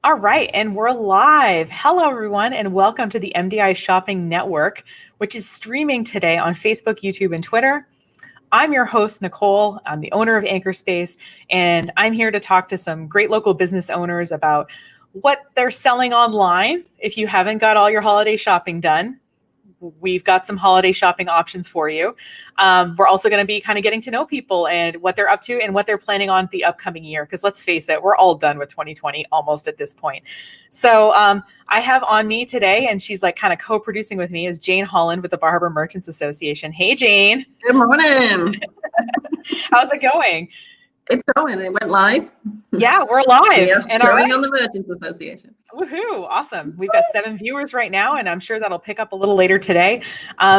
All right, and we're live. Hello, everyone, and welcome to the MDI Shopping Network, which is streaming today on Facebook, YouTube, and Twitter. I'm your host, Nicole. I'm the owner of Anchorspace, and I'm here to talk to some great local business owners about what they're selling online. If you haven't got all your holiday shopping done, we've got some holiday shopping options for you. We're also going to be kind of getting to know people and what they're up to and what they're planning on the upcoming year. Because let's face it, we're all done with 2020 almost at this point. So I have on me today, and she's like kind of co-producing with me, is Jane Holland with the Bar Harbor Merchants Association. Hey, Jane. Good morning. How's it going? It's going. It went live. Yeah, we're live. We are showing on the Merchants Association. Woohoo! Awesome. We've got 7 viewers right now, and I'm sure that'll pick up a little later today.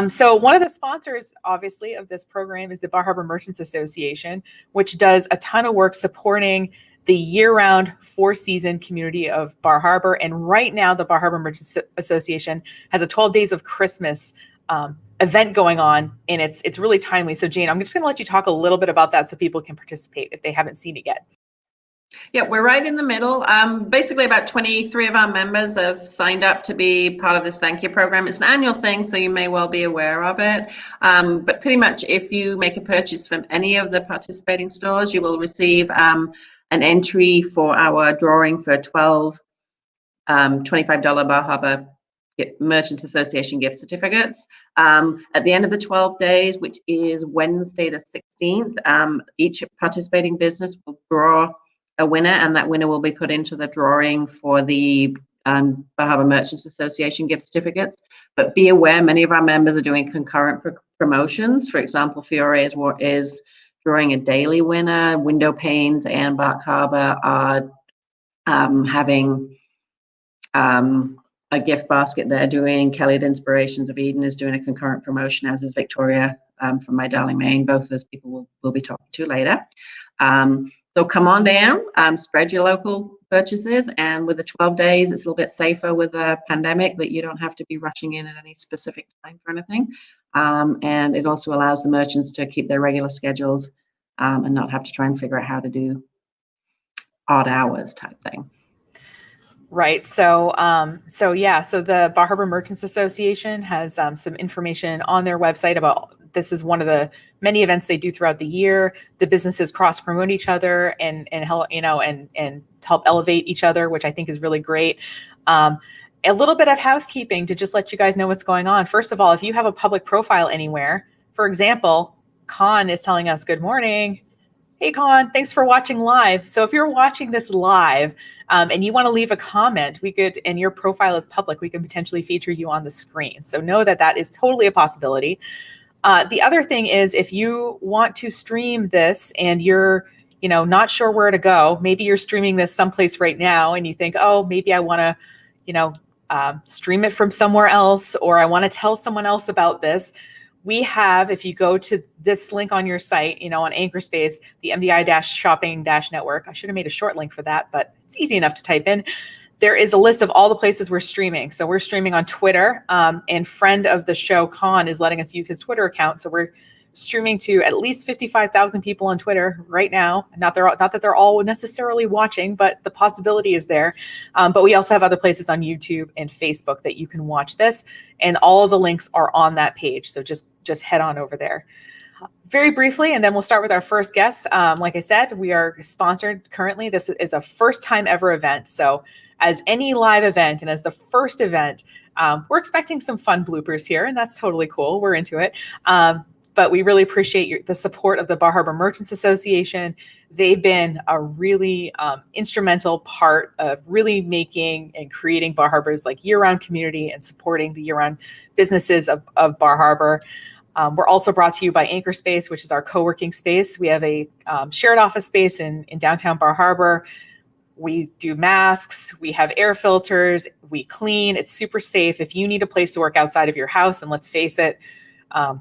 So one of the sponsors, obviously, of this program is the Bar Harbor Merchants Association, which does a ton of work supporting the year-round 4-season community of Bar Harbor. And right now, the Bar Harbor Merchants Association has a 12 Days of Christmas event going on, and it's really timely. So Jane, I'm just going to let you talk a little bit about that so people can participate if they haven't seen it yet. Yeah, we're right in the middle. Basically, about 23 of our members have signed up to be part of this thank you program. It's an annual thing, so you may well be aware of it. But pretty much if you make a purchase from any of the participating stores, you will receive an entry for our drawing for 12 $25 Bar Harbor Merchants Association gift certificates. At the end of the 12 days, which is Wednesday the 16th, each participating business will draw a winner, and that winner will be put into the drawing for the Bar Harbor Merchants Association gift certificates. But be aware, many of our members are doing concurrent promotions. For example, Fiore is drawing a daily winner. Window Panes and Bar Harbor are having a gift basket they're doing. Kelly at Inspirations of Eden is doing a concurrent promotion, as is Victoria from My Darling Maine. Both of those people we'll be talking to later. So come on down, spread your local purchases, and with the 12 days, it's a little bit safer with the pandemic that you don't have to be rushing in at any specific time for anything. And it also allows the merchants to keep their regular schedules and not have to try and figure out how to do odd hours type thing. Right. So the Bar Harbor Merchants Association has some information on their website about this is one of the many events they do throughout the year. The businesses cross promote each other and help, and help elevate each other, which I think is really great. A little bit of housekeeping to just let you guys know what's going on. First of all, if you have a public profile anywhere, for example, Con is telling us good morning. Hey, Con, thanks for watching live. So if you're watching this live and you want to leave a comment, and your profile is public, we can potentially feature you on the screen. So know that is totally a possibility. The other thing is, if you want to stream this and you're, not sure where to go, maybe you're streaming this someplace right now and you think, oh, maybe I want to, stream it from somewhere else, or I want to tell someone else about this. We have, if you go to this link on your site, on Anchorspace, the MDI-shopping-network, I should have made a short link for that, but it's easy enough to type in. There is a list of all the places we're streaming. So we're streaming on Twitter, and friend of the show, Con, is letting us use his Twitter account. So we're streaming to at least 55,000 people on Twitter right now. Not that they're all necessarily watching, but the possibility is there. But we also have other places on YouTube and Facebook that you can watch this. And all of the links are on that page. So just head on over there. Very briefly, and then we'll start with our first guest. Like I said, we are sponsored currently. This is a first time ever event. So as any live event and as the first event, we're expecting some fun bloopers here, and that's totally cool. We're into it. But we really appreciate the support of the Bar Harbor Merchants Association. They've been a really instrumental part of really making and creating Bar Harbor's year-round community and supporting the year-round businesses of Bar Harbor. We're also brought to you by Anchorspace, which is our co-working space. We have a shared office space in downtown Bar Harbor. We do masks, we have air filters, we clean, it's super safe. If you need a place to work outside of your house, and let's face it,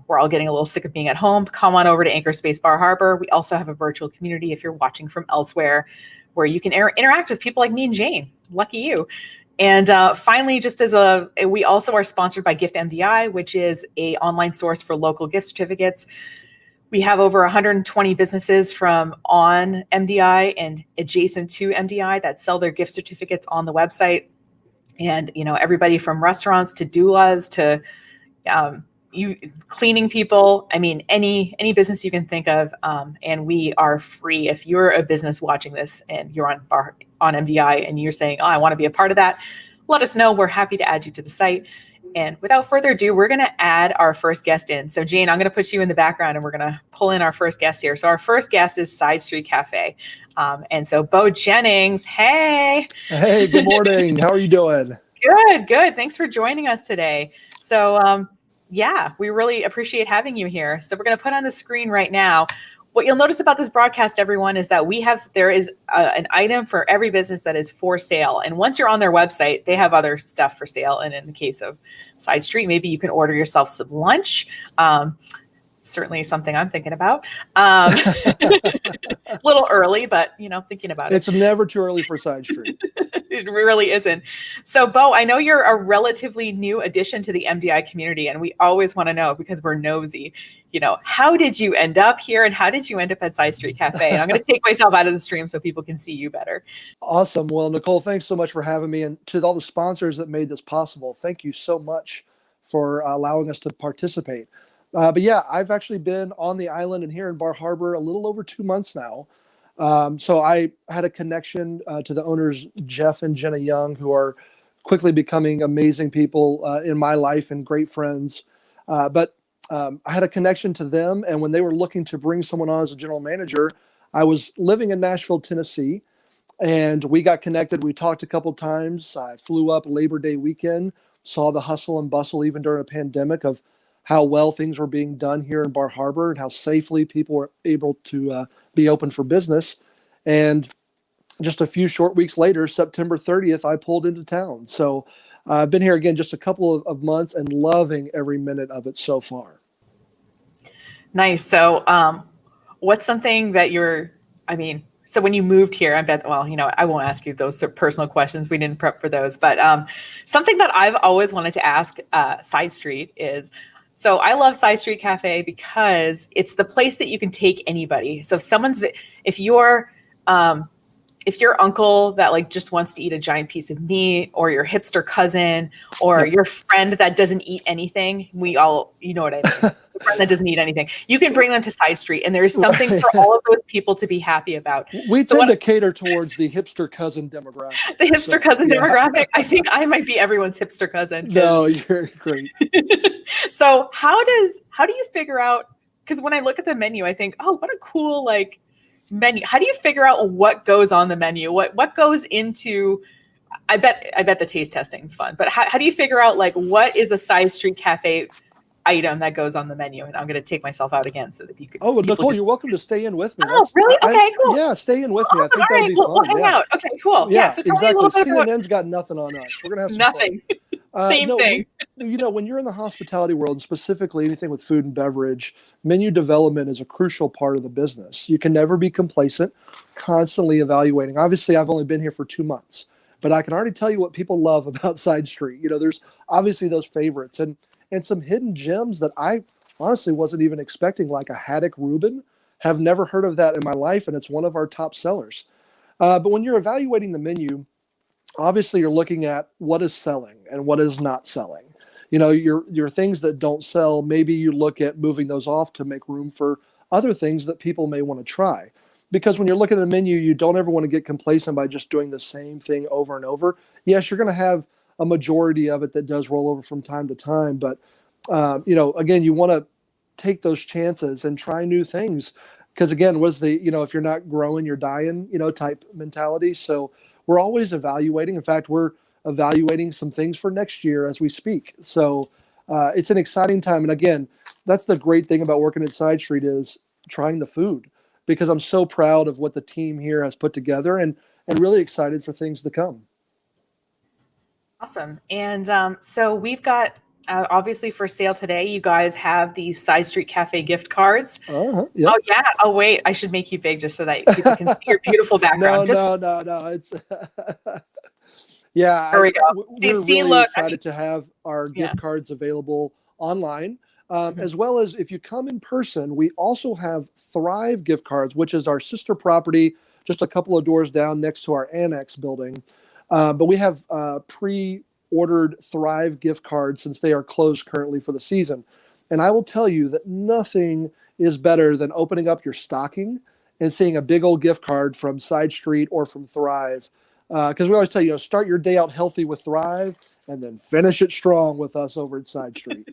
we're all getting a little sick of being at home, come on over to Anchorspace Bar Harbor. We also have a virtual community if you're watching from elsewhere where you can interact with people like me and Jane. Lucky you. And finally, we also are sponsored by Gift MDI, which is an online source for local gift certificates. We have over 120 businesses from on MDI and adjacent to MDI that sell their gift certificates on the website. And, everybody from restaurants to doulas to you cleaning people. I mean, any business you can think of. And we are free. If you're a business watching this and you're on MDI and you're saying, oh, I want to be a part of that, let us know. We're happy to add you to the site. And without further ado, we're going to add our first guest in. So Jane, I'm going to put you in the background and we're going to pull in our first guest here. So our first guest is Side Street Cafe. And so Bo Jennings, hey. Hey, good morning. How are you doing? Good. Thanks for joining us today. So we really appreciate having you here. So we're going to put on the screen right now. What you'll notice about this broadcast, everyone, is that there is an item for every business that is for sale. And once you're on their website, they have other stuff for sale. And in the case of Side Street, maybe you can order yourself some lunch. Certainly something I'm thinking about. A little early, but thinking about it. It's never too early for Side Street. It really isn't. So, Bo, I know you're a relatively new addition to the MDI community, and we always want to know, because we're nosy, how did you end up here and how did you end up at Side Street Cafe? And I'm going to take myself out of the stream so people can see you better. Awesome. Well, Nicole, thanks so much for having me. And to all the sponsors that made this possible, thank you so much for allowing us to participate. But yeah, I've actually been on the island and here in Bar Harbor a little over 2 months now. So I had a connection to the owners, Jeff and Jenna Young, who are quickly becoming amazing people in my life and great friends. But I had a connection to them. And when they were looking to bring someone on as a general manager, I was living in Nashville, Tennessee, and we got connected. We talked a couple times. I flew up Labor Day weekend, saw the hustle and bustle, even during a pandemic, of how well things were being done here in Bar Harbor and how safely people were able to be open for business. And just a few short weeks later, September 30th, I pulled into town. So I've been here again just a couple of months and loving every minute of it so far. Nice. So what's something that so when you moved here, I bet, I won't ask you those personal questions. We didn't prep for those. But something that I've always wanted to ask Side Street is, so I love Side Street Cafe because it's the place that you can take anybody. So if your uncle that just wants to eat a giant piece of meat, or your hipster cousin, or your friend that doesn't eat anything, we all, you know what I mean? The friend that doesn't eat anything, you can bring them to Side Street, and there's something for all of those people to be happy about. We tend to cater towards the hipster cousin demographic. The hipster cousin demographic. I think I might be everyone's hipster cousin. No, you're great. So how do you figure out, because when I look at the menu, I think, oh, what a cool menu. How do you figure out what goes on the menu? What goes into, I bet the taste testing is fun, but how do you figure out what is a Side Street Cafe item that goes on the menu? And I'm going to take myself out again so that you could. Oh, Nicole, you're welcome to stay in with me. Oh, really? Okay, cool. Yeah, stay in with me. I think that'd be fun. We'll hang out. Okay, cool. Yeah, so tell exactly. me a little bit CNN's got nothing on us. We're going to have some nothing. Same thing. When you're in the hospitality world, and specifically anything with food and beverage, menu development is a crucial part of the business. You can never be complacent, constantly evaluating. Obviously, I've only been here for 2 months, but I can already tell you what people love about Side Street. There's obviously those favorites and some hidden gems that I honestly wasn't even expecting, like a haddock Reuben. Have never heard of that in my life, and it's one of our top sellers. But when you're evaluating the menu, obviously you're looking at what is selling and what is not selling. Your things that don't sell, maybe you look at moving those off to make room for other things that people may want to try. Because when you're looking at a menu, you don't ever want to get complacent by just doing the same thing over and over. Yes, you're going to have a majority of it that does roll over from time to time. But, again, you want to take those chances and try new things. Because, again, if you're not growing, you're dying, type mentality. So we're always evaluating. In fact, we're evaluating some things for next year as we speak. So it's an exciting time. And again, that's the great thing about working at Side Street is trying the food, because I'm so proud of what the team here has put together and really excited for things to come. Awesome. And so we've got, obviously for sale today, you guys have the Side Street Cafe gift cards. Uh-huh, yep. Oh, yeah. Oh, wait. I should make you big just so that people can see your beautiful background. No. It's yeah. There we go. We're really excited to have our gift cards available online. As well as if you come in person, we also have Thrive gift cards, which is our sister property just a couple of doors down next to our annex building. But we have pre-ordered Thrive gift cards since they are closed currently for the season. And I will tell you that nothing is better than opening up your stocking and seeing a big old gift card from Side Street or from Thrive. Because we always tell you, start your day out healthy with Thrive and then finish it strong with us over at Side Street.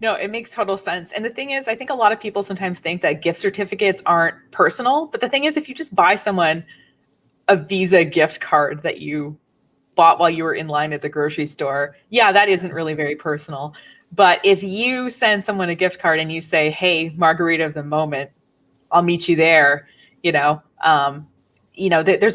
No, it makes total sense. And the thing is, I think a lot of people sometimes think that gift certificates aren't personal. But the thing is, if you just buy someone a Visa gift card that you bought while you were in line at the grocery store, yeah, that isn't really very personal. But if you send someone a gift card and you say, hey, margarita of the moment, I'll meet you there, there's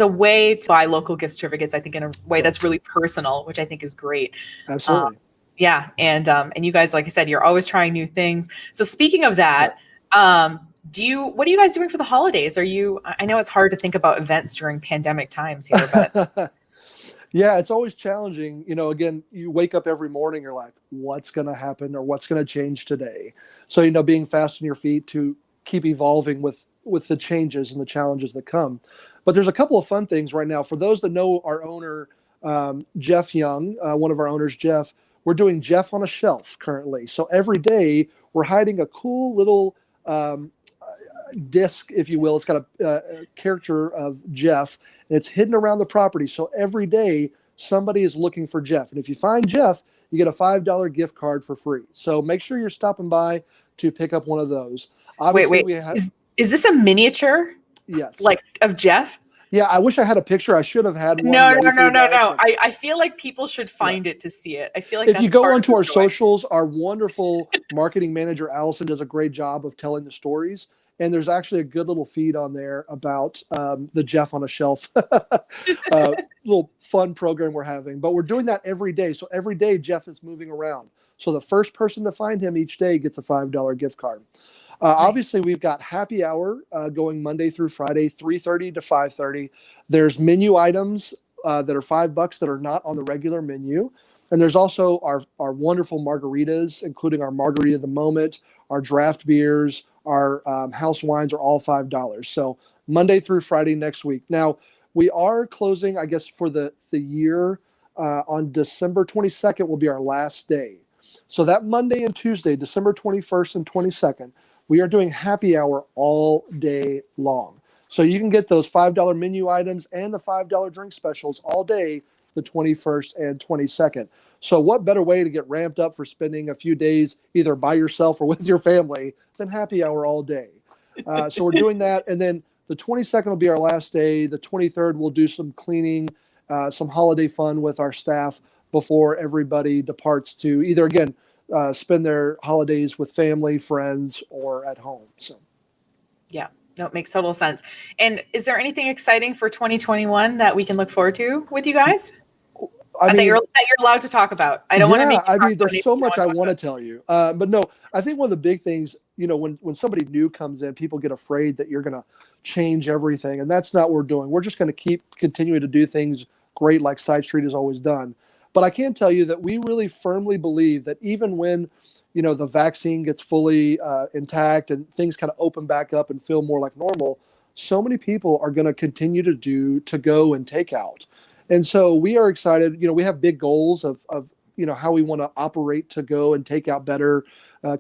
a way to buy local gift certificates, I think, in a way that's really personal, which I think is great. Absolutely. Yeah. And you guys, like I said, you're always trying new things. So speaking of that, what are you guys doing for the holidays? I know it's hard to think about events during pandemic times here, but. Yeah, it's always challenging. Again, you wake up every morning, you're like, what's going to happen or what's going to change today? So, being fast on your feet to keep evolving with the changes and the challenges that come. But there's a couple of fun things right now. For those that know our owner, Jeff Young, one of our owners, Jeff, we're doing Jeff on a shelf currently. So every day we're hiding a cool little disc, if you will. It's got a character of Jeff, and it's hidden around the property. So every day somebody is looking for Jeff. And if you find Jeff, you get a $5 gift card for free. So make sure you're stopping by to pick up one of those. Obviously, wait. Is this a miniature? Yes. Like of Jeff? Yeah, I wish I had a picture. I should have had one. No. I feel like people should find it to see it. I feel like if you go onto our socials, our wonderful marketing manager, Allison, does a great job of telling the stories. And there's actually a good little feed on there about the Jeff on a Shelf little fun program we're having. But we're doing that every day. So every day Jeff is moving around. So the first person to find him each day gets a $5 gift card. Nice. Obviously, we've got happy hour going Monday through Friday, 3:30 to 5:30. There's menu items that are $5 that are not on the regular menu. And there's also our wonderful margaritas, including our margarita of the moment, our draft beers, our house wines are all $5. So Monday through Friday next week. Now, we are closing, I guess, for the year on December 22nd will be our last day. So that Monday and Tuesday, December 21st and 22nd, we are doing happy hour all day long. So you can get those $5 menu items and the $5 drink specials all day, the 21st and 22nd. So what better way to get ramped up for spending a few days either by yourself or with your family than happy hour all day? So we're doing that. And then the 22nd will be our last day. The 23rd, we'll do some cleaning, some holiday fun with our staff before everybody departs to either, again, spend their holidays with family, friends, or at home. So, yeah, no, it makes total sense. And is there anything exciting for 2021 that we can look forward to with you guys? That you're allowed to talk about. I don't want to make. There's so much I want to tell you. But no, I think one of the big things, when somebody new comes in, people get afraid that you're going to change everything, and that's not what we're doing. We're just going to keep continuing to do things great, like Side Street has always done. But I can tell you that we really firmly believe that even when, the vaccine gets fully intact and things kind of open back up and feel more like normal, so many people are going to continue to do to-go and takeout. And so we are excited. We have big goals of how we want to operate to-go and take out better,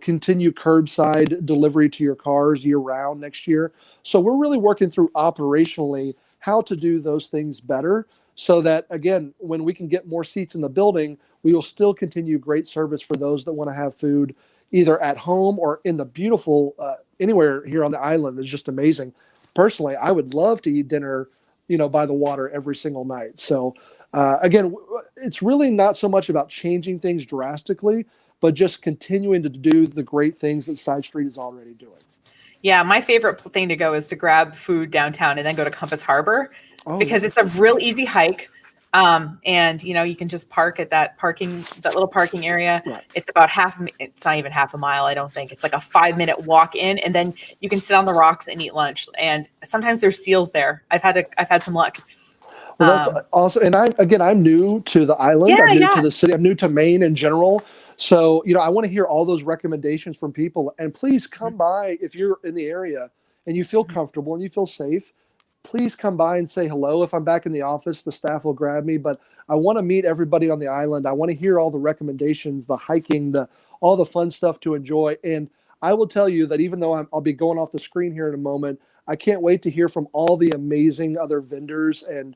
continue curbside delivery to your cars year-round next year. So we're really working through operationally how to do those things better, so that, again, when we can get more seats in the building, we will still continue great service for those that want to have food either at home or in the beautiful, anywhere here on the island. It's just amazing. Personally, I would love to eat dinner, by the water every single night. So, again, it's really not so much about changing things drastically, but just continuing to do the great things that Side Street is already doing. Yeah, my favorite thing to go is to grab food downtown and then go to Compass Harbor. Because it's a real easy hike. And you can just park at that little parking area. Right. It's about it's not even half a mile, I don't think. It's like a 5-minute walk in, and then you can sit on the rocks and eat lunch. And sometimes there's seals there. I've had some luck. Well, that's awesome. And I'm new to the island. I'm new to the city. I'm new to Maine in general. So, I want to hear all those recommendations from people, and please come by if you're in the area and you feel comfortable and you feel safe. Please come by and say hello. If I'm back in the office, the staff will grab me, but I want to meet everybody on the island. I want to hear all the recommendations, the hiking, all the fun stuff to enjoy. And I will tell you that even though I'll be going off the screen here in a moment, I can't wait to hear from all the amazing other vendors and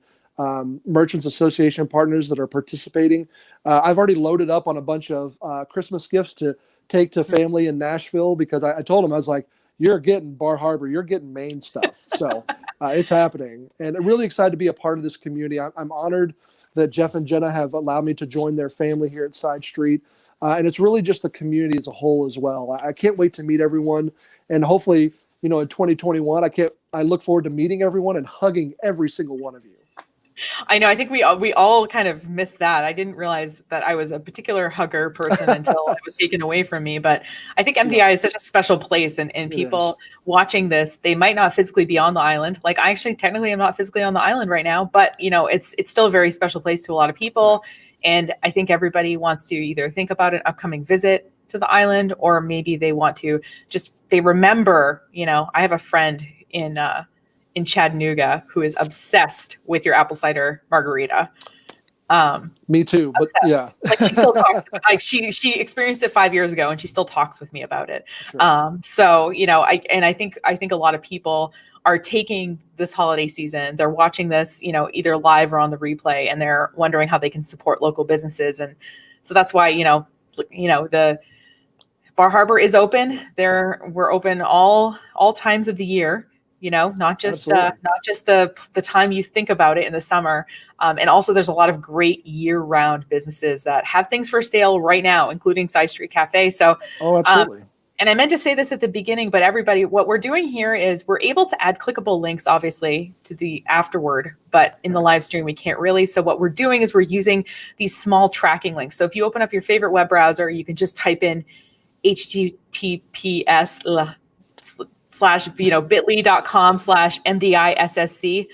Merchants Association partners that are participating. I've already loaded up on a bunch of Christmas gifts to take to family in Nashville, because I told them, I was like, you're getting Bar Harbor, you're getting Maine stuff. So it's happening. And I'm really excited to be a part of this community. I'm honored that Jeff and Jenna have allowed me to join their family here at Side Street. And it's really just the community as a whole as well. I can't wait to meet everyone. And hopefully, in 2021, I look forward to meeting everyone and hugging every single one of you. I know. I think we all kind of missed that. I didn't realize that I was a particular hugger person until it was taken away from me. But I think MDI is such a special place, and people watching this, they might not physically be on the island. Like, I actually technically am not physically on the island right now, but it's still a very special place to a lot of people. And I think everybody wants to either think about an upcoming visit to the island, or maybe they want to they remember, I have a friend in Chattanooga who is obsessed with your apple cider margarita. Me too, but obsessed. Like, she still talks. Like, she experienced it 5 years ago, and she still talks with me about it. Sure. So I think a lot of people are taking this holiday season. They're watching this, either live or on the replay, and they're wondering how they can support local businesses. And so that's why the Bar Harbor is open. We're open all times of the year. Not just the time you think about it in the summer. And also, there's a lot of great year-round businesses that have things for sale right now, including Side Street Cafe. So, absolutely. And I meant to say this at the beginning, but everybody, what we're doing here is we're able to add clickable links, obviously, to the afterward, but in the live stream, we can't really. So what we're doing is we're using these small tracking links. So if you open up your favorite web browser, you can just type in https bit.ly.com/MDISSC,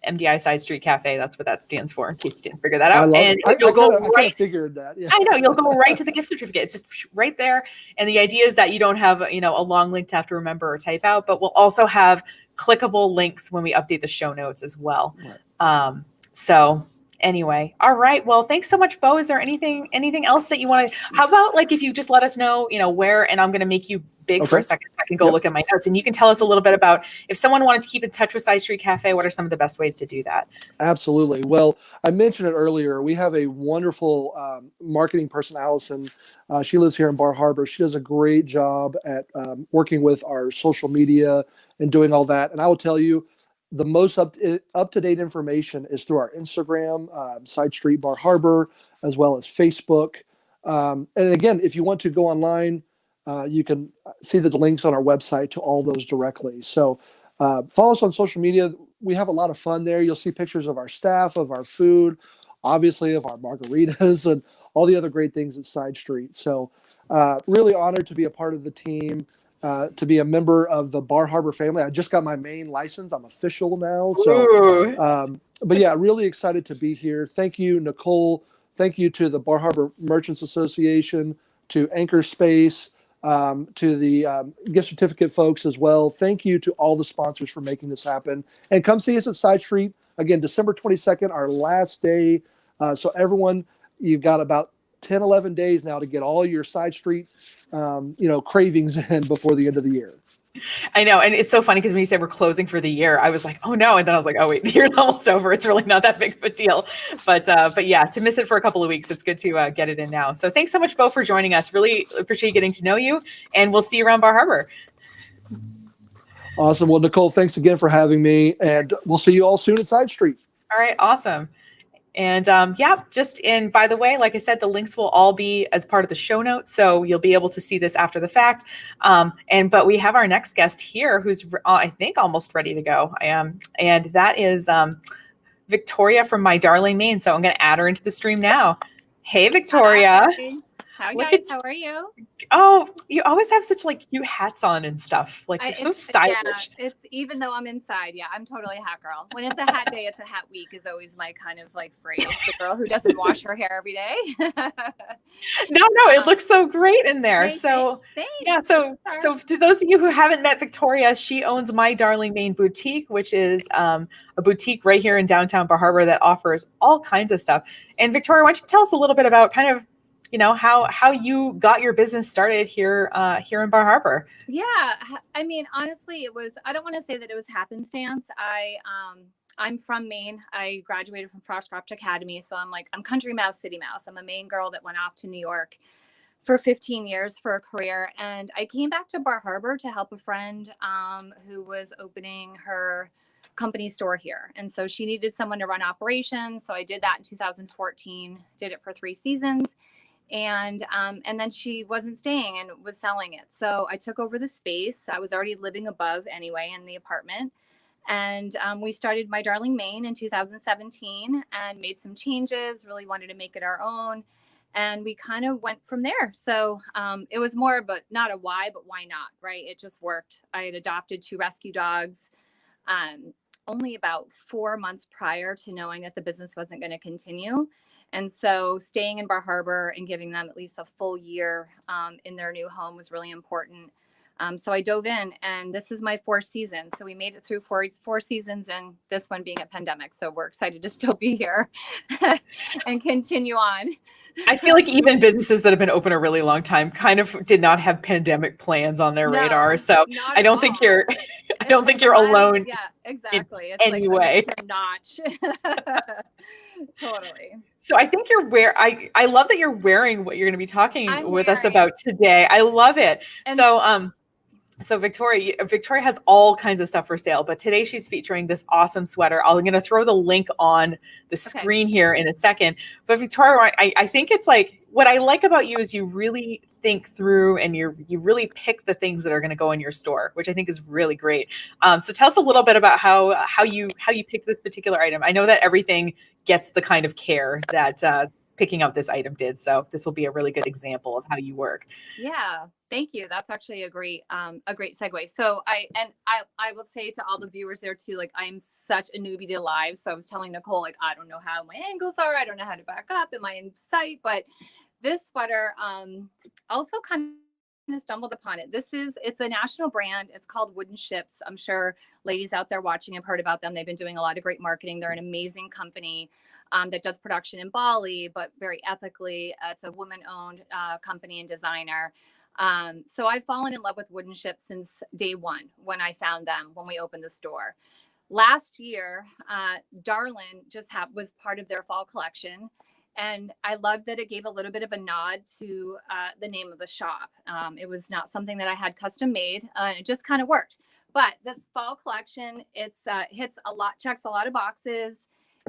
MDI Side Street Cafe. That's what that stands for, in case you didn't figure that out. And you'll go right. I figured that. Yeah. I know, you'll go right to the gift certificate. It's just right there. And the idea is that you don't have, a long link to have to remember or type out, but we'll also have clickable links when we update the show notes as well. Right. So anyway, all right. Well, thanks so much, Bo. Is there anything else that you want to? How about, like, if you just let us know, where, and I'm going to make you big for a second so I can go look at my notes, and you can tell us a little bit about, if someone wanted to keep in touch with Side Street Cafe, what are some of the best ways to do that? Absolutely. Well, I mentioned it earlier. We have a wonderful marketing person, Allison. She lives here in Bar Harbor. She does a great job at working with our social media and doing all that. And I will tell you, the most up-to-date information is through our Instagram, Side Street Bar Harbor, as well as Facebook. And again, if you want to go online, you can see the links on our website to all those directly. So follow us on social media. We have a lot of fun there. You'll see pictures of our staff, of our food, obviously of our margaritas, and all the other great things at Side Street. So really honored to be a part of the team. To be a member of the Bar Harbor family. I just got my Maine license. I'm official now. So, but yeah, really excited to be here. Thank you, Nicole. Thank you to the Bar Harbor Merchants Association, to Anchorspace, to the gift certificate folks as well. Thank you to all the sponsors for making this happen. And come see us at Side Street. Again, December 22nd, our last day. So everyone, you've got about 10, 11 days now to get all your Side Street cravings in before the end of the year. I know. And it's so funny because when you said we're closing for the year, I was like, oh no. And then I was like, oh wait, the year's almost over. It's really not that big of a deal. But yeah, to miss it for a couple of weeks, it's good to get it in now. So thanks so much, Bo, for joining us. Really appreciate getting to know you, and we'll see you around Bar Harbor. Awesome. Well, Nicole, thanks again for having me, and we'll see you all soon at Side Street. All right. Awesome. And by the way, like I said, the links will all be as part of the show notes, so you'll be able to see this after the fact. But we have our next guest here, who's I think almost ready to go. And that is Victoria from my darling Maine. So I'm going to add her into the stream now. Hey, Victoria. Hi. Hi Look guys, at how are you? Oh, you always have such like cute hats on and stuff. Like you're so Yeah, stylish. it's even though I'm inside. Yeah, I'm totally a hat girl. When it's a hat day, it's a hat week is always my kind of like phrase. The girl who doesn't wash her hair every day. No, it looks so great in there. Thanks. So Thanks. yeah, so to those of you who haven't met Victoria, she owns My Darling Maine Boutique, which is a boutique right here in downtown Bar Harbor that offers all kinds of stuff. And Victoria, why don't you tell us a little bit about kind of, you know, how you got your business started here here in Bar Harbor? Yeah, I mean, honestly, it was. I don't want to say that it was happenstance. I'm from Maine. I graduated from Frostcraft Academy, so I'm country mouse, city mouse. I'm a Maine girl that went off to New York for 15 years for a career. And I came back to Bar Harbor to help a friend who was opening her company store here. And so she needed someone to run operations. So I did that in 2014, did it for 3 seasons. And then she wasn't staying and was selling it. So I took over the space. I was already living above anyway in the apartment. And we started My Darling Maine in 2017 and made some changes, really wanted to make it our own. And we kind of went from there. So it was more, but not a why, but why not, right? It just worked. I had adopted 2 rescue dogs only about 4 months prior to knowing that the business wasn't going to continue. And so staying in Bar Harbor and giving them at least a full year in their new home was really important. So I dove in, and this is my 4th season. So we made it through four seasons, and this one being a pandemic. So we're excited to still be here and continue on. I feel like even businesses that have been open a really long time kind of did not have pandemic plans on their radar. So I don't think you're alone. Yeah, exactly. It's any like way. a notch. Totally. So I think I love that you're wearing what you're going to be talking with us about today. I love it. And so Victoria has all kinds of stuff for sale, but today she's featuring this awesome sweater. I'm going to throw the link on the screen here in a second. But Victoria, I think it's like, what I like about you is you really think through and you really pick the things that are going to go in your store, which I think is really great. So tell us a little bit about how you picked this particular item. I know that everything gets the kind of care that picking out this item did. So this will be a really good example of how you work. Yeah, thank you. That's actually a great segue. So I will say to all the viewers there too, like I'm such a newbie to live. So I was telling Nicole, like, I don't know how my angles are. I don't know how to back up. Am I in sight? But this sweater also kind of stumbled upon it. It's a national brand. It's called Wooden Ships. I'm sure ladies out there watching have heard about them. They've been doing a lot of great marketing. They're an amazing company that does production in Bali, but very ethically. It's a woman-owned company and designer. So I've fallen in love with Wooden Ships since day one when I found them, when we opened the store. Last year, Darlin was part of their fall collection. And I loved that it gave a little bit of a nod to the name of the shop. It was not something that I had custom made. It just kind of worked. But this fall collection, checks a lot of boxes.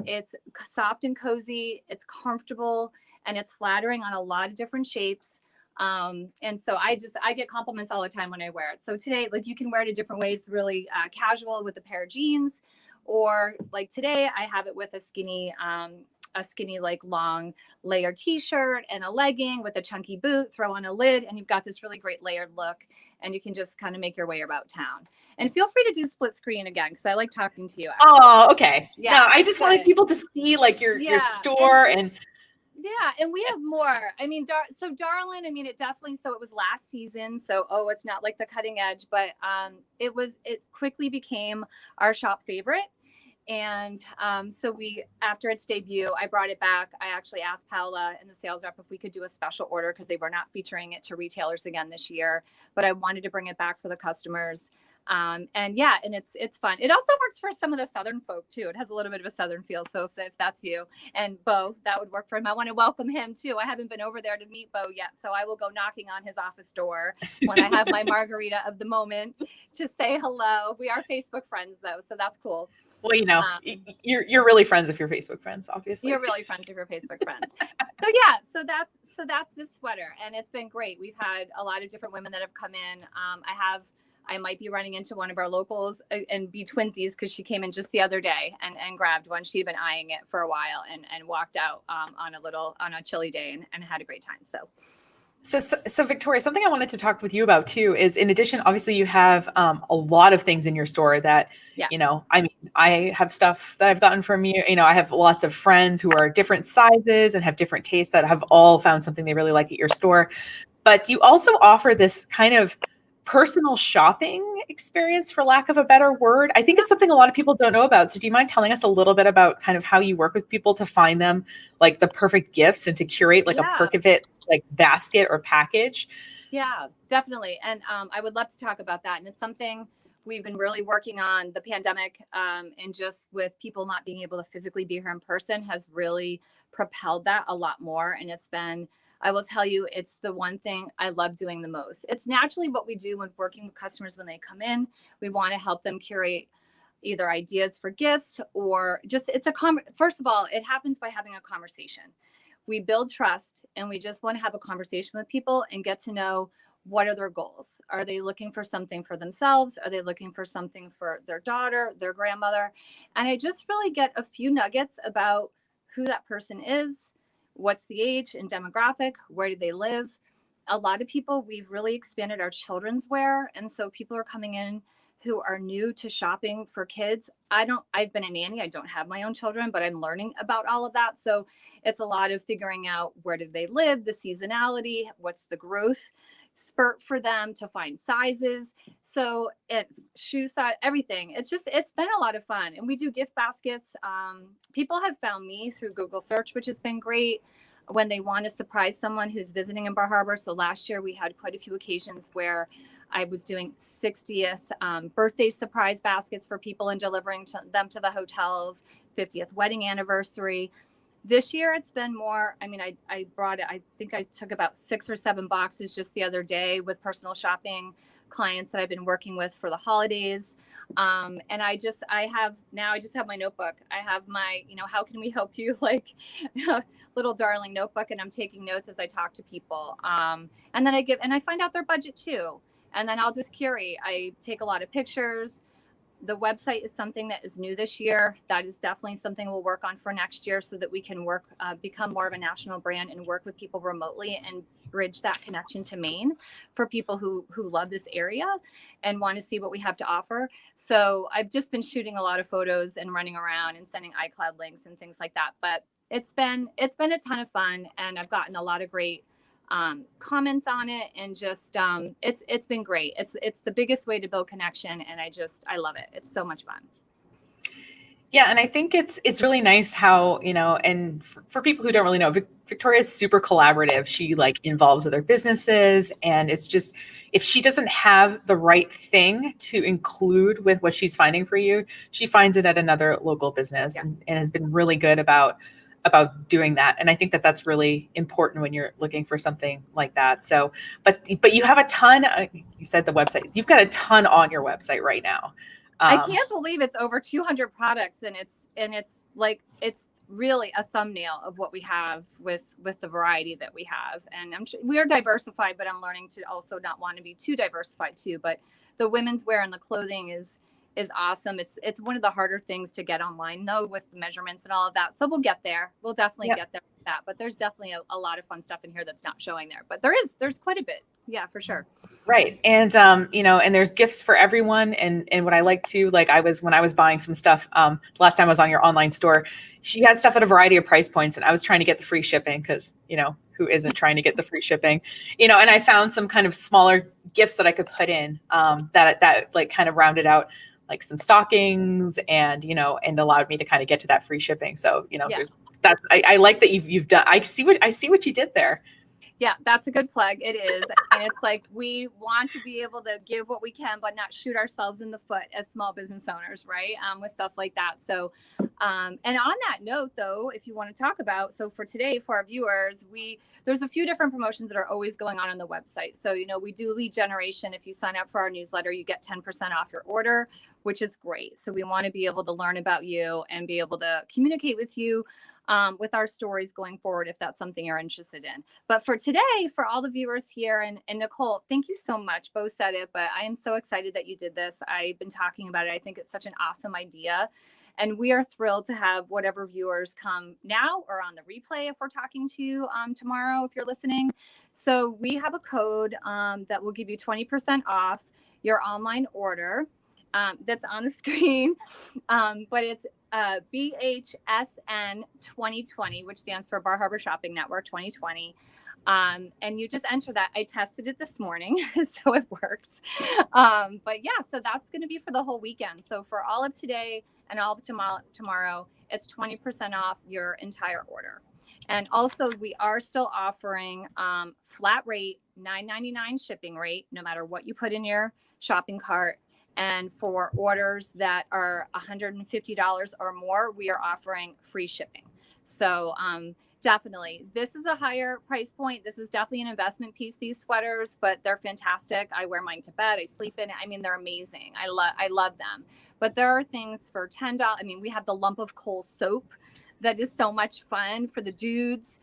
It's soft and cozy. It's comfortable, and it's flattering on a lot of different shapes. And so I get compliments all the time when I wear it. So today, like, you can wear it in different ways, really casual with a pair of jeans, or like today I have it with a skinny like long layered t-shirt and a legging with a chunky boot, throw on a lid, and you've got this really great layered look, and you can just kind of make your way about town. And feel free to do split screen again, because I like talking to you. Actually. Oh, okay. Yeah, no, I just good. wanted people to see like your store and yeah, and we have more. I mean, so Darlin, I mean, it was last season, so it's not like the cutting edge, but it quickly became our shop favorite. And so after its debut, I brought it back. I actually asked Carla and the sales rep if we could do a special order, because they were not featuring it to retailers again this year, but I wanted to bring it back for the customers. And it's fun. It also works for some of the Southern folk too. It has a little bit of a Southern feel. So if that's you and Bo, that would work for him. I want to welcome him too. I haven't been over there to meet Bo yet, so I will go knocking on his office door when I have my margarita of the moment to say hello. We are Facebook friends though, so that's cool. Well, you know, you're really friends if you're Facebook friends, obviously. You're really friends if you're Facebook friends. So yeah, so that's this sweater, and it's been great. We've had a lot of different women that have come in. I might be running into one of our locals and be twinsies, because she came in just the other day and grabbed one. She'd been eyeing it for a while and walked out on a chilly day and had a great time. So So Victoria, something I wanted to talk with you about too is, in addition, obviously you have a lot of things in your store that, Yeah. I mean, I have stuff that I've gotten from you. I have lots of friends who are different sizes and have different tastes that have all found something they really like at your store. But you also offer this kind of personal shopping experience, for lack of a better word. I think it's something a lot of people don't know about. So do you mind telling us a little bit about kind of how you work with people to find them like the perfect gifts and to curate like a Perkavit like basket or package? Yeah, definitely. And I would love to talk about that. And it's something we've been really working on. The pandemic and just with people not being able to physically be here in person has really propelled that a lot more. And it's been, I will tell you, it's the one thing I love doing the most. It's naturally what we do when working with customers when they come in. We want to help them curate either ideas for gifts or just first of all, it happens by having a conversation. We build trust and we just want to have a conversation with people and get to know what are their goals. Are they looking for something for themselves? Are they looking for something for their daughter, their grandmother? And I just really get a few nuggets about who that person is, what's the age and demographic, where do they live. A lot of people, we've really expanded our children's wear. And so people are coming in who are new to shopping for kids. I've been a nanny. I don't have my own children, but I'm learning about all of that. So it's a lot of figuring out where do they live, the seasonality, what's the growth spurt for them to find sizes. So shoe size, everything. It's been a lot of fun. And we do gift baskets. People have found me through Google search, which has been great when they want to surprise someone who's visiting in Bar Harbor. So last year we had quite a few occasions where I was doing 60th birthday surprise baskets for people and delivering them to the hotels, 50th wedding anniversary. This year it's been more, I mean, I brought it, I think I took about 6 or 7 boxes just the other day with personal shopping clients that I've been working with for the holidays. And I just have my notebook. I have my, how can we help you? Like little darling notebook. And I'm taking notes as I talk to people. And then I find out their budget too. And then I'll just curate. I take a lot of pictures. The website is something that is new this year. That is definitely something we'll work on for next year so that we can become more of a national brand and work with people remotely and bridge that connection to Maine for people who love this area and want to see what we have to offer. So I've just been shooting a lot of photos and running around and sending iCloud links and things like that. But it's been a ton of fun, and I've gotten a lot of great comments on it, and just it's been great. It's the biggest way to build connection, and I love it. It's so much fun. Yeah, and I think it's really nice how, and for people who don't really know, Victoria is super collaborative. She like involves other businesses, and it's just, if she doesn't have the right thing to include with what she's finding for you, she finds it at another local business, and has been really good about doing that. And I think that that's really important when you're looking for something like that. So, but you have a ton, you said the website, you've got a ton on your website right now. I can't believe it's over 200 products, and it's really a thumbnail of what we have with the variety that we have. And we are diversified, but I'm learning to also not want to be too diversified too. But the women's wear and the clothing is awesome. It's one of the harder things to get online though, with the measurements and all of that. So we'll get there. We'll definitely get there with that. But there's definitely a lot of fun stuff in here that's not showing there. But there's quite a bit. Yeah, for sure. Right. And and there's gifts for everyone. And what I like to, like, when I was buying some stuff, last time I was on your online store, she had stuff at a variety of price points, and I was trying to get the free shipping because, who isn't trying to get the free shipping, and I found some kind of smaller gifts that I could put in, that like kind of rounded out like some stockings and allowed me to kind of get to that free shipping. So, I like that you've done, I see what you did there. Yeah, that's a good plug. It is. And it's like, we want to be able to give what we can, but not shoot ourselves in the foot as small business owners, right? With stuff like that. So, and on that note though, if you want to talk about, so for today, for our viewers, there's a few different promotions that are always going on the website. So, we do lead generation. If you sign up for our newsletter, you get 10% off your order, which is great. So we want to be able to learn about you and be able to communicate with you with our stories going forward, if that's something you're interested in. But for today, for all the viewers here, and Nicole, thank you so much. Bo said it, but I am so excited that you did this. I've been talking about it. I think it's such an awesome idea. And we are thrilled to have whatever viewers come now or on the replay if we're talking to you tomorrow, if you're listening. So we have a code that will give you 20% off your online order. That's on the screen, but it's BHSN 2020, which stands for Bar Harbor Shopping Network 2020. And you just enter that. I tested it this morning, so it works. But yeah, so that's going to be for the whole weekend. So for all of today and all of tomorrow, it's 20% off your entire order. And also, we are still offering flat rate, $9.99 shipping rate, no matter what you put in your shopping cart. And for orders that are $150 or more, we are offering free shipping. So definitely, this is a higher price point. This is definitely an investment piece, these sweaters, but they're fantastic. I wear mine to bed. I sleep in it. I mean, they're amazing. I love them. But there are things for $10. I mean, we have the lump of coal soap that is so much fun for the dudes.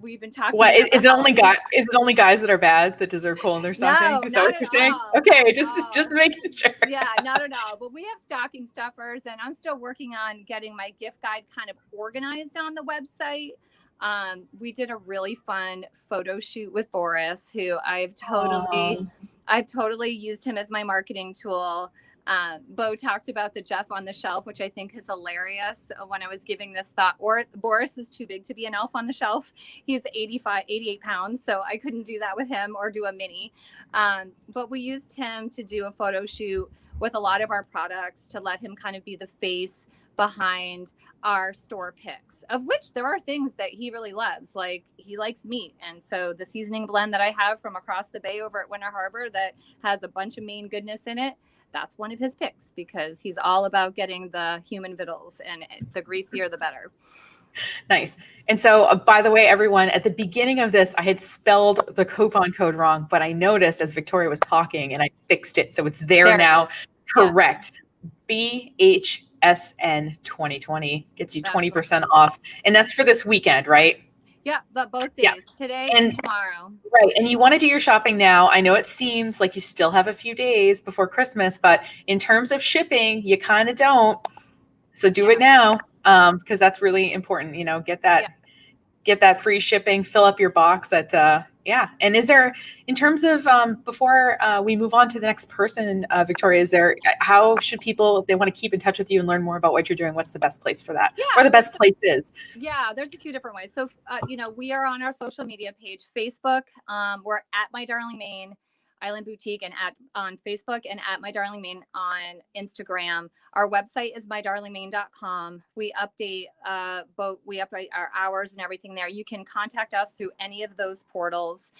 We've been talking. What is it only guys? Is it only guys that are bad that deserve coal in their stocking? No, Is that what you're saying? all. Okay, just making sure. Yeah, not at all. But we have stocking stuffers, and I'm still working on getting my gift guide kind of organized on the website. We did a really fun photo shoot with Boris, who I've totally used him as my marketing tool. Bo talked about the Jeff on the shelf, which I think is hilarious when I was giving this thought. Or Boris is too big to be an elf on the shelf. He's 88 pounds, so I couldn't do that with him or do a mini. But we used him to do a photo shoot with a lot of our products to let him kind of be the face behind our store picks, of which there are things that he really loves. Like he likes meat. And so the seasoning blend that I have from across the bay over at Winter Harbor that has a bunch of Maine goodness in it, that's one of his picks because he's all about getting the human vittles, and the greasier, the better. Nice. And so, by the way, everyone, at the beginning of this, I had spelled the coupon code wrong, but I noticed as Victoria was talking and I fixed it. So it's there now. Correct. Yeah. BHSN 2020 gets you 20% off. And that's for this weekend, right? Yeah, but both days, today and tomorrow. Right. And you want to do your shopping now. I know it seems like you still have a few days before Christmas, but in terms of shipping, you kind of don't. So do it now because that's really important. You know, get that free shipping, fill up your box at And is there, in terms of before we move on to the next person, Victoria, how should people, if they want to keep in touch with you and learn more about what you're doing, what's the best place for that? Or the best places? Yeah, there's a few different ways. So, we are on our social media page, Facebook. We're at My Darling Maine Island Boutique and on Facebook, and at My Darling Maine on Instagram. Our website is mydarlingmaine.com. We update our hours and everything there. You can contact us through any of those portals.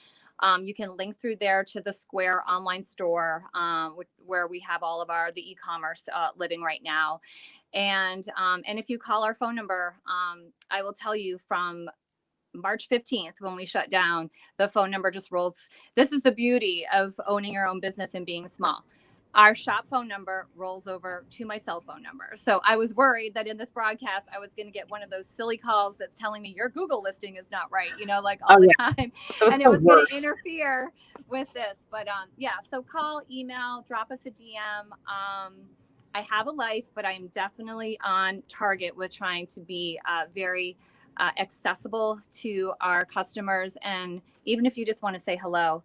You can link through there to the Square online store, where we have all of the e-commerce living right now. And if you call our phone number, I will tell you from March 15th, when we shut down, the phone number just rolls. This is the beauty of owning your own business and being small. Our shop phone number rolls over to my cell phone number. So I was worried that in this broadcast, I was going to get one of those silly calls that's telling me your Google listing is not right, all the time. And it was going to interfere with this. But so call, email, drop us a DM. I have a life, but I'm definitely on target with trying to be very accessible to our customers. And even if you just want to say hello,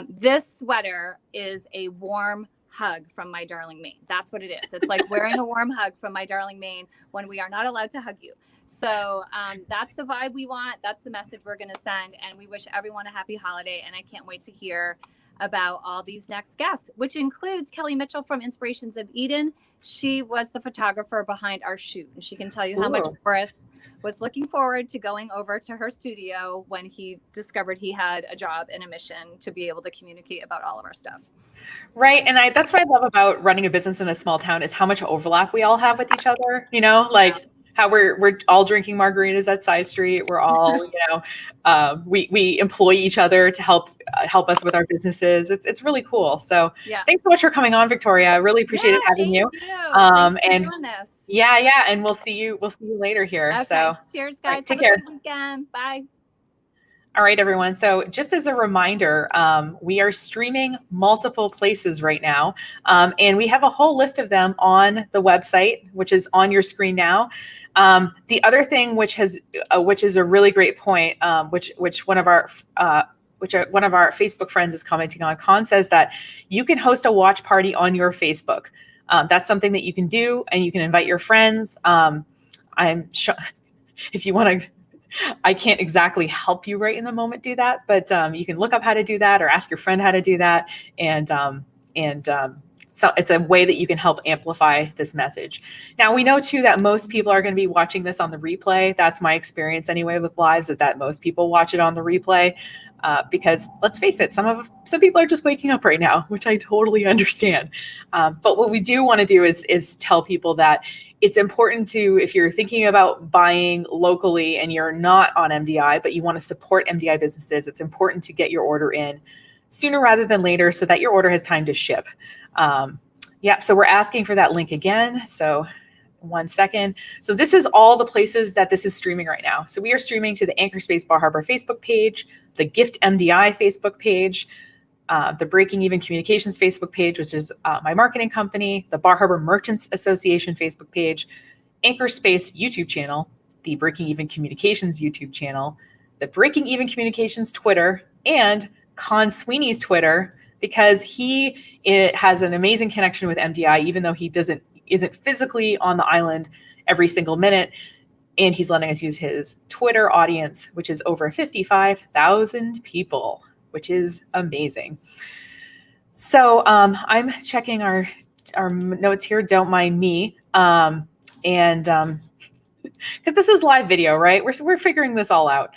this sweater is a warm hug from My Darling Maine. That's what it is. It's like wearing a warm hug from My Darling Maine when we are not allowed to hug you. So that's the vibe we want. That's the message we're going to send. And we wish everyone a happy holiday. And I can't wait to hear about all these next guests, which includes Kelly Mitchell from Inspirations of Eden. She was the photographer behind our shoot, and she can tell you how much Boris was looking forward to going over to her studio when he discovered he had a job and a mission to be able to communicate about all of our stuff. Right. And that's what I love about running a business in a small town is how much overlap we all have with each other, how we're all drinking margaritas at Side Street. We're all, we employ each other to help us with our businesses. It's really cool. So thanks so much for coming on, Victoria. I really appreciated having you. And doing this. And we'll see you later here. Okay. So cheers, guys. Take Have care. a good weekend. Bye. All right, everyone. So just as a reminder, we are streaming multiple places right now, and we have a whole list of them on the website, which is on your screen now. The other thing, which is a really great point, which one of our Facebook friends is commenting on. Con says that you can host a watch party on your Facebook. That's something that you can do, and you can invite your friends. I'm sure if you want to. I can't exactly help you right in the moment do that, but you can look up how to do that or ask your friend how to do that. And so it's a way that you can help amplify this message. Now, we know too that most people are going to be watching this on the replay. That's my experience anyway with lives, that most people watch it on the replay because let's face it, some people are just waking up right now, which I totally understand. But what we do want to do is tell people that it's important to, if you're thinking about buying locally and you're not on MDI, but you want to support MDI businesses, it's important to get your order in sooner rather than later so that your order has time to ship. So we're asking for that link again. So 1 second. So this is all the places that this is streaming right now. So we are streaming to the Anchorspace Bar Harbor Facebook page, the Gift MDI Facebook page, the Breaking Even Communications Facebook page, which is my marketing company, the Bar Harbor Merchants Association Facebook page, Anchorspace YouTube channel, the Breaking Even Communications YouTube channel, the Breaking Even Communications Twitter, and Con Sweeney's Twitter, because he has an amazing connection with MDI, even though he isn't physically on the island every single minute. And he's letting us use his Twitter audience, which is over 55,000 people, which is amazing. So I'm checking our notes here. Don't mind me. Because this is live video, right? We're figuring this all out.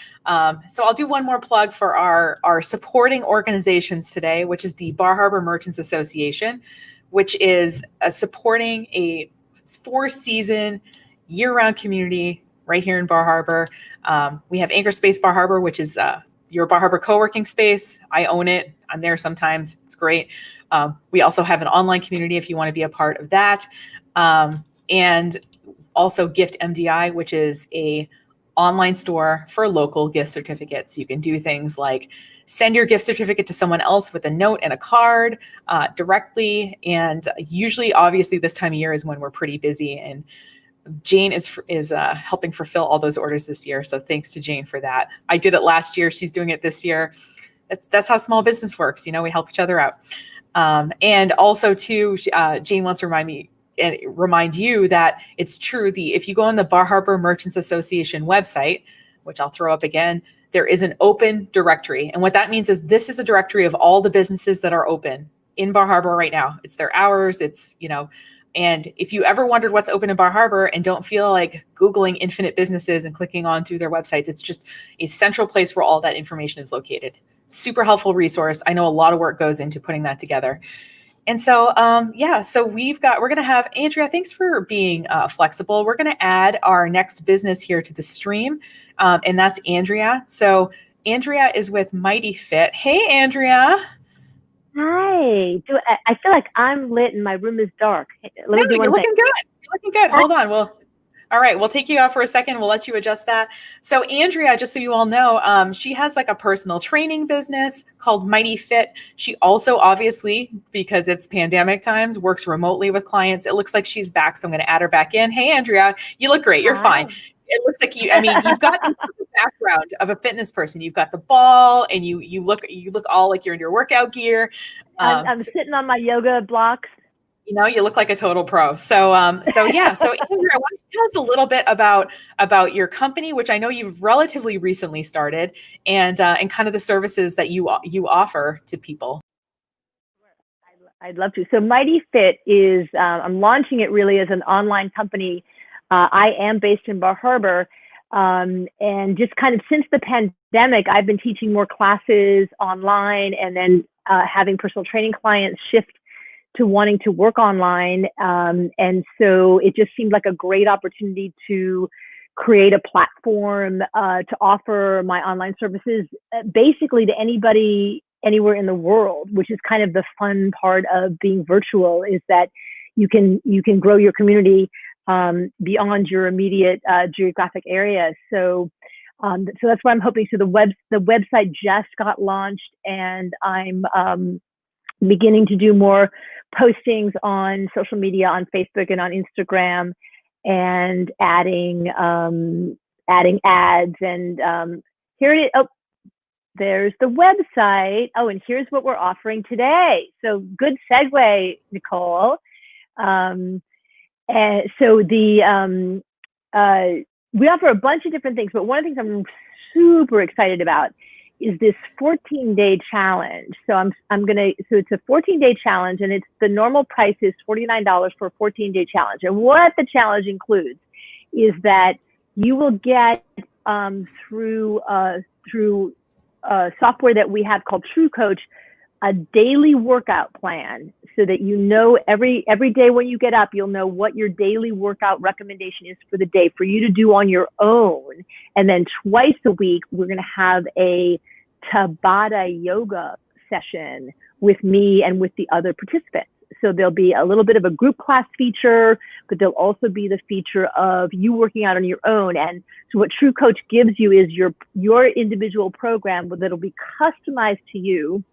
So I'll do one more plug for our supporting organizations today, which is the Bar Harbor Merchants Association, which is supporting a 4-season year-round community right here in Bar Harbor. We have Anchorspace Bar Harbor, which is your Bar Harbor co-working space. I own it. I'm there sometimes. It's great. We also have an online community if you want to be a part of that. And also Gift MDI, which is a online store for local gift certificates. You can do things like send your gift certificate to someone else with a note and a card directly. And usually, obviously, this time of year is when we're pretty busy. And Jane is helping fulfill all those orders this year. So thanks to Jane for that. I did it last year. She's doing it this year. That's how small business works. You know, we help each other out. And also, too, Jane wants to remind you that it's true. If you go on the Bar Harbor Merchants Association website, which I'll throw up again, there is an open directory. And what that means is this is a directory of all the businesses that are open in Bar Harbor right now. It's their hours. And if you ever wondered what's open in Bar Harbor and don't feel like Googling infinite businesses and clicking on through their websites, it's just a central place where all that information is located. Super helpful resource. I know a lot of work goes into putting that together. And so, so we're going to have, Andrea, thanks for being flexible. We're going to add our next business here to the stream, and that's Andrea. So Andrea is with Mighty Fit. Hey, Andrea. Hi. I feel like I'm lit and my room is dark. You're looking good. You're looking good. Hold on. All right, we'll take you out for a second. We'll let you adjust that. So Andrea, just so you all know, she has like a personal training business called Mighty Fit. She also, obviously, because it's pandemic times, works remotely with clients. It looks like she's back, so I'm going to add her back in. Hey, Andrea, you look great. You're fine. It looks like you've got the background of a fitness person. You've got the ball, and you look all like you're in your workout gear. I'm sitting on my yoga blocks. You look like a total pro. So Andrea, why don't you tell us a little bit about your company, which I know you've relatively recently started, and kind of the services that you offer to people. I'd love to. So Mighty Fit is, I'm launching it really as an online company. I am based in Bar Harbor, and just kind of since the pandemic, I've been teaching more classes online, and then having personal training clients shift to wanting to work online. And so it just seemed like a great opportunity to create a platform to offer my online services basically to anybody anywhere in the world, which is kind of the fun part of being virtual, is that you can grow your community beyond your immediate geographic area. So So that's what I'm hoping. So the website just got launched, and I'm beginning to do more postings on social media, on Facebook and on Instagram, and adding ads. And here it is. Oh, there's the website. Oh, and here's what we're offering today. So good segue, Nicole. And so we offer a bunch of different things, but one of the things I'm super excited about is this 14-day challenge. So it's a 14-day challenge, and the normal price is $49 for a 14-day challenge. And what the challenge includes is that you will get through software that we have called True Coach, a daily workout plan, so that you know every day when you get up, you'll know what your daily workout recommendation is for the day for you to do on your own. And then twice a week, we're going to have a Tabata yoga session with me and with the other participants. So there'll be a little bit of a group class feature, but there'll also be the feature of you working out on your own. And so what True Coach gives you is your individual program that'll be customized to you.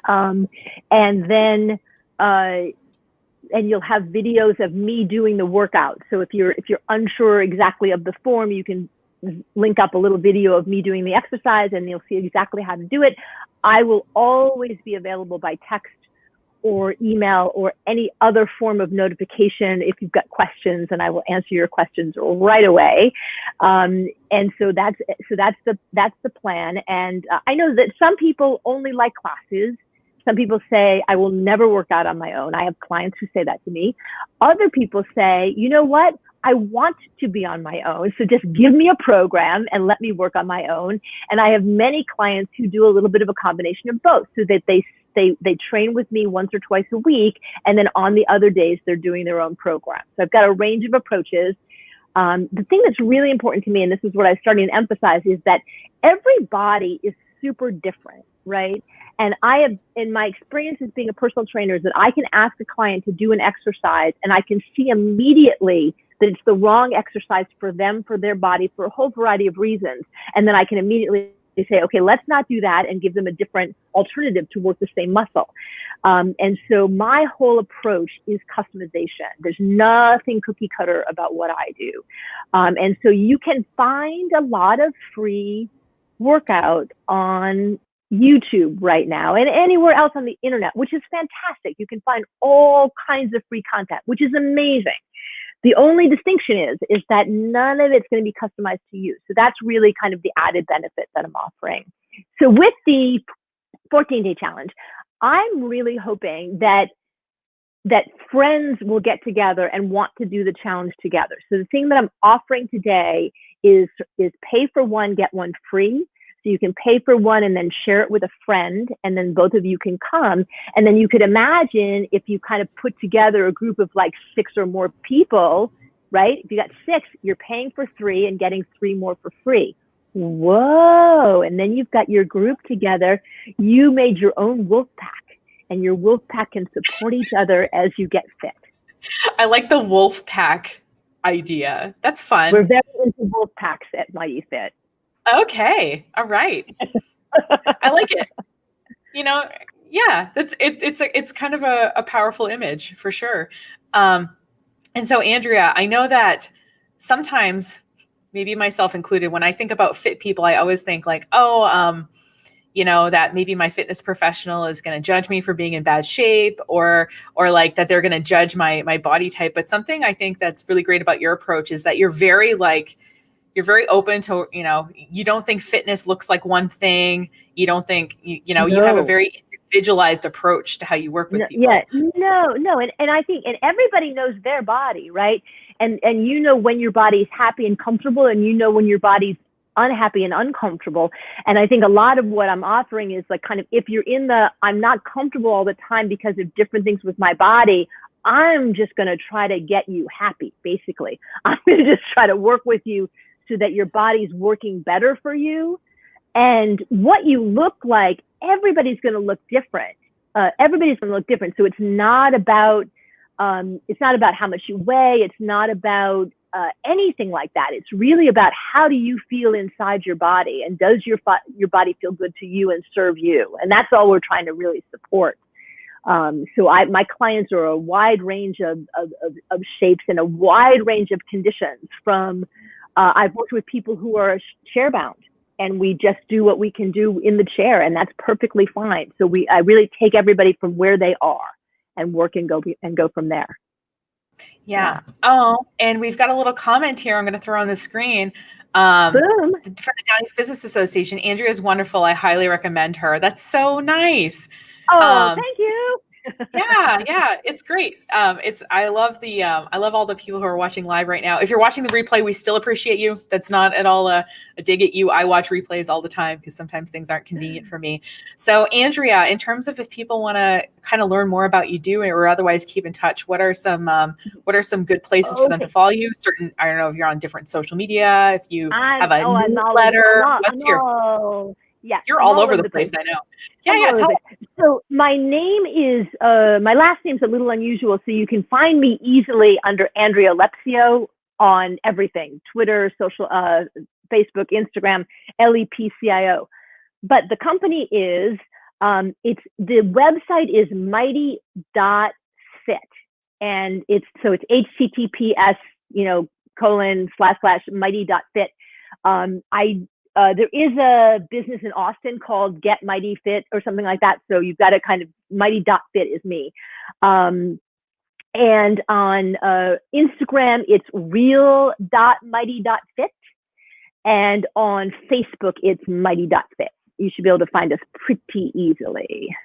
And then and you'll have videos of me doing the workout. So if you're unsure exactly of the form, you can link up a little video of me doing the exercise, and you'll see exactly how to do it. I will always be available by text or email or any other form of notification if you've got questions, and I will answer your questions right away. And so that's the plan. And I know that some people only like classes. Some people say, I will never work out on my own. I have clients who say that to me. Other people say, you know what? I want to be on my own. So just give me a program and let me work on my own. And I have many clients who do a little bit of a combination of both, so that they train with me once or twice a week, and then on the other days, they're doing their own program. So I've got a range of approaches. The thing that's really important to me, and this is what I'm starting to emphasize, is that every body is super different, right? And I have, in my experience as being a personal trainer, is that I can ask a client to do an exercise, and I can see immediately that it's the wrong exercise for them, for their body, for a whole variety of reasons. And then I can immediately say, okay, let's not do that, and give them a different alternative to work the same muscle. And so my whole approach is customization. There's nothing cookie cutter about what I do. And so you can find a lot of free workout on YouTube right now and anywhere else on the internet, which is fantastic. You can find all kinds of free content, which is amazing. The only distinction is that none of it's going to be customized to you. So that's really kind of the added benefit that I'm offering. So with the 14-day challenge, I'm really hoping that friends will get together and want to do the challenge together. So the thing that I'm offering today is pay for one, get one free. So you can pay for one and then share it with a friend, and then both of you can come. And then you could imagine if you kind of put together a group of like 6 or more people, right? If you got 6, you're paying for 3 and getting 3 more for free. Whoa. And then you've got your group together. You made your own wolf pack, and your wolf pack can support each other as you get fit. I like the wolf pack idea. That's fun. We're very into wolf packs at Mighty Fit. Okay. All right. I like it. You know, yeah, it's kind of a powerful image for sure. And so Andrea, I know that sometimes, maybe myself included, when I think about fit people, I always think like, you know, that maybe my fitness professional is going to judge me for being in bad shape, or like that they're going to judge my body type. But something I think that's really great about your approach is that you're very open to, you know, you don't think fitness looks like one thing. You don't think, you know, no. You have a very individualized approach to how you work with people. Yeah, no. And I think, and everybody knows their body, right? And you know when your body's happy and comfortable, and you know when your body's unhappy and uncomfortable. And I think a lot of what I'm offering is like kind of, if you're in I'm not comfortable all the time because of different things with my body, I'm just going to try to get you happy, basically. I'm going to just try to work with you so that your body's working better for you. And what you look like, everybody's going to look different. Everybody's going to look different. So it's not about how much you weigh. It's not about anything like that. It's really about how do you feel inside your body, and does your body feel good to you and serve you? And that's all we're trying to really support. So my clients are a wide range of shapes and a wide range of conditions. From I've worked with people who are chair bound, and we just do what we can do in the chair, and that's perfectly fine. So I really take everybody from where they are and work and go from there. Yeah. Oh, and we've got a little comment here I'm going to throw on the screen. Boom. From the Downey's Business Association. Andrea is wonderful. I highly recommend her. That's so nice. Oh, thank you. Yeah, it's great. I love all the people who are watching live right now. If you're watching the replay, we still appreciate you. That's not at all a dig at you. I watch replays all the time because sometimes things aren't convenient for me. So Andrea, in terms of if people want to kind of learn more about you or otherwise keep in touch, what are some good places for them to follow you? I don't know if you're on different social media, if you have a newsletter. Yes, you're all over the place. I know. Yeah. So my name is my last name's a little unusual, so you can find me easily under Andrea Lepcio on everything: Twitter, social, Facebook, Instagram, Lepcio. But the company is the website is mighty.fit, and it's HTTPS ://mighty.fit. There is a business in Austin called Get Mighty Fit or something like that. So you've got to kind of mighty.fit is me. And on Instagram, it's real.mighty.fit. And on Facebook, it's mighty.fit. You should be able to find us pretty easily.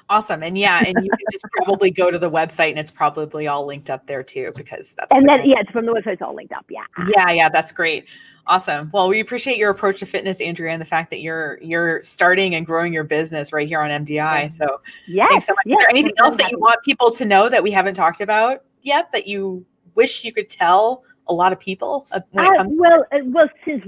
Awesome. And you can just probably go to the website and it's probably all linked up there too, because that's. And then, it's from the website, it's all linked up. Yeah. Yeah. That's great. Awesome. Well, we appreciate your approach to fitness, Andrea, and the fact that you're starting and growing your business right here on MDI. So thanks so much. Is there anything else that you want people to know that we haven't talked about yet that you wish you could tell a lot of people when it comes? Well, since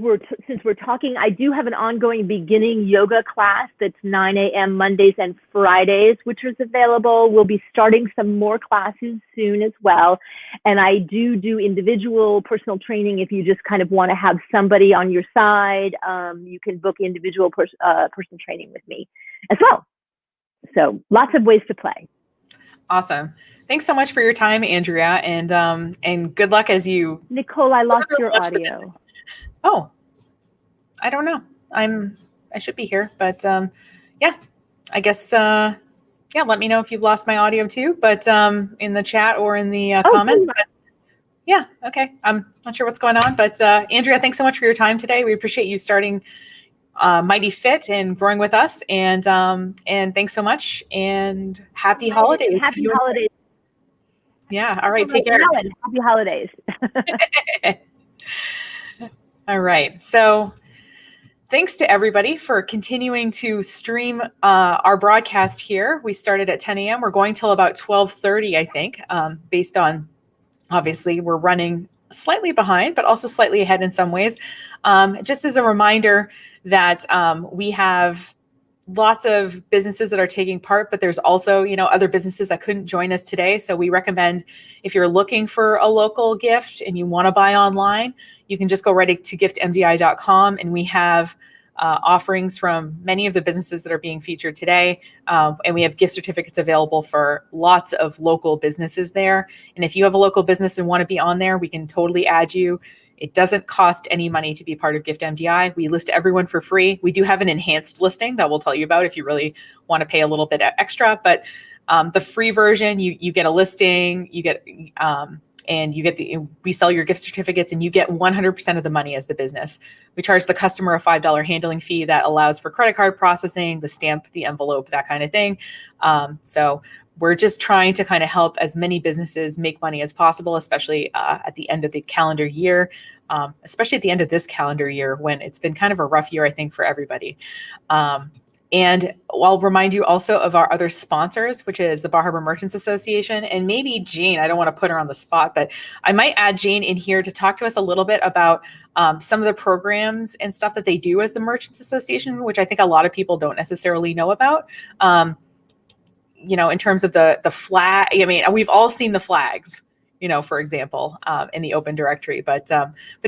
we're talking, I do have an ongoing beginning yoga class that's 9 a.m. Mondays and Fridays, which is available. We'll be starting some more classes soon as well. And I do individual personal training. If you just kind of want to have somebody on your side, you can book individual personal training with me as well. So lots of ways to play. Awesome. Thanks so much for your time, Andrea, and good luck as you. Nicole, I lost your audio. Oh, I don't know. I should be here, but I guess let me know if you've lost my audio too, but in the chat or in the comments. But, okay. I'm not sure what's going on, but Andrea, thanks so much for your time today. We appreciate you starting Mighty Fit and growing with us, and thanks so much, and happy holidays. Happy holidays. Yeah. All right. Take care. Happy holidays. All right. So thanks to everybody for continuing to stream our broadcast here. We started at 10 a.m. We're going till about 12:30, I think, based on, obviously, we're running slightly behind, but also slightly ahead in some ways. Just as a reminder that we have lots of businesses that are taking part, but there's also, other businesses that couldn't join us today. So we recommend, if you're looking for a local gift and you want to buy online, you can just go right to giftmdi.com. And we have offerings from many of the businesses that are being featured today. And we have gift certificates available for lots of local businesses there. And if you have a local business and want to be on there, we can totally add you. It doesn't cost any money to be part of Gift MDI. We list everyone for free. We do have an enhanced listing that we'll tell you about if you really want to pay a little bit extra. But the free version, you get a listing, we sell your gift certificates, and you get 100% of the money as the business. We charge the customer a $5 handling fee that allows for credit card processing, the stamp, the envelope, that kind of thing. So we're just trying to kind of help as many businesses make money as possible, especially at the end of the calendar year, especially at the end of this calendar year when it's been kind of a rough year, I think, for everybody. And I'll remind you also of our other sponsors, which is the Bar Harbor Merchants Association, and maybe Jane. I don't want to put her on the spot, but I might add Jane in here to talk to us a little bit about some of the programs and stuff that they do as the Merchants Association, which I think a lot of people don't necessarily know about. In terms of the flag, I mean, we've all seen the flags for example, in the open directory. But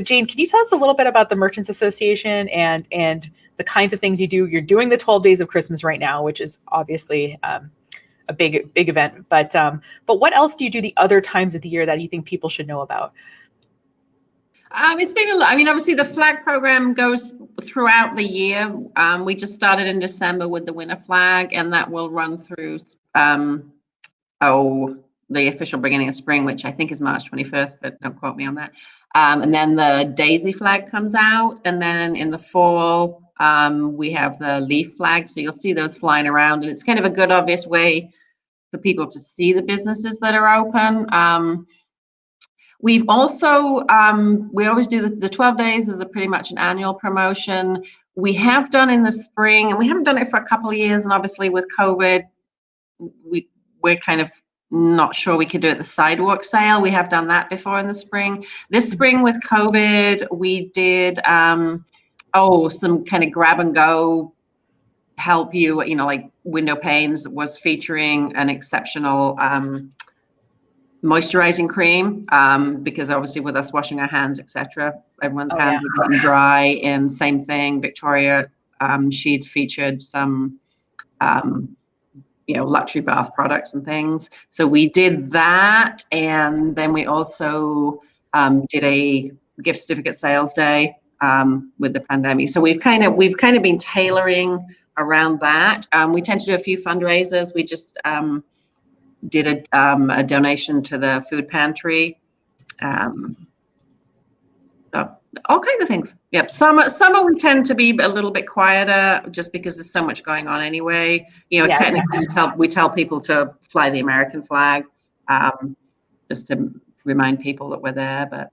Jane, can you tell us a little bit about the Merchants Association and the kinds of things you do? You're doing the 12 Days of Christmas right now, which is obviously a big event. But what else do you do the other times of the year that you think people should know about? It's been a lot. I mean, obviously the flag program goes throughout the year. We just started in December with the winter flag, and that will run through the official beginning of spring, which I think is March 21st, but don't quote me on that. And then the daisy flag comes out, and then in the fall we have the leaf flag. So you'll see those flying around, and it's kind of a good, obvious way for people to see the businesses that are open. We've also, we always do the 12 days is a pretty much an annual promotion. We have done in the spring, and we haven't done it for a couple of years. And obviously with COVID, we're kind of not sure we could do it the sidewalk sale. We have done that before in the spring. This spring with COVID, we did, some kind of grab and go help you, like window panes was featuring an exceptional, moisturizing cream, because obviously with us washing our hands, etc., everyone's hands are getting dry. And same thing, Victoria, she'd featured some luxury bath products and things. So we did that, and then we also did a gift certificate sales day with the pandemic. So we've kind of been tailoring around that. We tend to do a few fundraisers. We just did a donation to the food pantry. So all kinds of things. Yep. Summer we tend to be a little bit quieter just because there's so much going on anyway. Technically we tell people to fly the American flag, just to remind people that we're there. But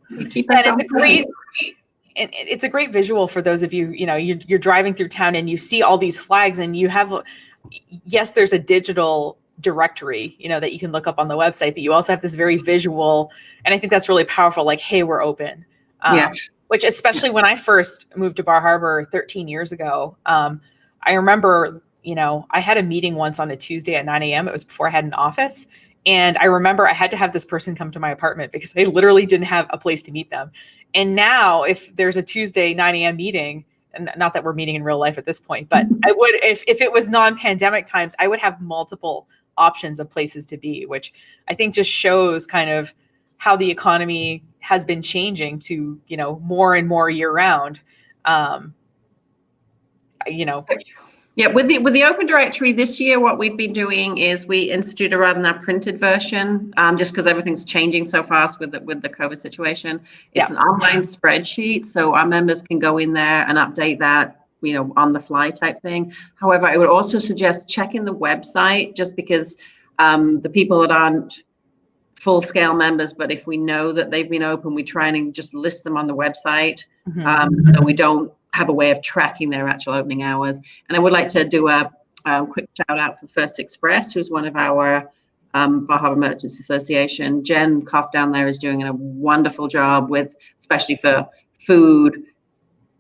we keep ourselves busy. It's a great visual for those of you, you're driving through town and you see all these flags, and you have, yes, there's a digital directory, that you can look up on the website, but you also have this very visual, and I think that's really powerful, like, hey, we're open. Which, especially when I first moved to Bar Harbor 13 years ago, I remember, I had a meeting once on a Tuesday at 9 a.m. It was before I had an office. And I remember I had to have this person come to my apartment because they literally didn't have a place to meet them. And now if there's a Tuesday 9 a.m. meeting, and not that we're meeting in real life at this point, but I would, if it was non-pandemic times, I would have multiple options of places to be, which I think just shows kind of how the economy has been changing to, more and more year round. Yeah, with the open directory this year, what we've been doing is we instituted rather than our printed version, just because everything's changing so fast with the COVID situation. It's an online spreadsheet, so our members can go in there and update that, on the fly type thing. However, I would also suggest checking the website, just because the people that aren't full scale members, but if we know that they've been open, we try and just list them on the website, and we don't have a way of tracking their actual opening hours. And I would like to do a quick shout out for First Express, who's one of our Bar Harbor Merchants Association. Jen Koff down there is doing a wonderful job with, especially for food,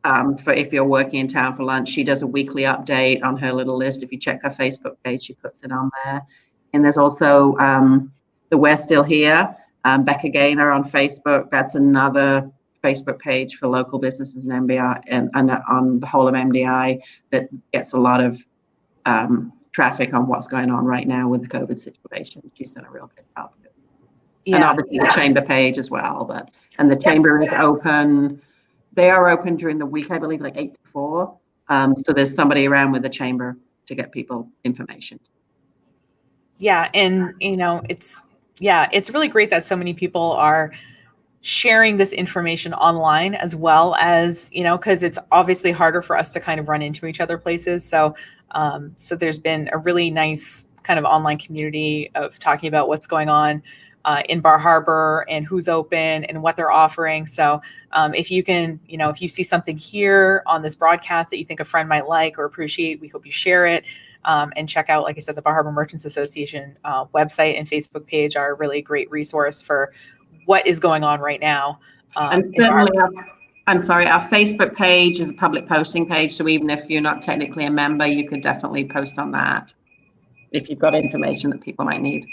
for if you're working in town for lunch. She does a weekly update on her little list. If you check her Facebook page, she puts it on there. And there's also the We're Still Here, Becca Gaynor on Facebook. That's another Facebook page for local businesses and MDI, and on the whole of MDI, that gets a lot of traffic on what's going on right now with the COVID situation. She's done a real good job of it. And obviously the chamber page as well. And the chamber is open. They are open during the week, I believe, like 8 to 4. So there's somebody around with the chamber to get people information. Yeah, and it's really great that so many people are sharing this information online, as well as, because it's obviously harder for us to kind of run into each other places. So there's been a really nice kind of online community of talking about what's going on in Bar Harbor and who's open and what they're offering. So if you can, if you see something here on this broadcast that you think a friend might like or appreciate, we hope you share it. And check out, like I said, the Bar Harbor Merchants Association website and Facebook page are a really great resource for what is going on right now. And certainly, our Facebook page is a public posting page. So even if you're not technically a member, you could definitely post on that if you've got information that people might need.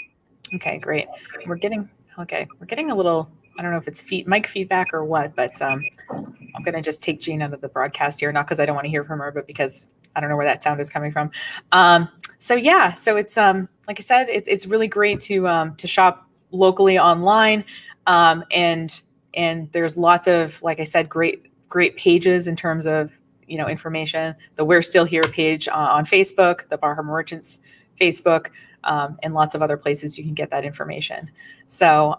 Okay, great. We're getting Okay, we're getting a little, I don't know if it's mic feedback or what, but I'm going to just take Jean out of the broadcast here, not because I don't want to hear from her, but because I don't know where that sound is coming from. So it's like I said, it's really great to shop locally online, and there's lots of, like I said, great pages in terms of information. The We're Still Here page on Facebook, the Bar Harbor Merchants Facebook, and lots of other places you can get that information. So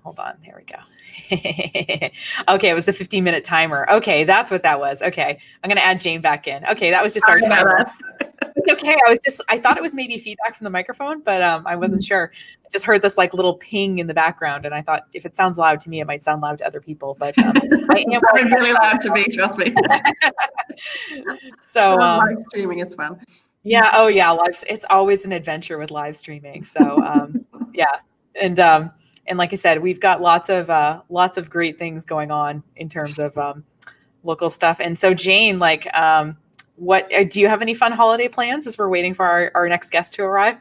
hold on, there we go. Okay, it was the 15-minute timer. Okay, that's what that was. Okay, I'm gonna add Jane back in. Okay, that was just our timer. It's okay. I thought it was maybe feedback from the microphone, but I wasn't sure. I just heard this like little ping in the background, and I thought if it sounds loud to me, it might sound loud to other people. But I am really loud to me, trust me. So live streaming is fun. Yeah. Oh, yeah. It's always an adventure with live streaming. So yeah, and like I said, we've got lots of great things going on in terms of local stuff. And so, Jane, like, what do you have any fun holiday plans as we're waiting for our next guest to arrive?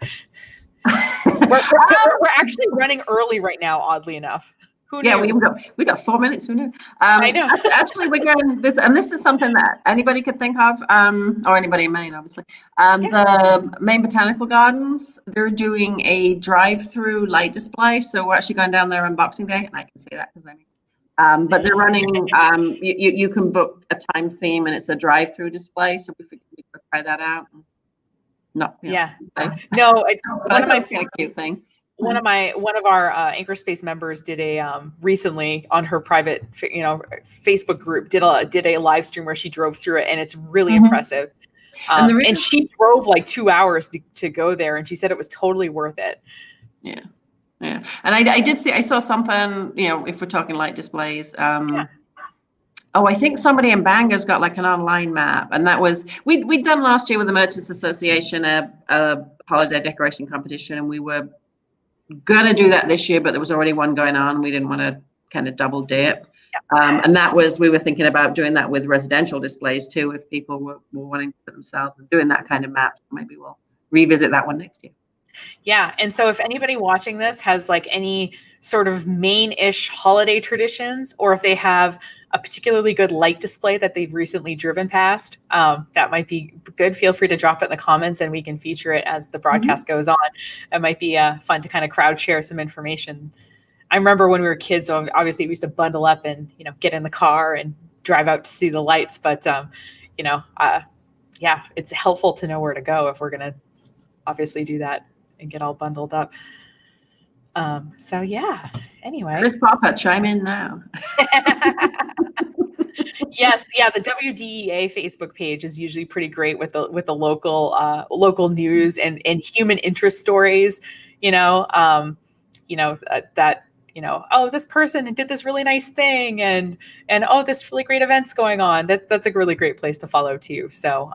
We're actually running early right now, oddly enough. Who knew? Yeah, we got 4 minutes. Who knew? I know. Actually, we're going this, and this is something that anybody could think of, or anybody in Maine, obviously. The Maine Botanical Gardens, they're doing a drive-through light display. So we're actually going down there on Boxing Day, and I can say that because but they're running. You can book a time theme, and it's a drive-through display. So we could try that out. No. Yeah. No. One of my cute thing. One of our Anchorspace members did a recently on her private Facebook group did a live stream where she drove through it, and it's really impressive. And she drove like 2 hours to go there, and she said it was totally worth it. Yeah. And I saw something, if we're talking light displays. I think somebody in Bangor's got like an online map, and that was we'd done last year with the Merchants Association a holiday decoration competition, and we were gonna do that this year, but there was already one going on. We didn't want to kind of double dip. And we were thinking about doing that with residential displays too, if people were wanting for themselves and doing that kind of map. Maybe we'll revisit that one next year. Yeah. And so if anybody watching this has like any sort of Maine-ish holiday traditions, or if they have a particularly good light display that they've recently driven past, that might be good. Feel free to drop it in the comments, and we can feature it as the broadcast goes on. It might be fun to kind of crowd share some information. I remember when we were kids, so obviously we used to bundle up and get in the car and drive out to see the lights. But it's helpful to know where to go if we're going to obviously do that and get all bundled up. So yeah, anyway. Chris Papa, chime in now. Yes, yeah, the WDEA Facebook page is usually pretty great with the local news and human interest stories. This person did this really nice thing, and this really great event's going on. That's a really great place to follow too. So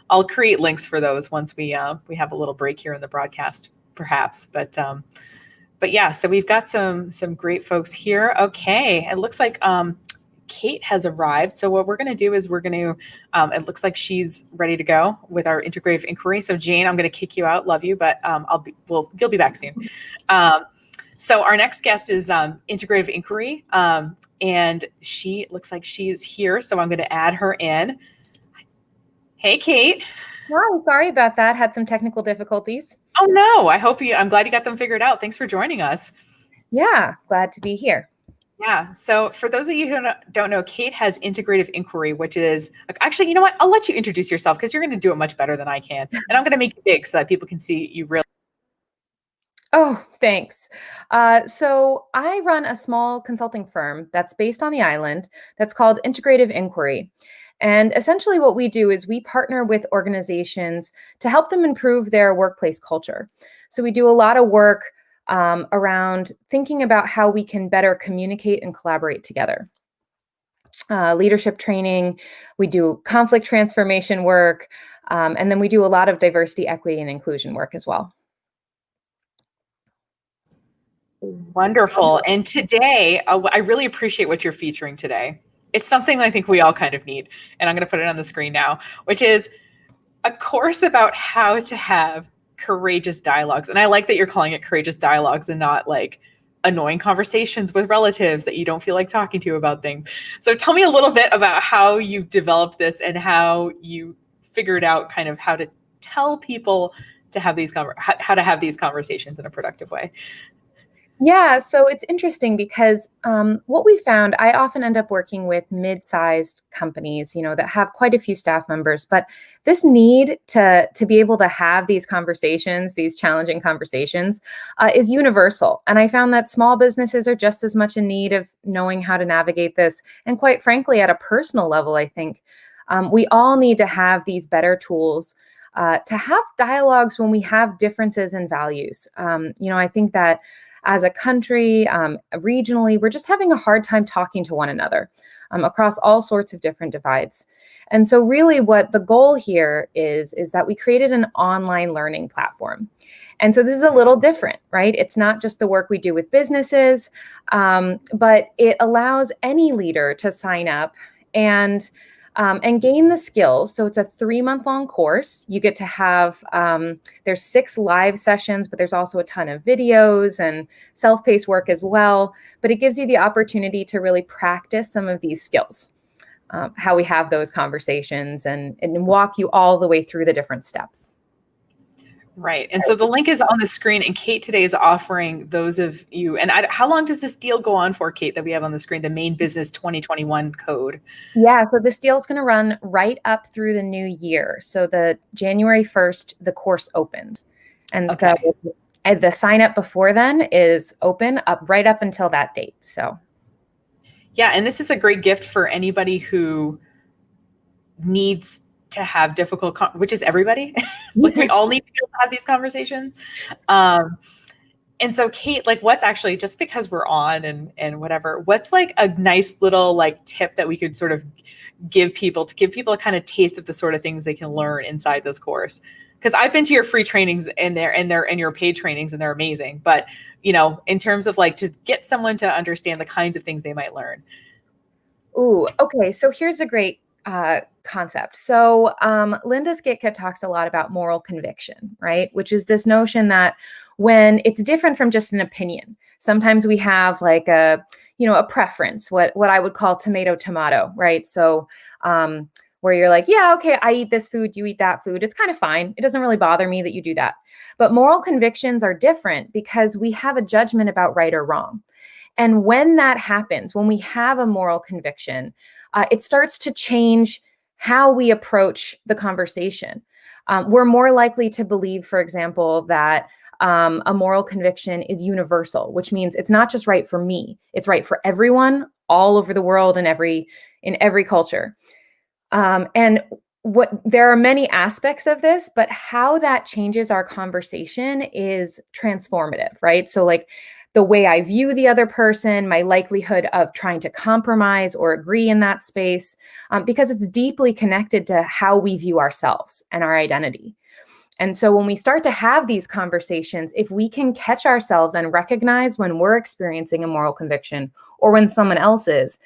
I'll create links for those once we have a little break here in the broadcast, perhaps. But yeah, so we've got some great folks here. Okay, it looks like Kate has arrived. So what we're going to do is we're going to, it looks like she's ready to go with our integrative inquiry. So Jane, I'm going to kick you out. Love you, but you'll be back soon. So our next guest is integrative inquiry, and she looks like she is here. So I'm going to add her in. Hey, Kate. Hi, sorry about that. Had some technical difficulties. Oh no, I'm glad you got them figured out. Thanks for joining us. Yeah, glad to be here. Yeah. So for those of you who don't know, Kate has integrative inquiry, which is actually, you know what? I'll let you introduce yourself because you're going to do it much better than I can. And I'm going to make you big so that people can see you really. Oh, thanks. So I run a small consulting firm that's based on the island that's called Integrative Inquiry. And essentially what we do is we partner with organizations to help them improve their workplace culture. So we do a lot of work around thinking about how we can better communicate and collaborate together. Leadership training, we do conflict transformation work, and then we do a lot of diversity, equity, and inclusion work as well. Wonderful. And today, I really appreciate what you're featuring today. It's something I think we all kind of need, and I'm going to put it on the screen now, which is a course about how to have courageous dialogues. And I like that you're calling it courageous dialogues and not like annoying conversations with relatives that you don't feel like talking to about things. So tell me a little bit about how you developed this and how you figured out kind of how to tell people to have these how to have these conversations in a productive way. Yeah, so it's interesting because what we found, I often end up working with mid-sized companies, that have quite a few staff members, but this need to be able to have these conversations, these challenging conversations, is universal. And I found that small businesses are just as much in need of knowing how to navigate this. And quite frankly, at a personal level, I think we all need to have these better tools to have dialogues when we have differences in values. I think that as a country, regionally, we're just having a hard time talking to one another across all sorts of different divides. And so really what the goal here is that we created an online learning platform. And so this is a little different, right? It's not just the work we do with businesses, but it allows any leader to sign up and gain the skills. So it's a 3-month-long course. You get to have, there's 6 live sessions, but there's also a ton of videos and self-paced work as well. But it gives you the opportunity to really practice some of these skills, how we have those conversations and walk you all the way through the different steps. Right. And so the link is on the screen, and Kate today is offering those of you, and how long does this deal go on for, Kate, that we have on the screen, the Maine Business 2021 code? Yeah, so this deal is going to run right up through the new year. So the January 1st, the course opens. And so the sign up before then is open up right up until that date. So yeah, and this is a great gift for anybody who needs to have difficult, which is everybody. Like we all need to be able to have these conversations. And so Kate, like what's actually, just because we're on and whatever, what's like a nice little like tip that we could sort of give people a kind of taste of the sort of things they can learn inside this course? Because I've been to your free trainings and your paid trainings and they're amazing. But, in terms of like to get someone to understand the kinds of things they might learn. Ooh, okay. So here's a great concept. So Linda Skitka talks a lot about moral conviction, right? Which is this notion that when it's different from just an opinion, sometimes we have like a preference, what I would call tomato, right? So where you're like, yeah, okay, I eat this food, you eat that food. It's kind of fine. It doesn't really bother me that you do that. But moral convictions are different because we have a judgment about right or wrong. And when that happens, when we have a moral conviction, it starts to change how we approach the conversation. We're more likely to believe, for example, that a moral conviction is universal, which means it's not just right for me, it's right for everyone all over the world and in every culture. And there are many aspects of this, but how that changes our conversation is transformative, right? So like the way I view the other person, my likelihood of trying to compromise or agree in that space, because it's deeply connected to how we view ourselves and our identity. And so when we start to have these conversations, if we can catch ourselves and recognize when we're experiencing a moral conviction or when someone else is,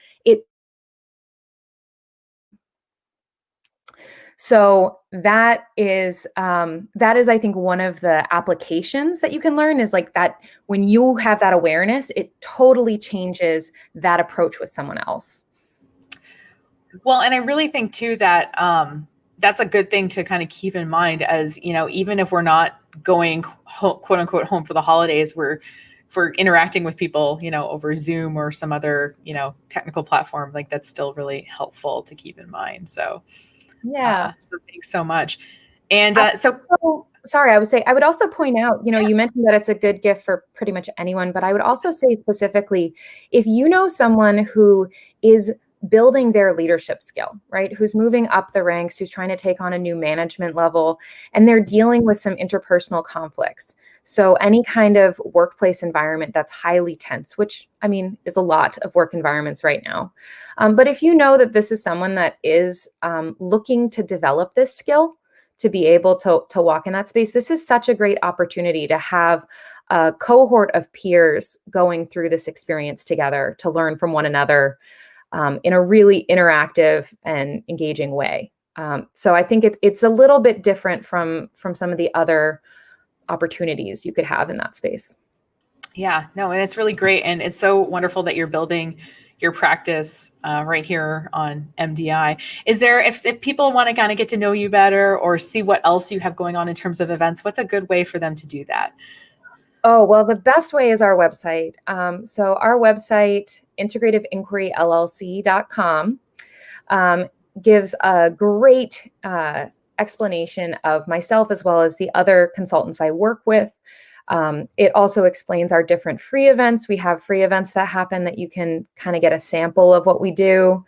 so that is, I think, one of the applications that you can learn is like that when you have that awareness, it totally changes that approach with someone else. Well, and I really think too that that's a good thing to kind of keep in mind as, even if we're not going quote unquote home for the holidays, we're interacting with people, over Zoom or some other, technical platform, like that's still really helpful to keep in mind. So yeah. So thanks so much. And sorry, I would also point out, you mentioned that it's a good gift for pretty much anyone, but I would also say specifically, if you know someone who is building their leadership skill, right? Who's moving up the ranks, who's trying to take on a new management level, and they're dealing with some interpersonal conflicts. So any kind of workplace environment that's highly tense, which is a lot of work environments right now. But if you know that this is someone that is looking to develop this skill, to be able to walk in that space, this is such a great opportunity to have a cohort of peers going through this experience together to learn from one another in a really interactive and engaging way. So I think it's a little bit different from some of the other opportunities you could have in that space. Yeah, no, and it's really great. And it's so wonderful that you're building your practice right here on MDI. Is there, if people want to kind of get to know you better or see what else you have going on in terms of events, what's a good way for them to do that? Oh, well, the best way is our website. So our website, integrativeinquiryllc.com, gives a great explanation of myself as well as the other consultants I work with. It also explains our different free events. We have free events that happen that you can kind of get a sample of what we do.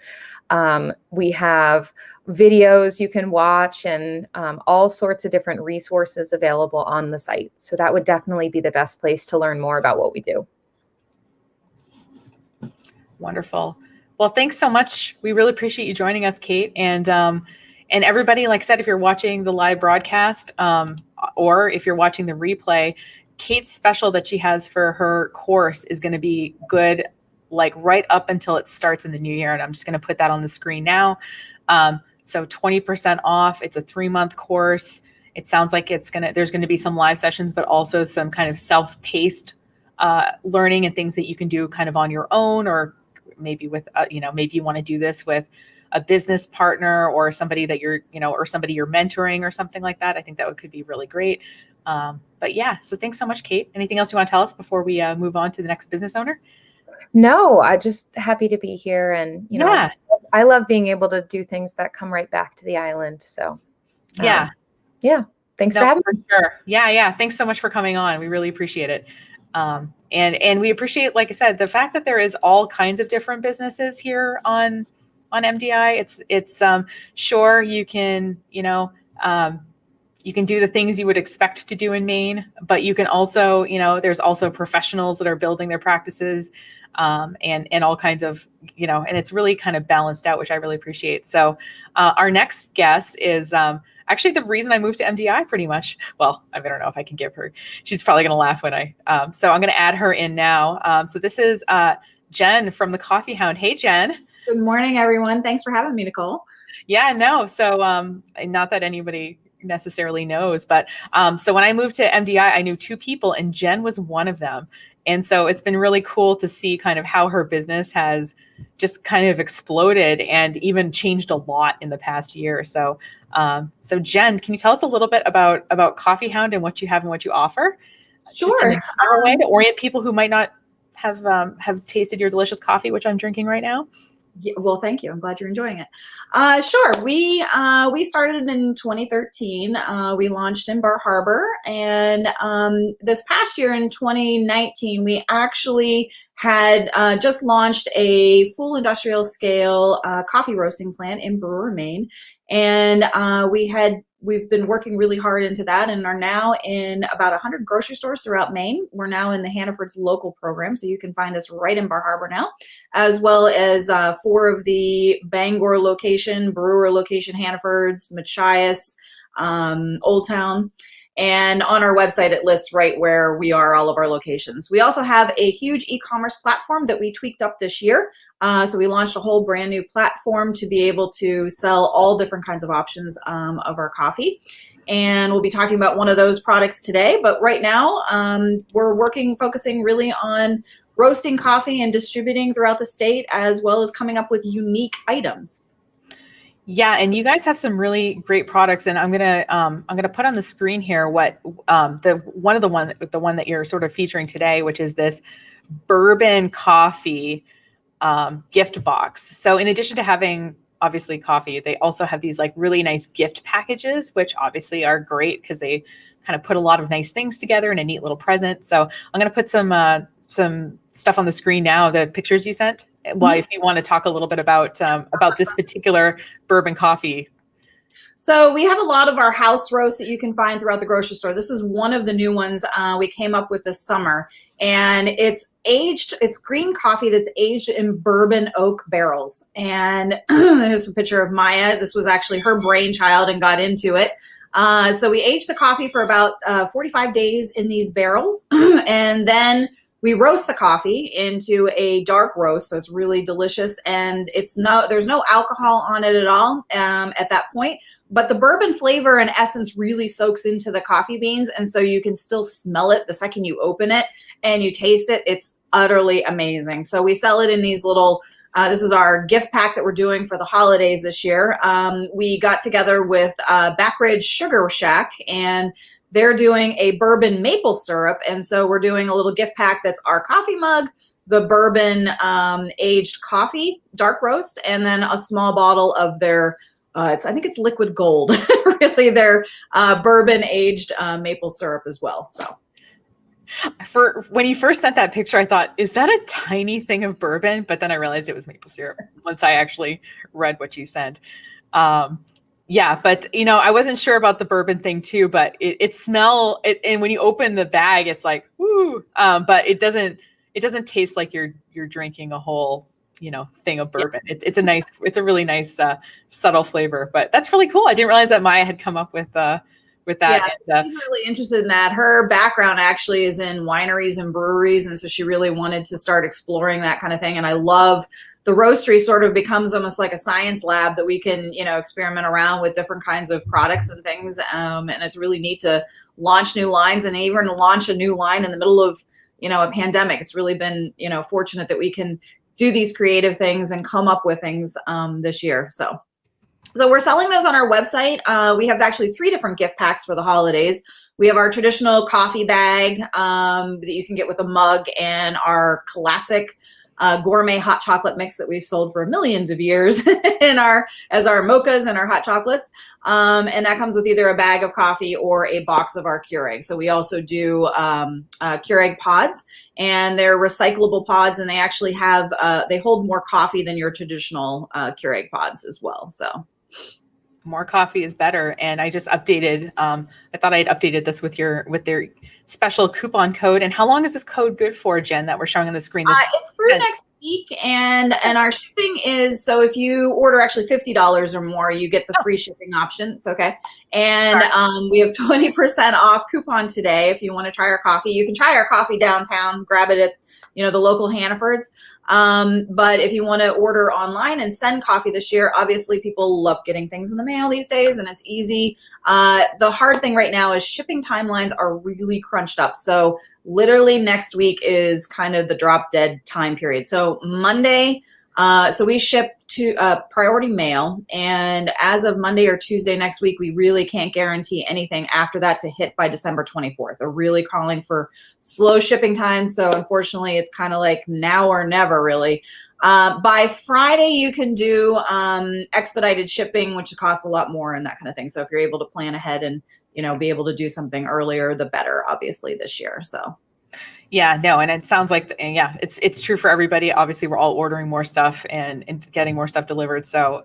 We have videos you can watch and all sorts of different resources available on the site. So that would definitely be the best place to learn more about what we do. Wonderful. Well, thanks so much. We really appreciate you joining us, Kate. And everybody, like I said, if you're watching the live broadcast or if you're watching the replay, Kate's special that she has for her course is going to be good, like right up until it starts in the new year. And I'm just going to put that on the screen now. So 20% off. It's a 3-month course. It sounds like there's going to be some live sessions, but also some kind of self-paced learning and things that you can do kind of on your own, or maybe with, maybe you want to do this with a business partner or somebody that you're mentoring or something like that. I think that could be really great. But yeah, so thanks so much, Kate. Anything else you want to tell us before we move on to the next business owner? No, I'm just happy to be here. And, Yeah. I love being able to do things that come right back to the island. So yeah. Thanks for having me. Sure. Yeah. Thanks so much for coming on. We really appreciate it. And we appreciate, like I said, the fact that there is all kinds of different businesses here on MDI. It's sure you can, you can do the things you would expect to do in Maine, but you can also, there's also professionals that are building their practices, and all kinds of, and it's really kind of balanced out, which I really appreciate. So our next guest is actually the reason I moved to MDI pretty much. Well, I don't know if I can give her, she's probably going to laugh when so I'm going to add her in now. So this is Jen from the Coffee Hound. Hey, Jen. Good morning, everyone. Thanks for having me, Nicole. Yeah, no. So not that anybody necessarily knows, but so when I moved to MDI, I knew 2 people and Jen was one of them. And so it's been really cool to see kind of how her business has just kind of exploded and even changed a lot in the past year. So so Jen, can you tell us a little bit about Coffee Hound and what you have and what you offer? Sure. Just in a general way to orient people who might not have tasted your delicious coffee, which I'm drinking right now. Yeah, well, thank you. I'm glad you're enjoying it. Sure. We started in 2013. We launched in Bar Harbor, and this past year in 2019, we actually had just launched a full industrial scale coffee roasting plant in Brewer, Maine, and we've been working really hard into that and are now in about 100 grocery stores throughout Maine. We're now in the Hannaford's local program, so you can find us right in Bar Harbor now, as well as 4 of the Bangor location, Brewer location, Hannaford's, Machias, Old Town. And on our website, it lists right where we are, all of our locations. We also have a huge e-commerce platform that we tweaked up this year. So we launched a whole brand new platform to be able to sell all different kinds of options of our coffee. And we'll be talking about one of those products today. But right now, we're focusing really on roasting coffee and distributing throughout the state, as well as coming up with unique items. Yeah, and you guys have some really great products, and I'm gonna put on the screen here what the one that you're sort of featuring today, which is this bourbon coffee gift box. So in addition to having obviously coffee, they also have these like really nice gift packages, which obviously are great because they kind of put a lot of nice things together in a neat little present. So I'm gonna put some stuff on the screen now, the pictures you sent. Well, if you want to talk a little bit about this particular bourbon coffee. So we have a lot of our house roasts that you can find throughout the grocery store. This is one of the new ones we came up with this summer, and it's green coffee that's aged in bourbon oak barrels. And there's a picture of Maya. This was actually her brainchild and got into it. So we aged the coffee for about 45 days in these barrels, and then we roast the coffee into a dark roast, so it's really delicious, and there's no alcohol on it at all at that point, but the bourbon flavor and essence really soaks into the coffee beans, and so you can still smell it the second you open it and you taste it. It's utterly amazing. So we sell it in these little this is our gift pack that we're doing for the holidays this year. We got together with Backridge Sugar Shack, and they're doing a bourbon maple syrup. And so we're doing a little gift pack that's our coffee mug, the bourbon aged coffee, dark roast, and then a small bottle of their, I think it's liquid gold, really, their bourbon aged maple syrup as well. So. When you first sent that picture, I thought, is that a tiny thing of bourbon? But then I realized it was maple syrup once I actually read what you sent. Yeah, but I wasn't sure about the bourbon thing too, but it smell it, and when you open the bag, it's like, woo. But it doesn't taste like you're drinking a whole, thing of bourbon. Yeah. It's a really nice, subtle flavor, but that's really cool. I didn't realize that Maya had come up with that. Yeah, so she's really interested in that. Her background actually is in wineries and breweries, and so she really wanted to start exploring that kind of thing. And I love the roastery sort of becomes almost like a science lab that we can, experiment around with different kinds of products and things. And it's really neat to launch new lines, and even launch a new line in the middle of, a pandemic. It's really been, fortunate that we can do these creative things and come up with things this year. So we're selling those on our website. We have actually 3 different gift packs for the holidays. We have our traditional coffee bag that you can get with a mug, and our classic gourmet hot chocolate mix that we've sold for millions of years as our mochas and our hot chocolates. And that comes with either a bag of coffee or a box of our Keurig. So we also do Keurig pods, and they're recyclable pods, and they actually have they hold more coffee than your traditional Keurig pods as well. So. More coffee is better. And I just updated, I thought I had updated this with their special coupon code. And how long is this code good for, Jen, that we're showing on the screen? It's through next week, and our shipping is, so if you order actually $50 or more, you get the free shipping option. It's okay. And we have 20% off coupon today. If you want to try our coffee, you can try our coffee downtown, grab it at the local Hannafords. But if you want to order online and send coffee this year, obviously people love getting things in the mail these days, and it's easy. The hard thing right now is shipping timelines are really crunched up. So literally next week is kind of the drop dead time period. So Monday, so we ship to priority mail, and as of Monday or Tuesday next week, we really can't guarantee anything after that to hit by December 24th. They're really calling for slow shipping times. So unfortunately, it's kind of like now or never, really. By Friday, you can do expedited shipping, which costs a lot more and that kind of thing. So if you're able to plan ahead and be able to do something earlier, the better, obviously, this year. So. Yeah, no, and it sounds like, it's true for everybody. Obviously, we're all ordering more stuff and getting more stuff delivered. So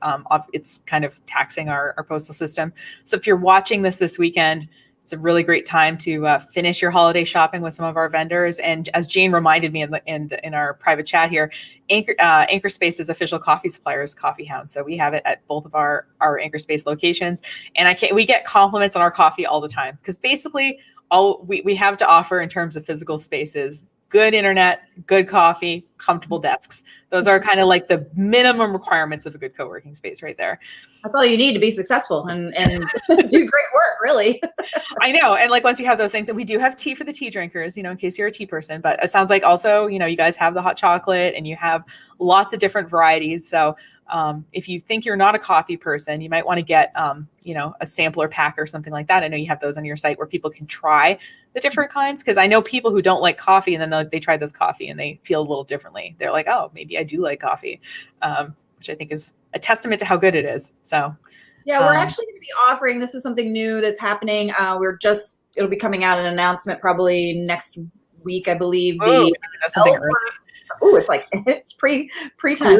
it's kind of taxing our postal system. So if you're watching this weekend, it's a really great time to finish your holiday shopping with some of our vendors. And as Jane reminded me in our private chat here, Anchorspace's official coffee supplier is Coffee Hound. So we have it at both of our Anchorspace locations. And we get compliments on our coffee all the time, because basically all we have to offer in terms of physical spaces: good internet, good coffee, comfortable desks. Those are kind of like the minimum requirements of a good co-working space right there. That's all you need to be successful and do great work, really. I know. And like, once you have those things, and we do have tea for the tea drinkers, in case you're a tea person, but it sounds like also, you guys have the hot chocolate and you have lots of different varieties. So if you think you're not a coffee person, you might want to get, a sampler pack or something like that. I know you have those on your site where people can try the different kinds, because I know people who don't like coffee, and then they try this coffee and they feel a little differently. They're like, oh, maybe I do like coffee, which I think is a testament to how good it is. So yeah, we're actually going to be offering, this is something new that's happening. It'll be coming out, an announcement probably next week, I believe. It's pre-time.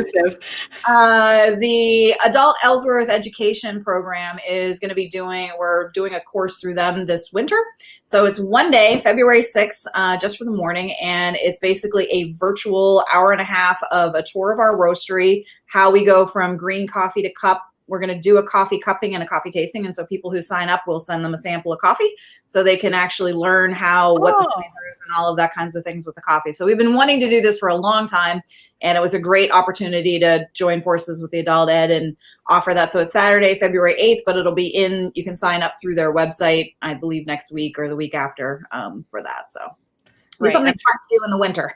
The Adult Ellsworth Education Program is going to be we're doing a course through them this winter. So it's one day, February 6th, just for the morning. And it's basically a virtual hour and a half of a tour of our roastery, how we go from green coffee to cup, we're going to do a coffee cupping and a coffee tasting. And so people who sign up, we'll send them a sample of coffee so they can actually learn what the flavors and all of that kinds of things with the coffee. So we've been wanting to do this for a long time, and it was a great opportunity to join forces with the adult ed and offer that. So it's Saturday, February 8th, but it'll be you can sign up through their website, I believe next week or the week after for that. So Right. something fun to do in the winter.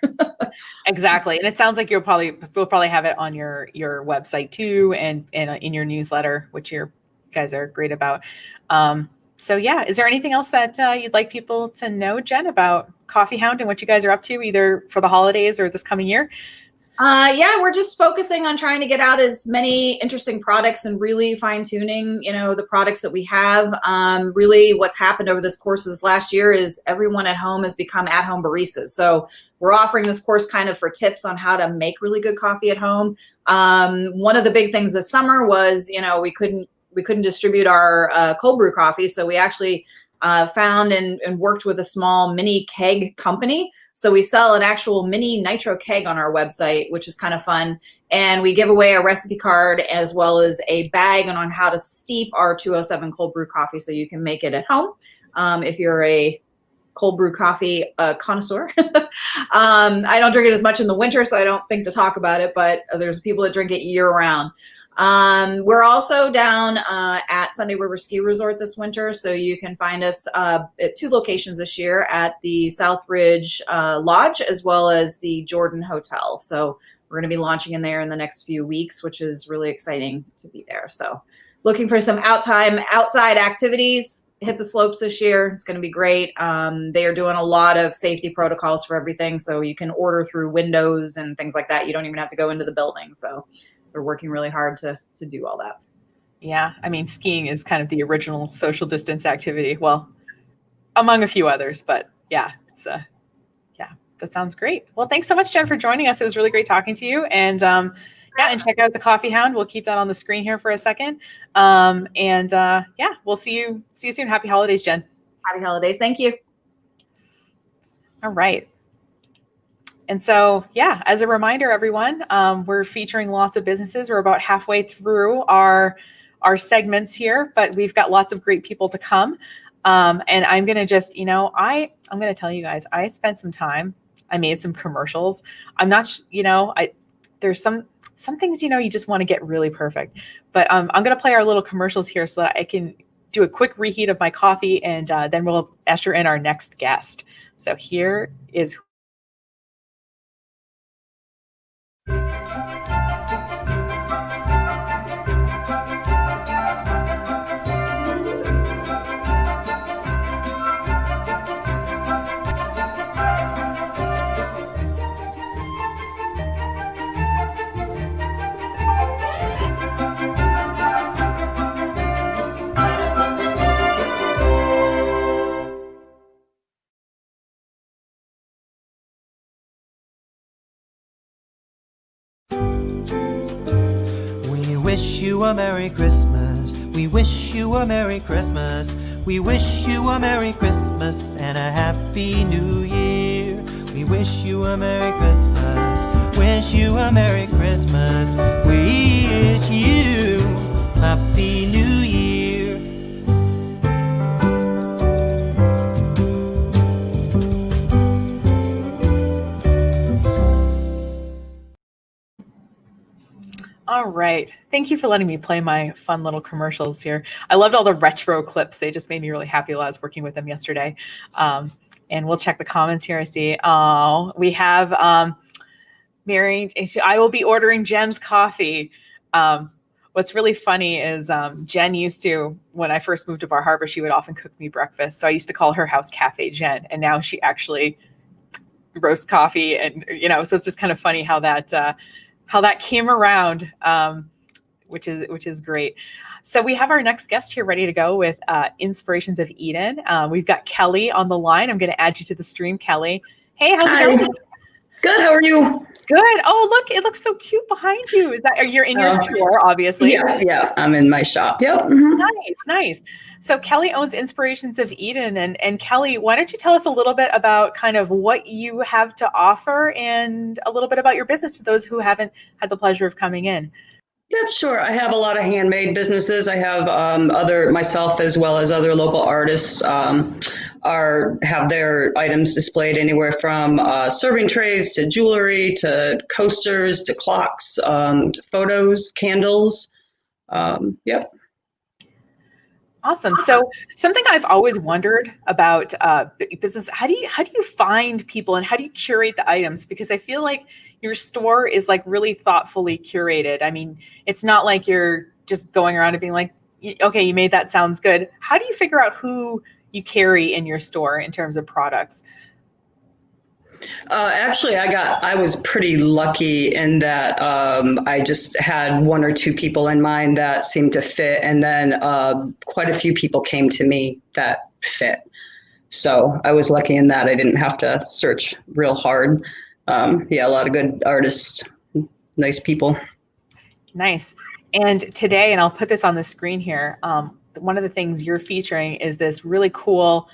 Exactly. And it sounds like we'll probably have it on your website too, and in your newsletter, which you guys are great about. So yeah, is there anything else that you'd like people to know, Jen, about Coffee Hound and what you guys are up to either for the holidays or this coming year? Yeah, we're just focusing on trying to get out as many interesting products and really fine tuning, the products that we have. Really what's happened over this course of this last year is everyone at home has become at-home baristas. So we're offering this course kind of for tips on how to make really good coffee at home. One of the big things this summer was, we couldn't distribute our cold brew coffee. So we actually found and worked with a small mini keg company. So we sell an actual mini nitro keg on our website, which is kind of fun. And we give away a recipe card as well as a bag on how to steep our 207 cold brew coffee so you can make it at home if you're a cold brew coffee connoisseur. I don't drink it as much in the winter, so I don't think to talk about it, but there's people that drink it year round. We're also down at Sunday River Ski Resort this winter, so you can find us at 2 locations this year, at the Southridge Lodge as well as the Jordan Hotel. So we're going to be launching in there in the next few weeks, which is really exciting to be there. So looking for some outside activities. Hit the slopes this year. It's going to be great. They are doing a lot of safety protocols for everything, so you can order through windows and things like that. You don't even have to go into the building. So we're working really hard to do all that. Yeah, I mean, skiing is kind of the original social distance activity. Well, among a few others, but yeah, it's that sounds great. Well, thanks so much, Jen, for joining us. It was really great talking to you. And and check out the Coffee Hound. We'll keep that on the screen here for a second. We'll see you soon. Happy holidays, Jen. Happy holidays. Thank you. All right. And so, yeah, as a reminder, everyone, we're featuring lots of businesses. We're about halfway through our segments here, but we've got lots of great people to come. And I'm going to just, I'm going to tell you guys, I spent some time. I made some commercials. I'm not, there's some things, you just want to get really perfect. But I'm going to play our little commercials here so that I can do a quick reheat of my coffee, and then we'll usher in our next guest. So here is We wish you a Merry Christmas. We wish you a Merry Christmas. We wish you a Merry Christmas and a Happy New Year. We wish you a Merry Christmas. Wish you a Merry Christmas. We wish you Happy New Year. all right. Thank you for letting me play my fun little commercials here. I loved all the retro clips. They just made me really happy while I was working with them yesterday. And we'll check the comments here. I see. Oh, we have Mary. I will be ordering Jen's coffee. What's really funny is Jen used to, when I first moved to Bar Harbor, she would often cook me breakfast. So I used to call her house Cafe Jen. And now she actually roasts coffee. And, so it's just kind of funny how that came around, which is great. So we have our next guest here ready to go with Inspirations of Eden. We've got Kelly on the line. I'm going to add you to the stream, Kelly. Hey, how's it going? Good. How are you? Good. Oh, look, it looks so cute behind you. You're in your store, obviously? Yeah. I'm in my shop. Yep. Mm-hmm. Nice. So Kelly owns Inspirations of Eden. And Kelly, why don't you tell us a little bit about kind of what you have to offer and a little bit about your business to those who haven't had the pleasure of coming in? Yeah, sure. I have a lot of handmade businesses. I have myself as well as other local artists have their items displayed anywhere from serving trays to jewelry to coasters to clocks, photos, candles. Yep. Awesome. So something I've always wondered about business, how do you find people and how do you curate the items? Because I feel like your store is like really thoughtfully curated. I mean, it's not like you're just going around and being like, okay, you made that, sounds good. How do you figure out who you carry in your store in terms of products? Actually, I was pretty lucky in that I just had one or two people in mind that seemed to fit, and then quite a few people came to me that fit. So I was lucky in that I didn't have to search real hard. Yeah, a lot of good artists, nice people. Nice. And today, and I'll put this on the screen here, one of the things you're featuring is this really cool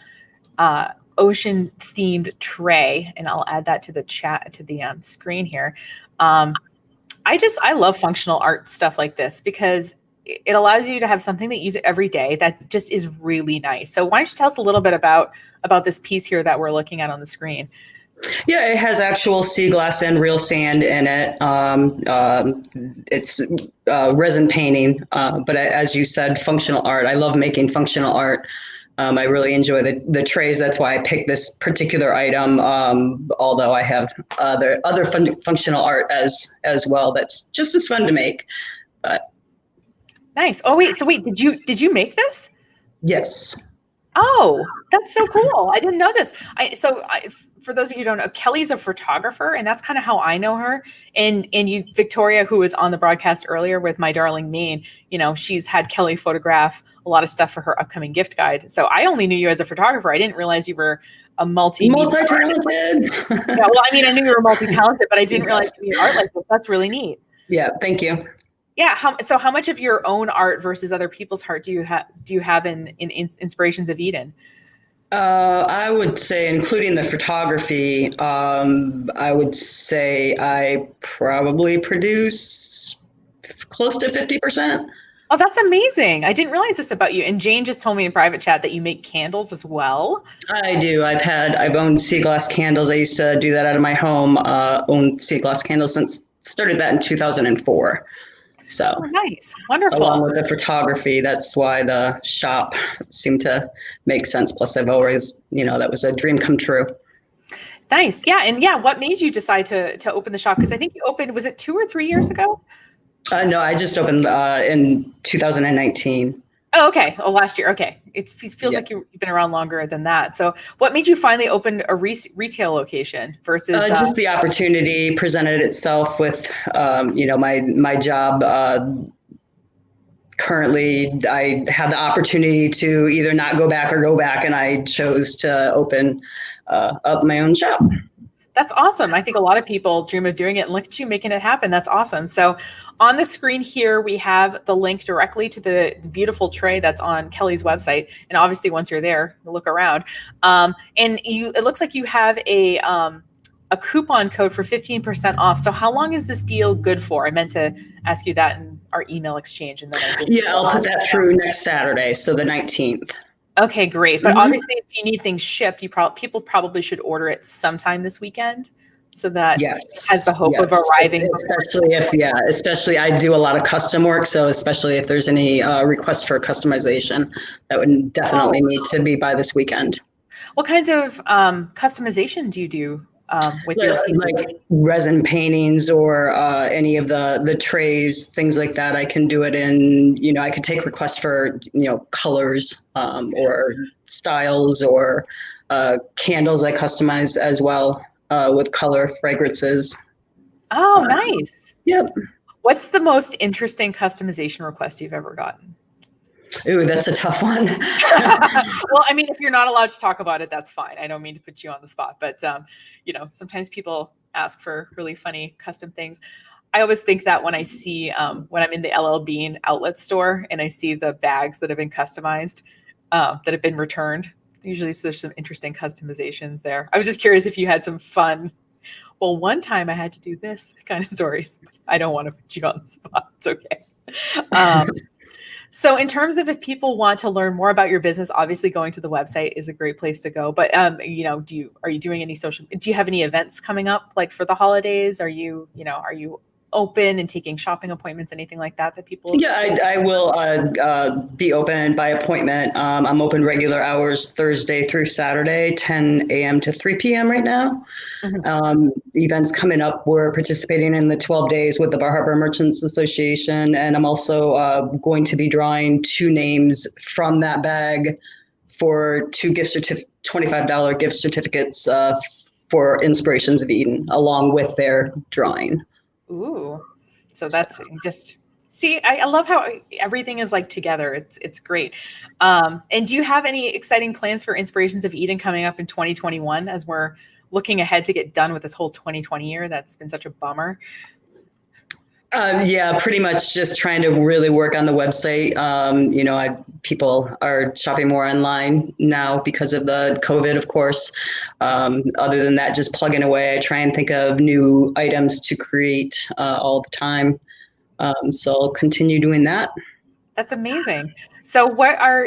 ocean themed tray, and I'll add that to the chat, to the screen here. I love functional art stuff like this because it allows you to have something that you use every day that just is really nice. So why don't you tell us a little bit about this piece here that we're looking at on the screen? Yeah, it has actual sea glass and real sand in it. It's resin painting, but as you said, functional art. I love making functional art. I really enjoy the trays. That's why I picked this particular item. Although I have other functional art as well. That's just as fun to make. But nice. Oh wait, did you make this? Yes. Oh, that's so cool. I didn't know this. For those of you who don't know, Kelly's a photographer, and that's kind of how I know her. And you, Victoria, who was on the broadcast earlier with My Darling Maine, she's had Kelly photograph a lot of stuff for her upcoming gift guide. So I only knew you as a photographer. I didn't rerealize you were a multi-talented. Yeah, well, I mean, I knew you were multi-talented, but I didn't realize you made art like this. That's really neat. Yeah, thank you. Yeah. How much of your own art versus other people's art do you have in Inspirations of Eden? I would say, including the photography, I would say I probably produce close to 50%. Oh, that's amazing. I didn't realize this about you. And Jane just told me in private chat that you make candles as well. I do. I've owned sea glass candles. I used to do that out of my home, owned sea glass candles started that in 2004. So nice. Wonderful. Along with the photography, that's why the shop seemed to make sense. Plus I've always, that was a dream come true. Nice. Yeah. And yeah, what made you decide to open the shop? Because I think you opened, was it 2 or 3 years ago? No, I just opened in 2019. Oh, okay. Oh, last year. Okay. It feels like you've been around longer than that. So what made you finally open a retail location versus? Just the opportunity presented itself with, my job. Currently, I had the opportunity to either not go back or go back, and I chose to open up my own shop. That's awesome. I think a lot of people dream of doing it, and look at you making it happen. That's awesome. So on the screen here, we have the link directly to the beautiful tray that's on Kelly's website. And obviously once you're there, you'll look around. It looks like you have a coupon code for 15% off. So how long is this deal good for? I meant to ask you that in our email exchange. And then I didn't. Yeah, I'll put that through next Saturday. So the 19th. Okay, great. But obviously, if you need things shipped, people probably should order it sometime this weekend, so that it has the hope of arriving. Especially I do a lot of custom work, so especially if there's any requests for customization, that would definitely need to be by this weekend. What kinds of customization do you do with your like resin paintings or any of the trays, things like that? I can do it in, I could take requests for, colors or styles or candles I customize as well with color fragrances. Oh, nice. Yep. What's the most interesting customization request you've ever gotten? Ooh, that's a tough one. Well, I mean, if you're not allowed to talk about it, that's fine. I don't mean to put you on the spot, but sometimes people ask for really funny custom things. I always think that when I see, when I'm in the LL Bean outlet store and I see the bags that have been customized, that have been returned, usually there's some interesting customizations there. I was just curious if you had some fun, well, one time I had to do this kind of stories. I don't want to put you on the spot. It's okay. So in terms of if people want to learn more about your business, obviously going to the website is a great place to go. But are you doing any do you have any events coming up like for the holidays? Are you open and taking shopping appointments, anything like that people? Yeah, I will be open by appointment. I'm open regular hours Thursday through Saturday, 10 a.m. to 3 p.m. right now. Events coming up. We're participating in the 12 days with the Bar Harbor Merchants Association. And I'm also going to be drawing 2 names from that bag for 2 $25 gift certificates for Inspirations of Eden, along with their drawing. Ooh, so that's just, see, I love how everything is like together. It's great. And do you have any exciting plans for Inspirations of Eden coming up in 2021 as we're looking ahead to get done with this whole 2020 year? That's been such a bummer. Yeah, pretty much just trying to really work on the website. People are shopping more online now because of the COVID, of course. Other than that, just plugging away. I try and think of new items to create all the time. So I'll continue doing that. That's amazing. So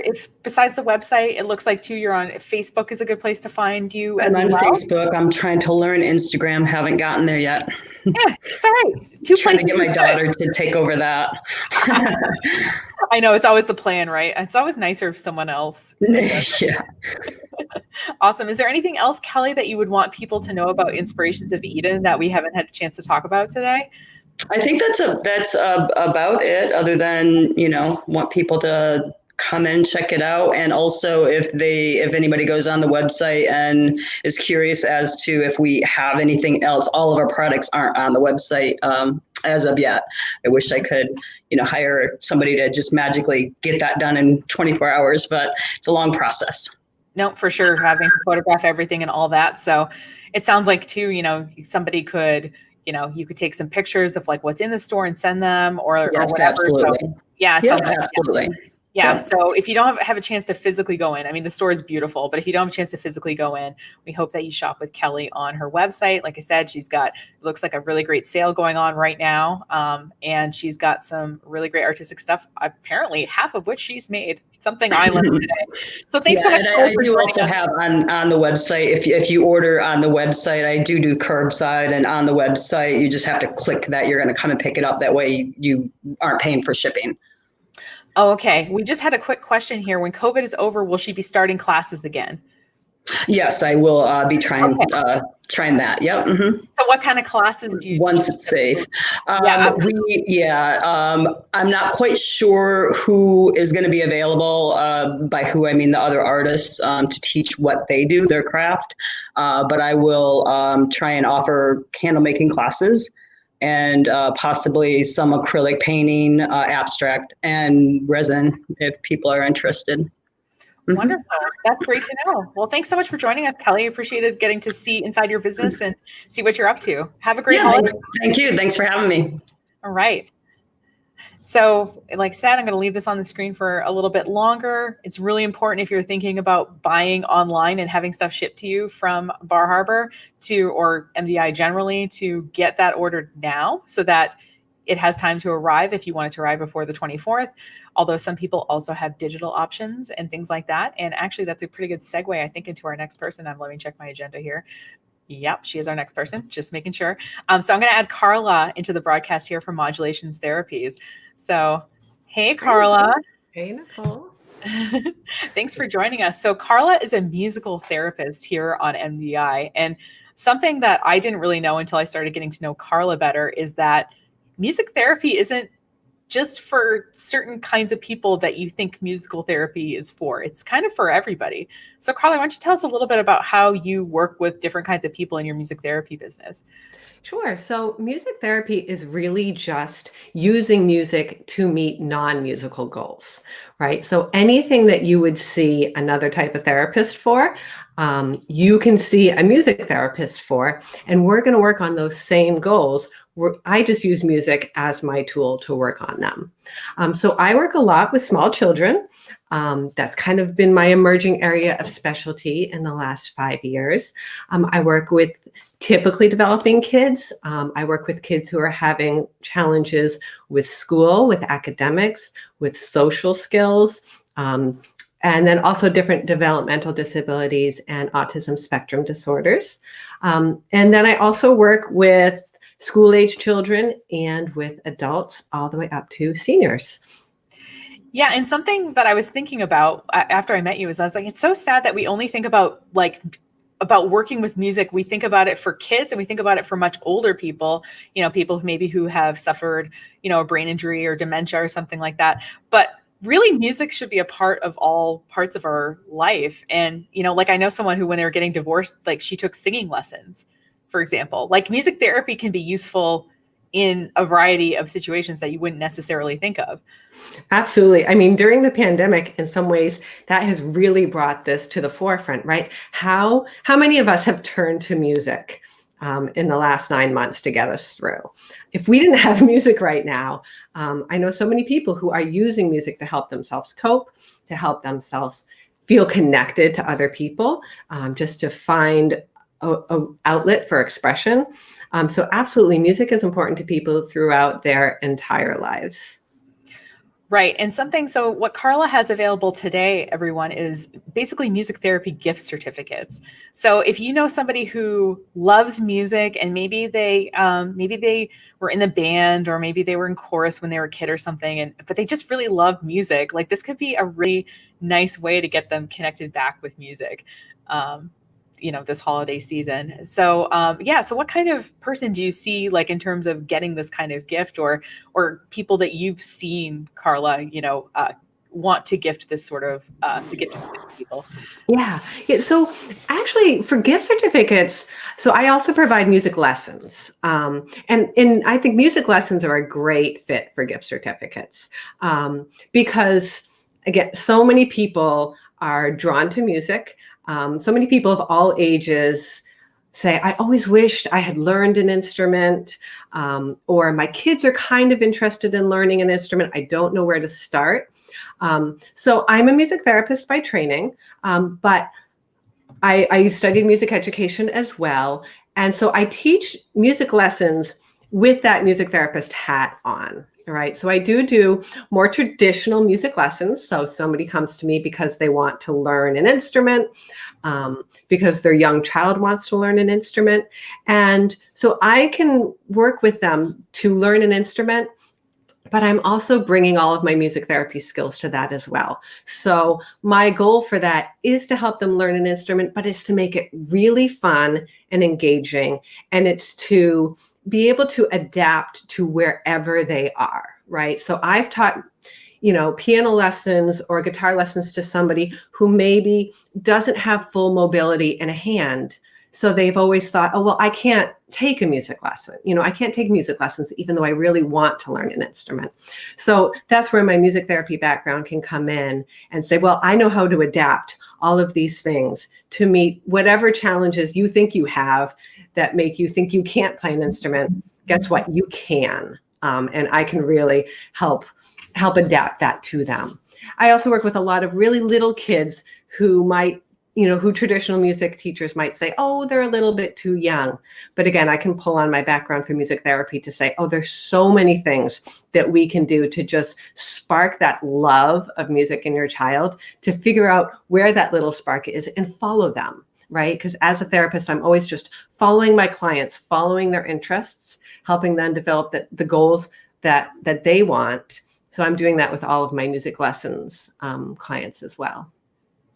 if besides the website, it looks like too, you're on Facebook is a good place to find you as well. I'm on Facebook. I'm trying to learn Instagram. Haven't gotten there yet. Yeah, it's all right. Trying to get my daughter to take over that. I know, it's always the plan, right? It's always nicer if someone else. Yeah. Awesome. Is there anything else, Kelly, that you would want people to know about Inspirations of Eden that we haven't had a chance to talk about today? I think that's about it, other than, want people to come in, check it out. And also if anybody goes on the website and is curious as to if we have anything else, all of our products aren't on the website as of yet. I wish I could, hire somebody to just magically get that done in 24 hours, but it's a long process. No, for sure. Having to photograph everything and all that. So it sounds like too, somebody could, you could take some pictures of like what's in the store and send them or whatever. Absolutely. So, yeah, it sounds like absolutely. Yeah. So if you don't have a chance to physically go in, I mean, the store is beautiful, but if you don't have a chance to physically go in, we hope that you shop with Kelly on her website. Like I said, she's got, it looks like a really great sale going on right now. And she's got some really great artistic stuff, apparently half of which she's made. Something I learned today. So thanks so much. And I do also have on the website, if you order on the website, I do curbside, and on the website, you just have to click that you're going to come and pick it up. That way you aren't paying for shipping. Oh, okay. We just had a quick question here. When COVID is over, will she be starting classes again? Yes, I will be trying that. Yep. Mm-hmm. So what kind of classes do you once it's safe? I'm not quite sure who is going to be available. By who, I mean the other artists to teach what they do, their craft. But I will try and offer candle making classes and possibly some acrylic painting, abstract, and resin if people are interested. Wonderful. That's great to know. Well, thanks so much for joining us, Kelly. Appreciated getting to see inside your business and see what you're up to. Have a great holiday. Thank you. Thanks for having me. All right. So like I said, I'm going to leave this on the screen for a little bit longer. It's really important if you're thinking about buying online and having stuff shipped to you from Bar Harbor or MDI generally, to get that ordered now so that it has time to arrive if you want it to arrive before the 24th. Although some people also have digital options and things like that. And actually, that's a pretty good segue, I think, into our next person. Let me check my agenda here. Yep, she is our next person, just making sure. So I'm going to add Carla into the broadcast here from Modulations Therapies. So, hey, Carla. Hey, Nicole. Thanks for joining us. So Carla is a musical therapist here on MDI. And something that I didn't really know until I started getting to know Carla better is that music therapy isn't just for certain kinds of people that you think musical therapy is for. It's kind of for everybody. So Carla, why don't you tell us a little bit about how you work with different kinds of people in your music therapy business? Sure. So music therapy is really just using music to meet non-musical goals, right? So anything that you would see another type of therapist for, you can see a music therapist for, and we're going to work on those same goals. I just use music as my tool to work on them. So I work a lot with small children. That's kind of been my emerging area of specialty in the last 5 years. I work with typically developing kids. I work with kids who are having challenges with school, with academics, with social skills, and then also different developmental disabilities and autism spectrum disorders. And then I also work with school-age children and with adults all the way up to seniors. Yeah, and something that I was thinking about after I met you is I was like, it's so sad that we only think about working with music. We think about it for kids and we think about it for much older people, people who have suffered, a brain injury or dementia or something like that. But really, music should be a part of all parts of our life. And, I know someone who, when they were getting divorced, she took singing lessons, for example. Music therapy can be useful in a variety of situations that you wouldn't necessarily think of. Absolutely. I mean, during the pandemic, in some ways, that has really brought this to the forefront, right? How many of us have turned to music in the last 9 months to get us through? If we didn't have music right now, I know so many people who are using music to help themselves cope, to help themselves feel connected to other people, just to find a outlet for expression. So absolutely, music is important to people throughout their entire lives. Right. And so what Carla has available today, everyone, is basically music therapy gift certificates. So if you know somebody who loves music and maybe they were in the band or maybe they were in chorus when they were a kid or something, but they just really love music, this could be a really nice way to get them connected back with music. This holiday season. So, so what kind of person do you see, in terms of getting this kind of gift, or people that you've seen, Carla, want to gift this sort of the gift to people? Yeah. So actually, for gift certificates, so I also provide music lessons, and I think music lessons are a great fit for gift certificates, because again, so many people are drawn to music. So many people of all ages say, I always wished I had learned an instrument, or my kids are kind of interested in learning an instrument. I don't know where to start. So I'm a music therapist by training, but I studied music education as well. And so I teach music lessons with that music therapist hat on. All right. So I do more traditional music lessons. So somebody comes to me because they want to learn an instrument, because their young child wants to learn an instrument. And so I can work with them to learn an instrument, but I'm also bringing all of my music therapy skills to that as well. So my goal for that is to help them learn an instrument, but it's to make it really fun and engaging. And it's to be able to adapt to wherever they are, right? So I've taught, piano lessons or guitar lessons to somebody who maybe doesn't have full mobility in a hand. So they've always thought, oh, well, I can't take a music lesson. I can't take music lessons, even though I really want to learn an instrument. So that's where my music therapy background can come in and say, well, I know how to adapt all of these things to meet whatever challenges you think you have that make you think you can't play an instrument. Guess what? You can. And I can really help adapt that to them. I also work with a lot of really little kids who might, who traditional music teachers might say, oh, they're a little bit too young. But again, I can pull on my background for music therapy to say, oh, there's so many things that we can do to just spark that love of music in your child, to figure out where that little spark is and follow them. Right? Because as a therapist, I'm always just following my clients, following their interests, helping them develop the goals that they want. So I'm doing that with all of my music lessons clients as well.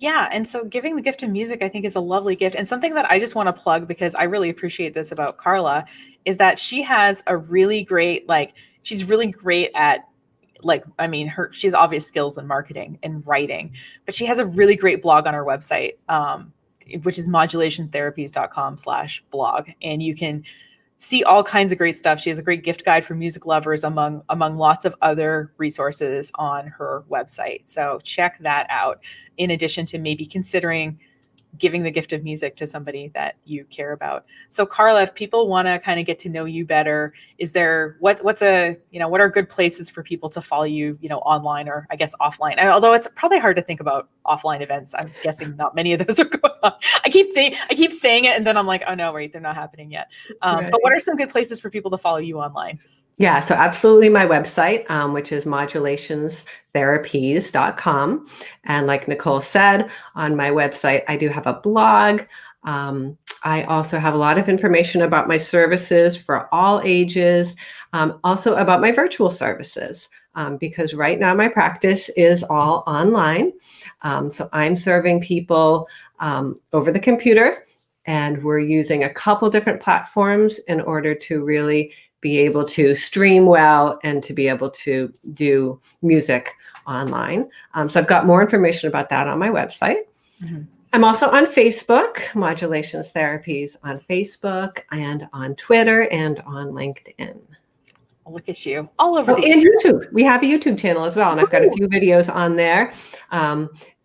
Yeah. And so giving the gift of music, I think, is a lovely gift. And something that I just want to plug, because I really appreciate this about Carla, is that she has a really great, she's really great at, she has obvious skills in marketing and writing, but she has a really great blog on her website, which is modulationtherapies.com/blog. And you can see all kinds of great stuff. She has a great gift guide for music lovers among lots of other resources on her website. So check that out, in addition to maybe considering giving the gift of music to somebody that you care about. So Carla, if people want to kind of get to know you better, is there what are good places for people to follow you, online or I guess offline? Although it's probably hard to think about offline events. I'm guessing not many of those are going on. I keep saying it and then I'm like, oh no, wait, they're not happening yet. Right. But what are some good places for people to follow you online? Yeah, so absolutely my website, which is modulationstherapies.com. And like Nicole said, on my website, I do have a blog. I also have a lot of information about my services for all ages, also about my virtual services, because right now my practice is all online. So I'm serving people over the computer, and we're using a couple different platforms in order to really be able to stream well and to be able to do music online. So I've got more information about that on my website. Mm-hmm. I'm also on Facebook, Modulations Therapies on Facebook and on Twitter and on LinkedIn. Look at you all over and YouTube. We have a YouTube channel as well, and I've got a few videos on there.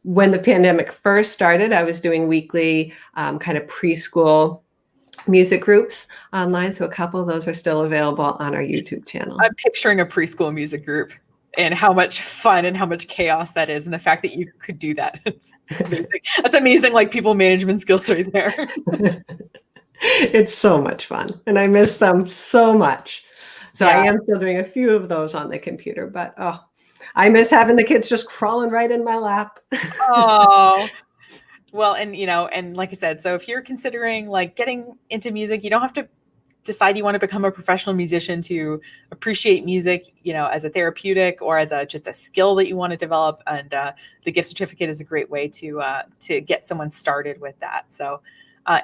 When the pandemic first started, I was doing weekly kind of preschool music groups online. So a couple of those are still available on our YouTube channel. I'm picturing a preschool music group and how much fun and how much chaos that is. And the fact that you could do that. It's amazing. That's amazing. Like people management skills right there. It's so much fun. And I miss them so much. So yeah. I am still doing a few of those on the computer, but I miss having the kids just crawling right in my lap. Oh, well, and like I said, so if you're considering like getting into music, you don't have to decide you want to become a professional musician to appreciate music, as a therapeutic or as just a skill that you want to develop. And the gift certificate is a great way to get someone started with that. So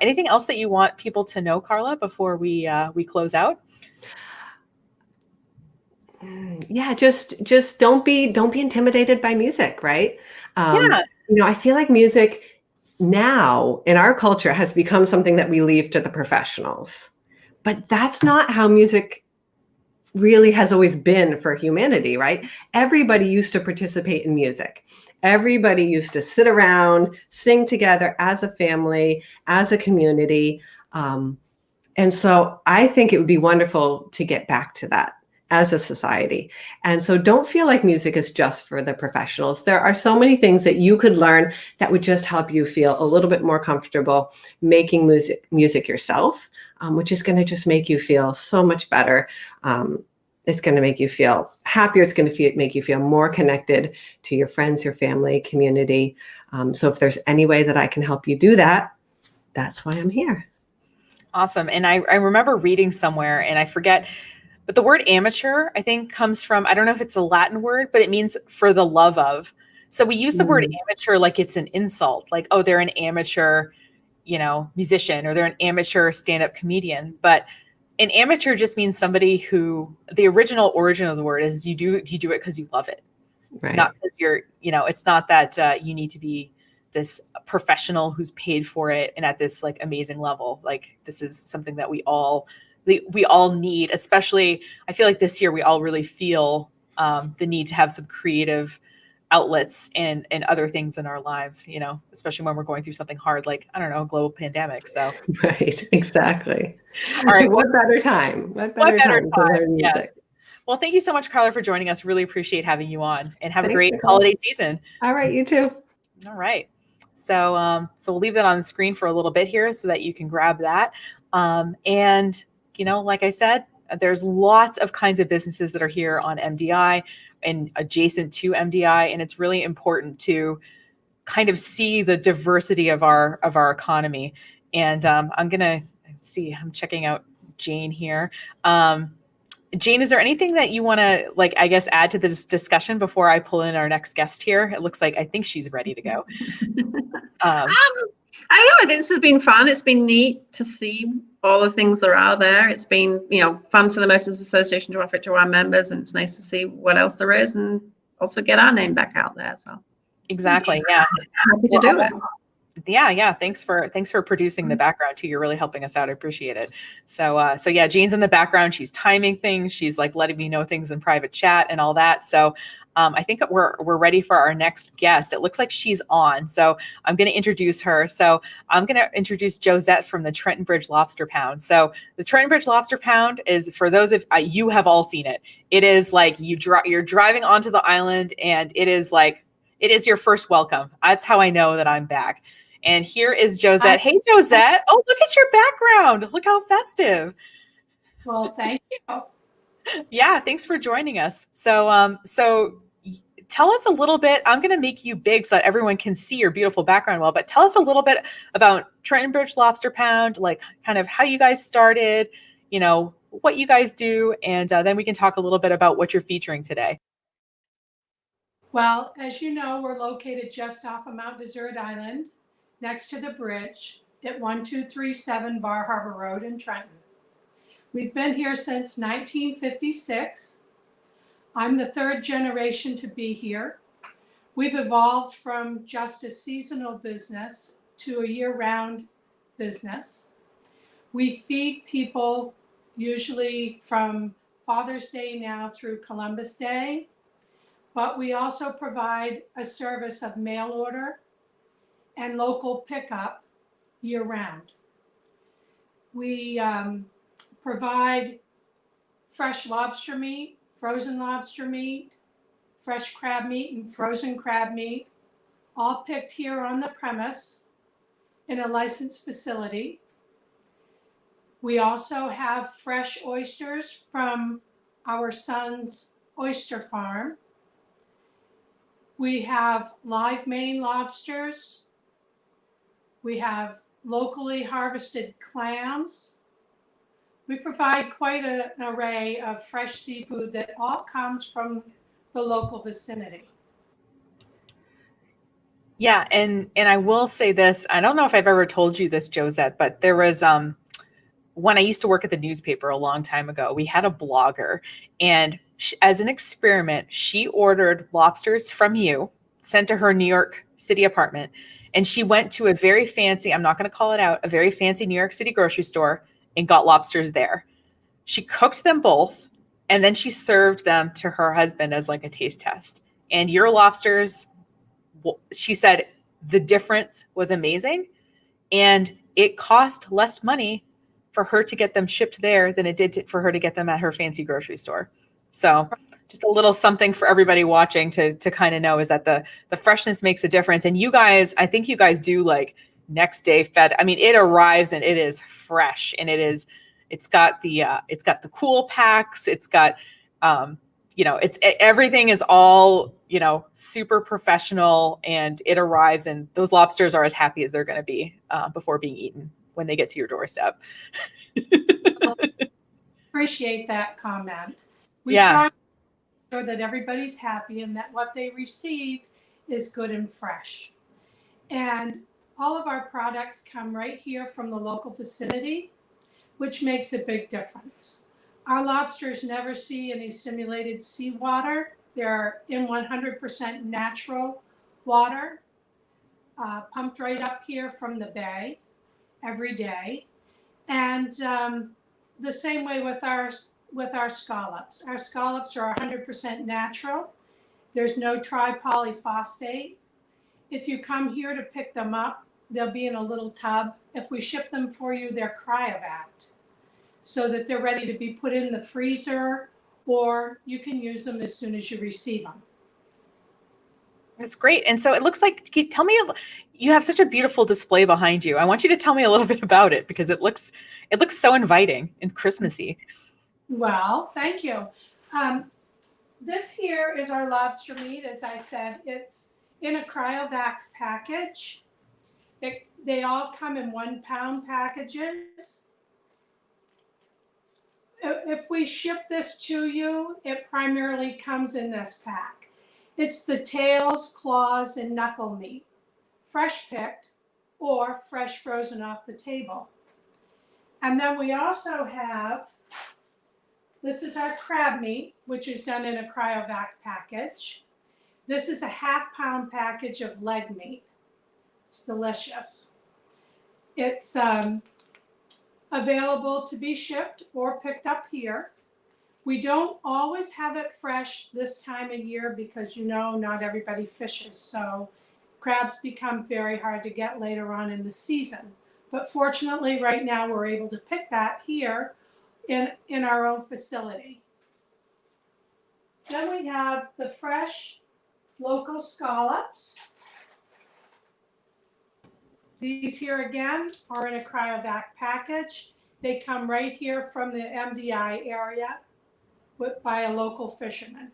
anything else that you want people to know, Carla, before we close out? Yeah, just don't be intimidated by music, right? Yeah. I feel like music now in our culture has become something that we leave to the professionals. But that's not how music really has always been for humanity, right? Everybody used to participate in music. Everybody used to sit around, sing together as a family, as a community. And so I think it would be wonderful to get back to that as a society. And so don't feel like music is just for the professionals. There are so many things that you could learn that would just help you feel a little bit more comfortable making music yourself, which is going to just make you feel so much better. It's going to make you feel happier. It's going to make you feel more connected to your friends, your family, community. So if there's any way that I can help you do that, that's why I'm here. Awesome. And I remember reading somewhere, and I forget, but the word amateur, I think, comes from, I don't know if it's a Latin word, but it means for the love of. So we use the word amateur like it's an insult, like, oh, they're an amateur, musician, or they're an amateur stand-up comedian. But an amateur just means somebody who, the original origin of the word is you do it because you love it. Right. Not because you're, it's not that you need to be this professional who's paid for it and at this like amazing level. Like this is something that we all need, especially I feel like this year we all really feel the need to have some creative outlets and other things in our lives, especially when we're going through something hard, like, I don't know, a global pandemic. So right, exactly. All right. What better time? What better time? Yes. Well, thank you so much, Carla, for joining us. Really appreciate having you on, and have a great Nicole. holiday season. All right, you too. All right. So we'll leave that on the screen for a little bit here so that you can grab that. And like I said, there's lots of kinds of businesses that are here on MDI and adjacent to MDI. And it's really important to kind of see the diversity of our economy. And I'm checking out Jane here. Jane, is there anything that you want to, add to this discussion before I pull in our next guest here? It looks like, I think she's ready to go. I don't know. This has been fun. It's been neat to see all the things that are out there. It's been, fun for the Merchants Association to offer it to our members, and it's nice to see what else there is and also get our name back out there. So exactly, yeah, happy to do it. Yeah. Thanks for producing the background too. You're really helping us out. I appreciate it. So yeah, Jean's in the background. She's timing things. She's like letting me know things in private chat and all that. So I think we're ready for our next guest. It looks like she's on. So I'm going to introduce her. So I'm going to introduce Josette from the Trenton Bridge Lobster Pound. So the Trenton Bridge Lobster Pound is, for those of you have all seen it. It is like you're driving onto the island, and it is your first welcome. That's how I know that I'm back. And here is Josette. Hey, Josette. Oh, look at your background. Look how festive. Well, thank you. Yeah, thanks for joining us. So tell us a little bit. I'm going to make you big so that everyone can see your beautiful background well, but tell us a little bit about Trenton Bridge Lobster Pound, like kind of how you guys started, what you guys do, and then we can talk a little bit about what you're featuring today. Well, as you know, we're located just off of Mount Desert Island, next to the bridge at 1237 Bar Harbor Road in Trenton. We've been here since 1956. I'm the third generation to be here. We've evolved from just a seasonal business to a year-round business. We feed people usually from Father's Day now through Columbus Day, but we also provide a service of mail order and local pickup year-round. We provide fresh lobster meat, frozen lobster meat, fresh crab meat, and frozen crab meat, all picked here on the premise in a licensed facility. We also have fresh oysters from our son's oyster farm. We have live Maine lobsters. We have locally harvested clams. We provide quite an array of fresh seafood that all comes from the local vicinity. Yeah, and I will say this, I don't know if I've ever told you this, Josette, but there was when I used to work at the newspaper a long time ago, we had a blogger, and as an experiment, she ordered lobsters from you, sent to her New York City apartment, and she went to a very fancy, I'm not going to call it out, a very fancy New York City grocery store and got lobsters there. She cooked them both, and then she served them to her husband as like a taste test. And your lobsters, she said the difference was amazing, and it cost less money for her to get them shipped there than it did for her to get them at her fancy grocery store. So just a little something for everybody watching to kind of know is that the freshness makes a difference. And you guys, I think you guys do like next day fed. I mean, it arrives and it is fresh, and it's got the cool packs. It's got, everything is all, super professional, and it arrives, and those lobsters are as happy as they're going to be before being eaten when they get to your doorstep. Well, appreciate that comment. We try to make sure that everybody's happy and that what they receive is good and fresh. And all of our products come right here from the local vicinity, which makes a big difference. Our lobsters never see any simulated seawater. They're in 100% natural water, pumped right up here from the bay every day. And the same way with our scallops. Our scallops are 100% natural. There's no tripolyphosphate. If you come here to pick them up, they'll be in a little tub. If we ship them for you, they're cryovac, so that they're ready to be put in the freezer, or you can use them as soon as you receive them. That's great. And so it looks like, tell me, you have such a beautiful display behind you. I want you to tell me a little bit about it, because it looks so inviting and Christmassy. Well, thank you. This here is our lobster meat. As I said, it's in a cryovac package. They all come in 1 pound packages. If we ship this to you, it primarily comes in this pack. It's the tails, claws, and knuckle meat, fresh picked or fresh frozen off the table. And then we also have, this is our crab meat, which is done in a cryovac package. This is a 1/2 pound package of leg meat. It's delicious. It's available to be shipped or picked up here. We don't always have it fresh this time of year because, you know, not everybody fishes. So crabs become very hard to get later on in the season. But fortunately, right now, we're able to pick that here in our own facility. Then we have the fresh local scallops. These here again are in a cryovac package. They come right here from the MDI area by a local fisherman.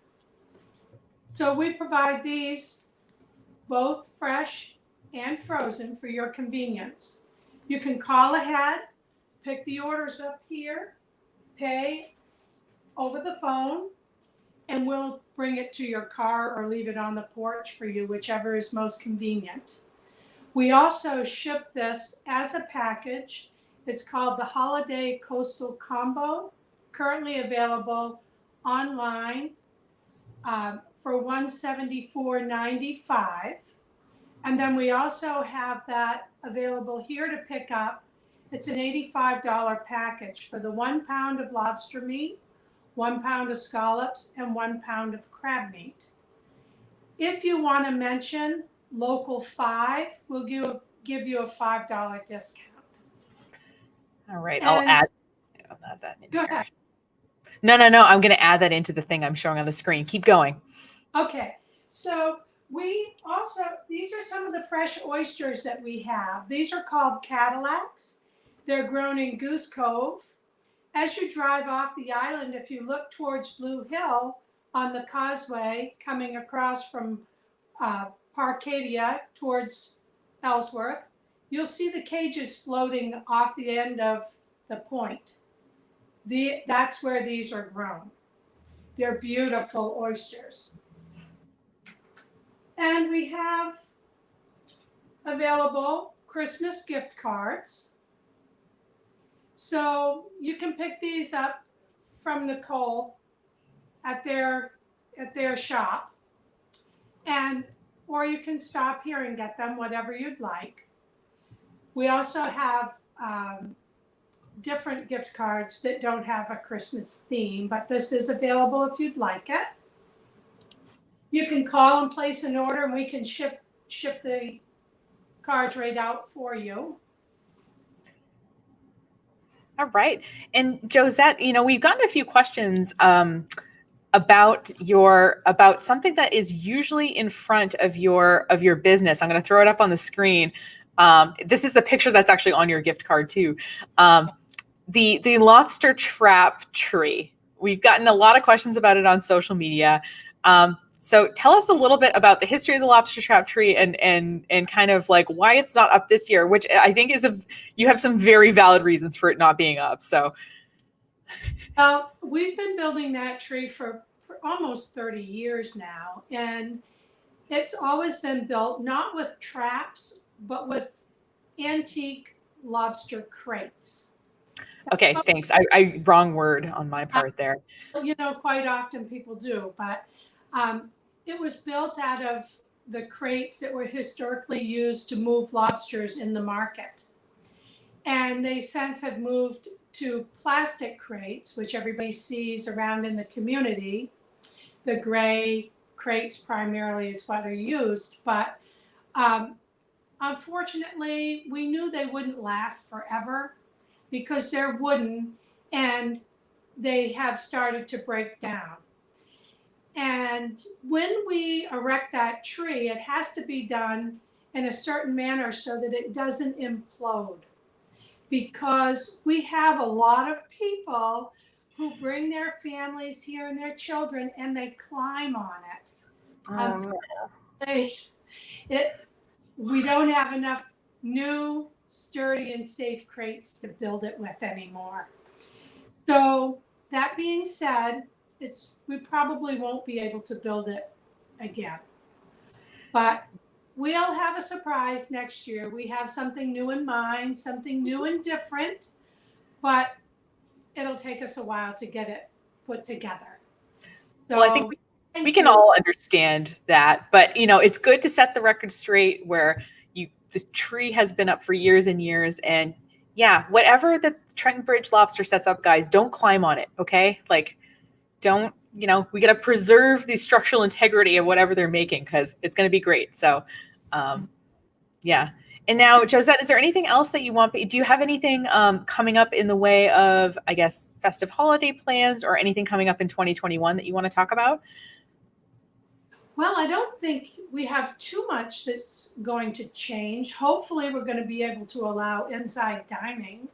So we provide these both fresh and frozen for your convenience. You can call ahead, pick the orders up here, pay over the phone, and we'll bring it to your car or leave it on the porch for you, whichever is most convenient. We also ship this as a package. It's called the Holiday Coastal Combo, currently available online for $174.95. And then we also have that available here to pick up. It's an $85 package for the 1 pound of lobster meat, 1 pound of scallops, and 1 pound of crab meat. If you want to mention Local 5, we'll give you a $5 discount. All right, I'll add that in. Go ahead. No. I'm going to add that into the thing I'm showing on the screen. Keep going. Okay, so we also, these are some of the fresh oysters that we have. These are called Cadillacs. They're grown in Goose Cove. As you drive off the island, if you look towards Blue Hill on the causeway coming across from Parcadia towards Ellsworth, you'll see the cages floating off the end of the point. That's where these are grown. They're beautiful oysters. And we have available Christmas gift cards. So you can pick these up from Nicole at their shop, or you can stop here and get them, whatever you'd like. We also have different gift cards that don't have a Christmas theme, but this is available if you'd like it. You can call and place an order and we can ship the cards right out for you. All right. And Josette, we've gotten a few questions about something that is usually in front of your business. I'm going to throw it up on the screen. This is the picture that's actually on your gift card too. The lobster trap tree. We've gotten a lot of questions about it on social media. So tell us a little bit about the history of the lobster trap tree and kind of like why it's not up this year, which I think you have some very valid reasons for it not being up. So we've been building that tree for almost 30 years now, and it's always been built not with traps, but with antique lobster crates. Okay, thanks. I wrong word on my part there. Quite often people do, but it was built out of the crates that were historically used to move lobsters in the market. And they since have moved to plastic crates, which everybody sees around in the community. The gray crates primarily is what are used, but unfortunately, we knew they wouldn't last forever because they're wooden and they have started to break down. And when we erect that tree, it has to be done in a certain manner so that it doesn't implode. Because we have a lot of people who bring their families here and their children and they climb on it. We don't have enough new, sturdy, and safe crates to build it with anymore. So that being said, we probably won't be able to build it again. But we'll have a surprise next year. We have something new in mind, something new and different, but it'll take us a while to get it put together. So well, I think we can all understand that, but it's good to set the record straight where the tree has been up for years and years. And yeah, whatever the Trenton Bridge Lobster sets up, guys, don't climb on it. Okay. Like, don't, we got to preserve the structural integrity of whatever they're making, because it's going to be great. So, yeah. And now, Josette, is there anything else that you want? Do you have anything coming up in the way of, I guess, festive holiday plans, or anything coming up in 2021 that you want to talk about? Well, I don't think we have too much that's going to change. Hopefully, we're going to be able to allow inside dining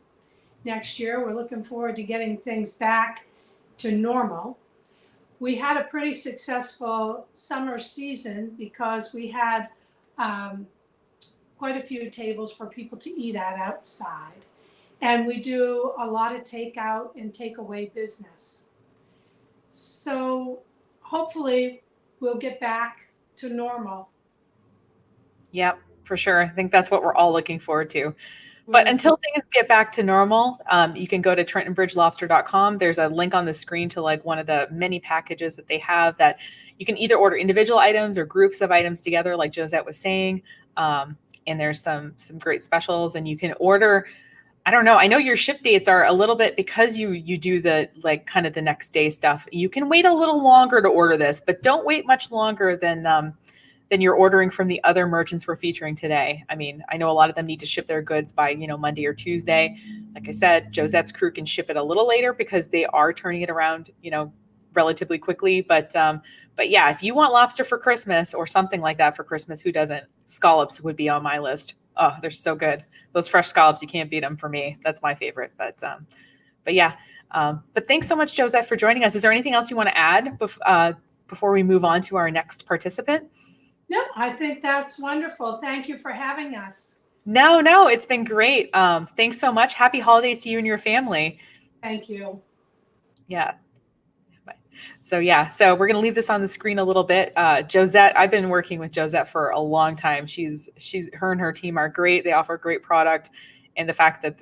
next year. We're looking forward to getting things back to normal. We had a pretty successful summer season because we had quite a few tables for people to eat at outside. And we do a lot of takeout and takeaway business. So hopefully we'll get back to normal. Yep, for sure. I think that's what we're all looking forward to. But until things get back to normal, you can go to TrentonBridgeLobster.com. There's a link on the screen to like one of the many packages that they have that you can either order individual items or groups of items together, like Josette was saying. And there's some great specials, and you can order. I don't know. I know your ship dates are a little bit, because you do the like kind of the next day stuff. You can wait a little longer to order this, but don't wait much longer than you're ordering from the other merchants we're featuring today. I mean, I know a lot of them need to ship their goods by, Monday or Tuesday. Like I said, Josette's crew can ship it a little later because they are turning it around, relatively quickly. But yeah, if you want lobster for Christmas or something like that for Christmas, who doesn't? Scallops would be on my list. Oh, they're so good. Those fresh scallops, you can't beat them for me. That's my favorite. But yeah. But thanks so much, Josette, for joining us. Is there anything else you want to add before we move on to our next participant? No, I think that's wonderful. Thank you for having us. No, it's been great. Thanks so much. Happy holidays to you and your family. Thank you. Yeah. So we're going to leave this on the screen a little bit. Josette, I've been working with Josette for a long time. Her and her team are great. They offer great product, and the fact that,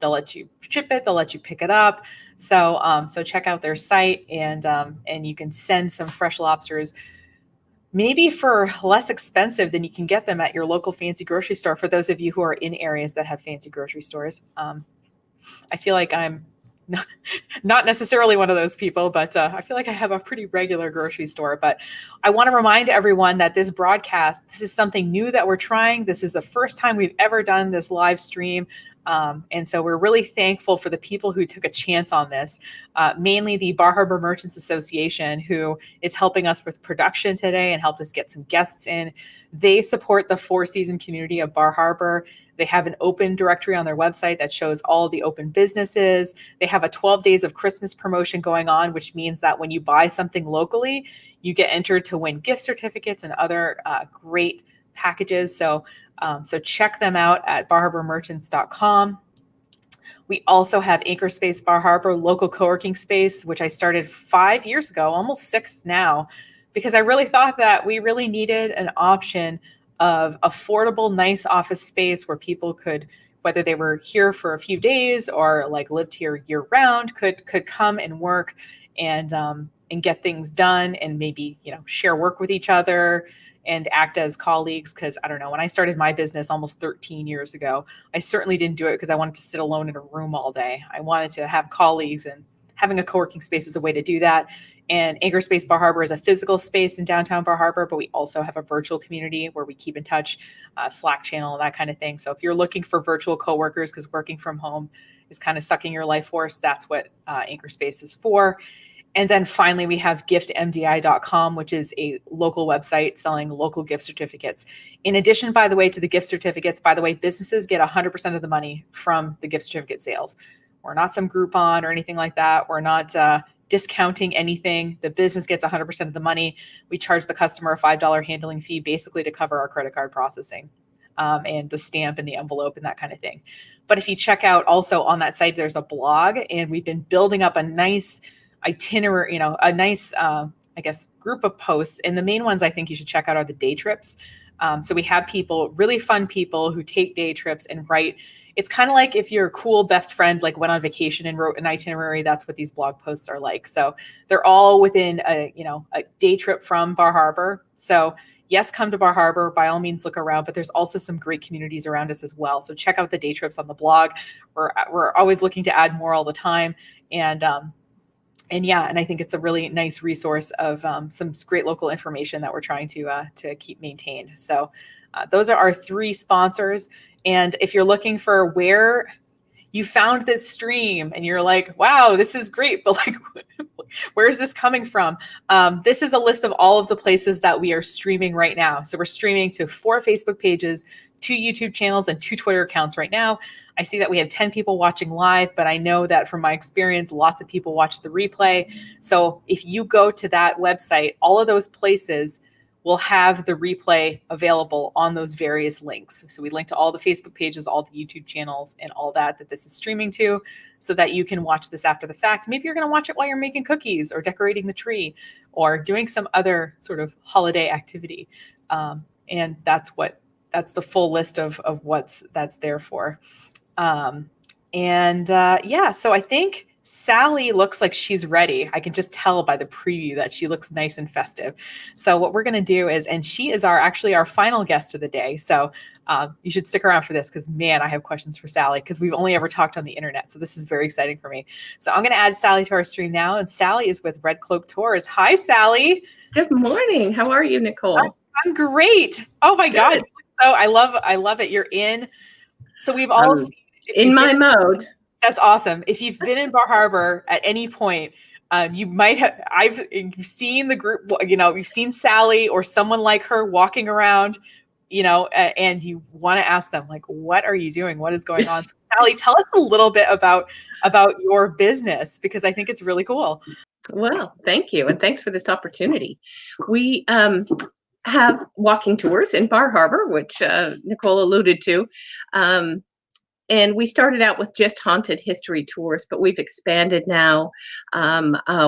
they'll let you ship it, they'll let you pick it up. So check out their site, and you can send some fresh lobsters, maybe for less expensive than you can get them at your local fancy grocery store. For those of you who are in areas that have fancy grocery stores, I feel like I'm not necessarily one of those people, but I feel like I have a pretty regular grocery store. But I want to remind everyone that this broadcast, this is something new that we're trying. This is the first time we've ever done this live stream. And so we're really thankful for the people who took a chance on this, mainly the Bar Harbor Merchants Association, who is helping us with production today and helped us get some guests in. They support the four-season community of Bar Harbor. They have an open directory on their website that shows all the open businesses. They have a 12 days of Christmas promotion going on, which means that when you buy something locally, you get entered to win gift certificates and other great packages. So check them out at barharbormerchants.com. We also have Anchorspace Bar Harbor, local co-working space, which I started 5 years ago, almost 6 now, because I really thought that we really needed an option of affordable, nice office space where people could, whether they were here for a few days or like lived here year round, could come and work and get things done, and maybe, share work with each other and act as colleagues. Because I don't know, when I started my business almost 13 years ago, I certainly didn't do it because I wanted to sit alone in a room all day. I wanted to have colleagues, and having a co-working space is a way to do that. And Anchorspace Bar Harbor is a physical space in downtown Bar Harbor, but we also have a virtual community where we keep in touch, Slack channel, that kind of thing. So if you're looking for virtual coworkers because working from home is kind of sucking your life force, that's what Anchorspace is for. And then finally, we have giftmdi.com, which is a local website selling local gift certificates. In addition, by the way, to the gift certificates, businesses get 100% of the money from the gift certificate sales. We're not some Groupon or anything like that. We're not discounting anything. The business gets 100% of the money. We charge the customer a $5 handling fee, basically to cover our credit card processing and the stamp and the envelope and that kind of thing. But if you check out also on that site, there's a blog, and we've been building up a nice itinerary, a nice, group of posts. And the main ones I think you should check out are the day trips. So we have really fun people who take day trips and write. It's kind of like if your cool best friend went on vacation and wrote an itinerary. That's what these blog posts are like. So they're all within a day trip from Bar Harbor. So yes, come to Bar Harbor, by all means look around, but there's also some great communities around us as well. So check out the day trips on the blog. We're always looking to add more all the time. And yeah, and I think it's a really nice resource of some great local information that we're trying to keep maintained. So those are our 3 sponsors. And if you're looking for where you found this stream and you're like, wow, this is great, but like, where is this coming from? This is a list of all of the places that we are streaming right now. So we're streaming to 4 Facebook pages, 2 YouTube channels, and 2 Twitter accounts right now. I see that we have 10 people watching live, but I know that from my experience, lots of people watch the replay. So if you go to that website, all of those places will have the replay available on those various links. So we link to all the Facebook pages, all the YouTube channels, and all that this is streaming to, so that you can watch this after the fact. Maybe you're going to watch it while you're making cookies or decorating the tree or doing some other sort of holiday activity. And that's the full list of that's there for. Yeah, so I think Sally looks like she's ready. I can just tell by the preview that she looks nice and festive. So what we're going to do is, and she is actually our final guest of the day. So you should stick around for this because, man, I have questions for Sally because we've only ever talked on the internet. So this is very exciting for me. So I'm going to add Sally to our stream now. And Sally is with Red Cloak Tours. Hi, Sally. Good morning. How are you, Nicole? I'm great. Oh my God. So I love it. You're in. So we've all seen in my mode. That's awesome. If you've been in Bar Harbor at any point, you might have, you've seen the group, you've seen Sally or someone like her walking around, and you want to ask them, like, what are you doing? What is going on? So Sally, tell us a little bit about your business, because I think it's really cool. Well, thank you. And thanks for this opportunity. We have walking tours in Bar Harbor, which Nicole alluded to. And we started out with just haunted history tours, but we've expanded now.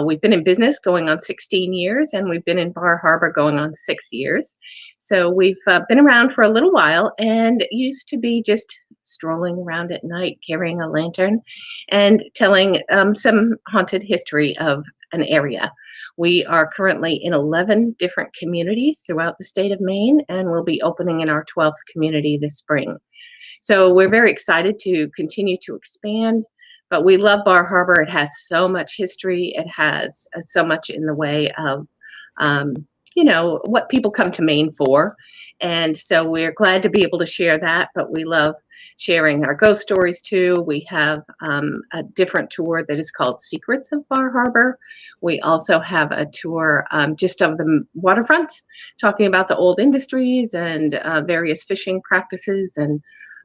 We've been in business going on 16 years, and we've been in Bar Harbor going on 6 years. So we've been around for a little while, and it used to be just strolling around at night, carrying a lantern and telling some haunted history of an area. We are currently in 11 different communities throughout the state of Maine, and we'll be opening in our 12th community this spring. So we're very excited to continue to expand, but we love Bar Harbor. It has so much history. It has so much in the way of, what people come to Maine for. And so we're glad to be able to share that, but we love sharing our ghost stories too. We have a different tour that is called Secrets of Bar Harbor. We also have a tour just of the waterfront, talking about the old industries and various fishing practices and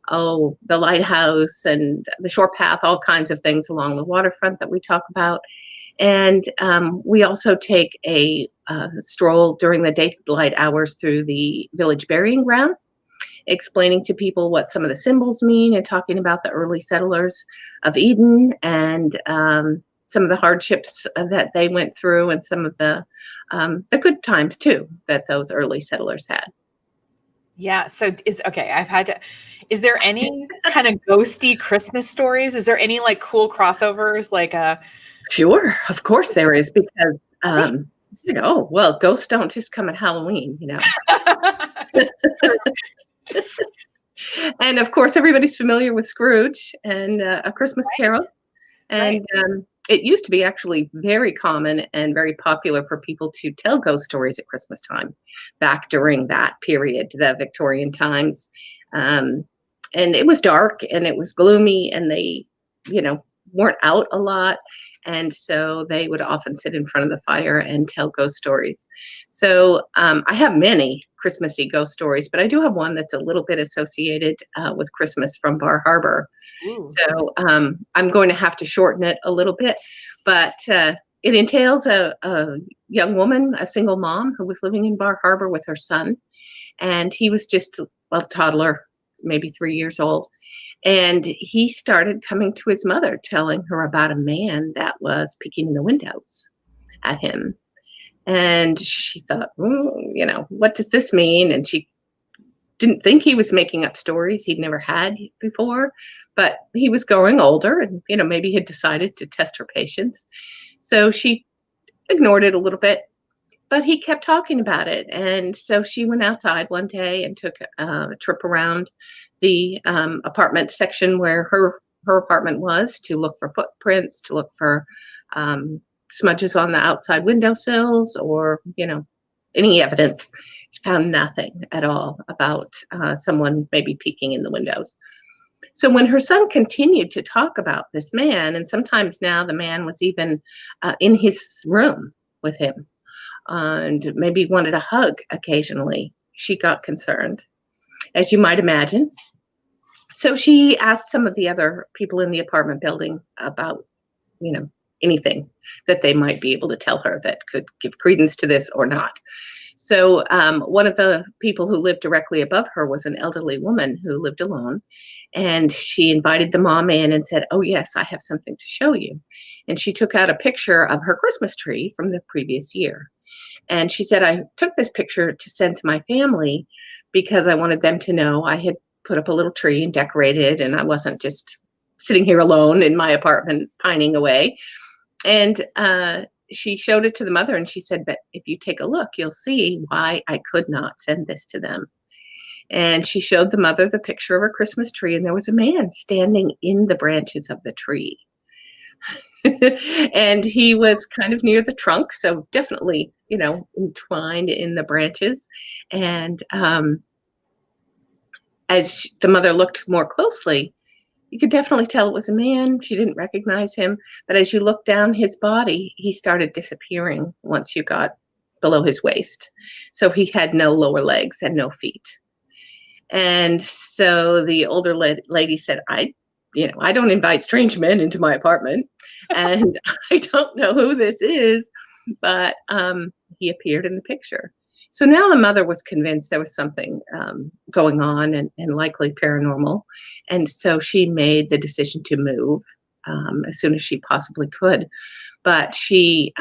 the lighthouse and the shore path, all kinds of things along the waterfront that we talk about. And we also take a stroll during the daylight hours through the village burying ground, explaining to people what some of the symbols mean and talking about the early settlers of Eden and some of the hardships that they went through and some of the good times too that those early settlers had. Yeah. So is there any kind of ghosty Christmas stories? Is there any like cool crossovers like Sure, of course there is, because ghosts don't just come at Halloween, And of course everybody's familiar with Scrooge and A Christmas Carol. And it used to be actually very common and very popular for people to tell ghost stories at Christmas time back during that period, the Victorian times. And it was dark and it was gloomy and they, weren't out a lot. And so they would often sit in front of the fire and tell ghost stories. So I have many Christmassy ghost stories, but I do have one that's a little bit associated with Christmas from Bar Harbor. Ooh. So I'm going to have to shorten it a little bit, but it entails a young woman, a single mom who was living in Bar Harbor with her son. And he was just a toddler, maybe 3 years old. And he started coming to his mother, telling her about a man that was peeking in the windows at him. And she thought, what does this mean? And she didn't think he was making up stories he'd never had before, but he was growing older and, maybe had decided to test her patience. So she ignored it a little bit. but he kept talking about it. And so she went outside one day and took a trip around the apartment section where her apartment was, to look for footprints, to look for smudges on the outside windowsills, or, you know, any evidence. She found nothing at all about someone maybe peeking in the windows. So when her son continued to talk about this man, and sometimes now the man was even in his room with him, and maybe wanted a hug occasionally, she got concerned, as you might imagine. So she asked some of the other people in the apartment building about, you know, anything that they might be able to tell her that could give credence to this or not. So one of the people who lived directly above her was an elderly woman who lived alone. And she invited the mom in and said, "Oh, yes, I have something to show you." And she took out a picture of her Christmas tree from the previous year. And she said, "I took this picture to send to my family because I wanted them to know I had put up a little tree and decorated, and I wasn't just sitting here alone in my apartment pining away." And she showed it to the mother, and she said, "But if you take a look, you'll see why I could not send this to them." And she showed the mother the picture of her Christmas tree, and there was a man standing in the branches of the tree. And he was kind of near the trunk, so definitely, you know, entwined in the branches. And as the mother looked more closely, you could definitely tell it was a man. She didn't recognize him. But as you looked down his body, he started disappearing once you got below his waist. So he had no lower legs and no feet. And so the older lady said, I don't invite strange men into my apartment. And I don't know who this is, but he appeared in the picture. So now the mother was convinced there was something going on, and likely paranormal. And so she made the decision to move as soon as she possibly could. But she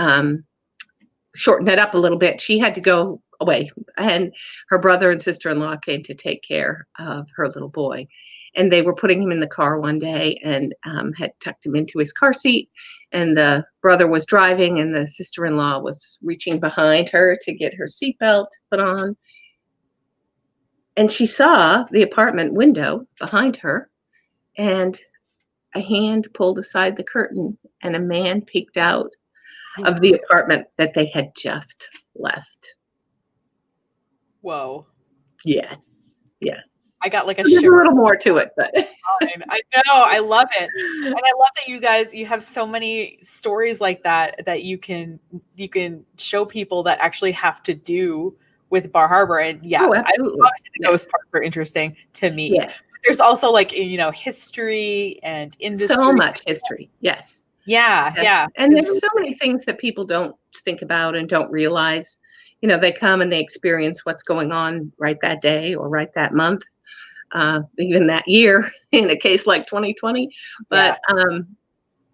shortened it up a little bit. She had to go away, and her brother and sister-in-law came to take care of her little boy. And they were putting him in the car one day, and had tucked him into his car seat. And the brother was driving, and the sister-in-law was reaching behind her to get her seatbelt put on. And she saw the apartment window behind her, and a hand pulled aside the curtain, and a man peeked out of the apartment that they had just left. Whoa. Yes, yes. I got like a There's shiver. a little more to it, but I know, I love it. And I love that you have so many stories like that you can show people that actually have to do with Bar Harbor. And yeah, obviously the ghost parts are interesting to me. Yes. There's also like, history and industry. So much history. Yes. Yeah. Yes. Yeah. And there's so many things that people don't think about and don't realize. They come and they experience what's going on right that day or right that month. Even that year in a case like 2020, but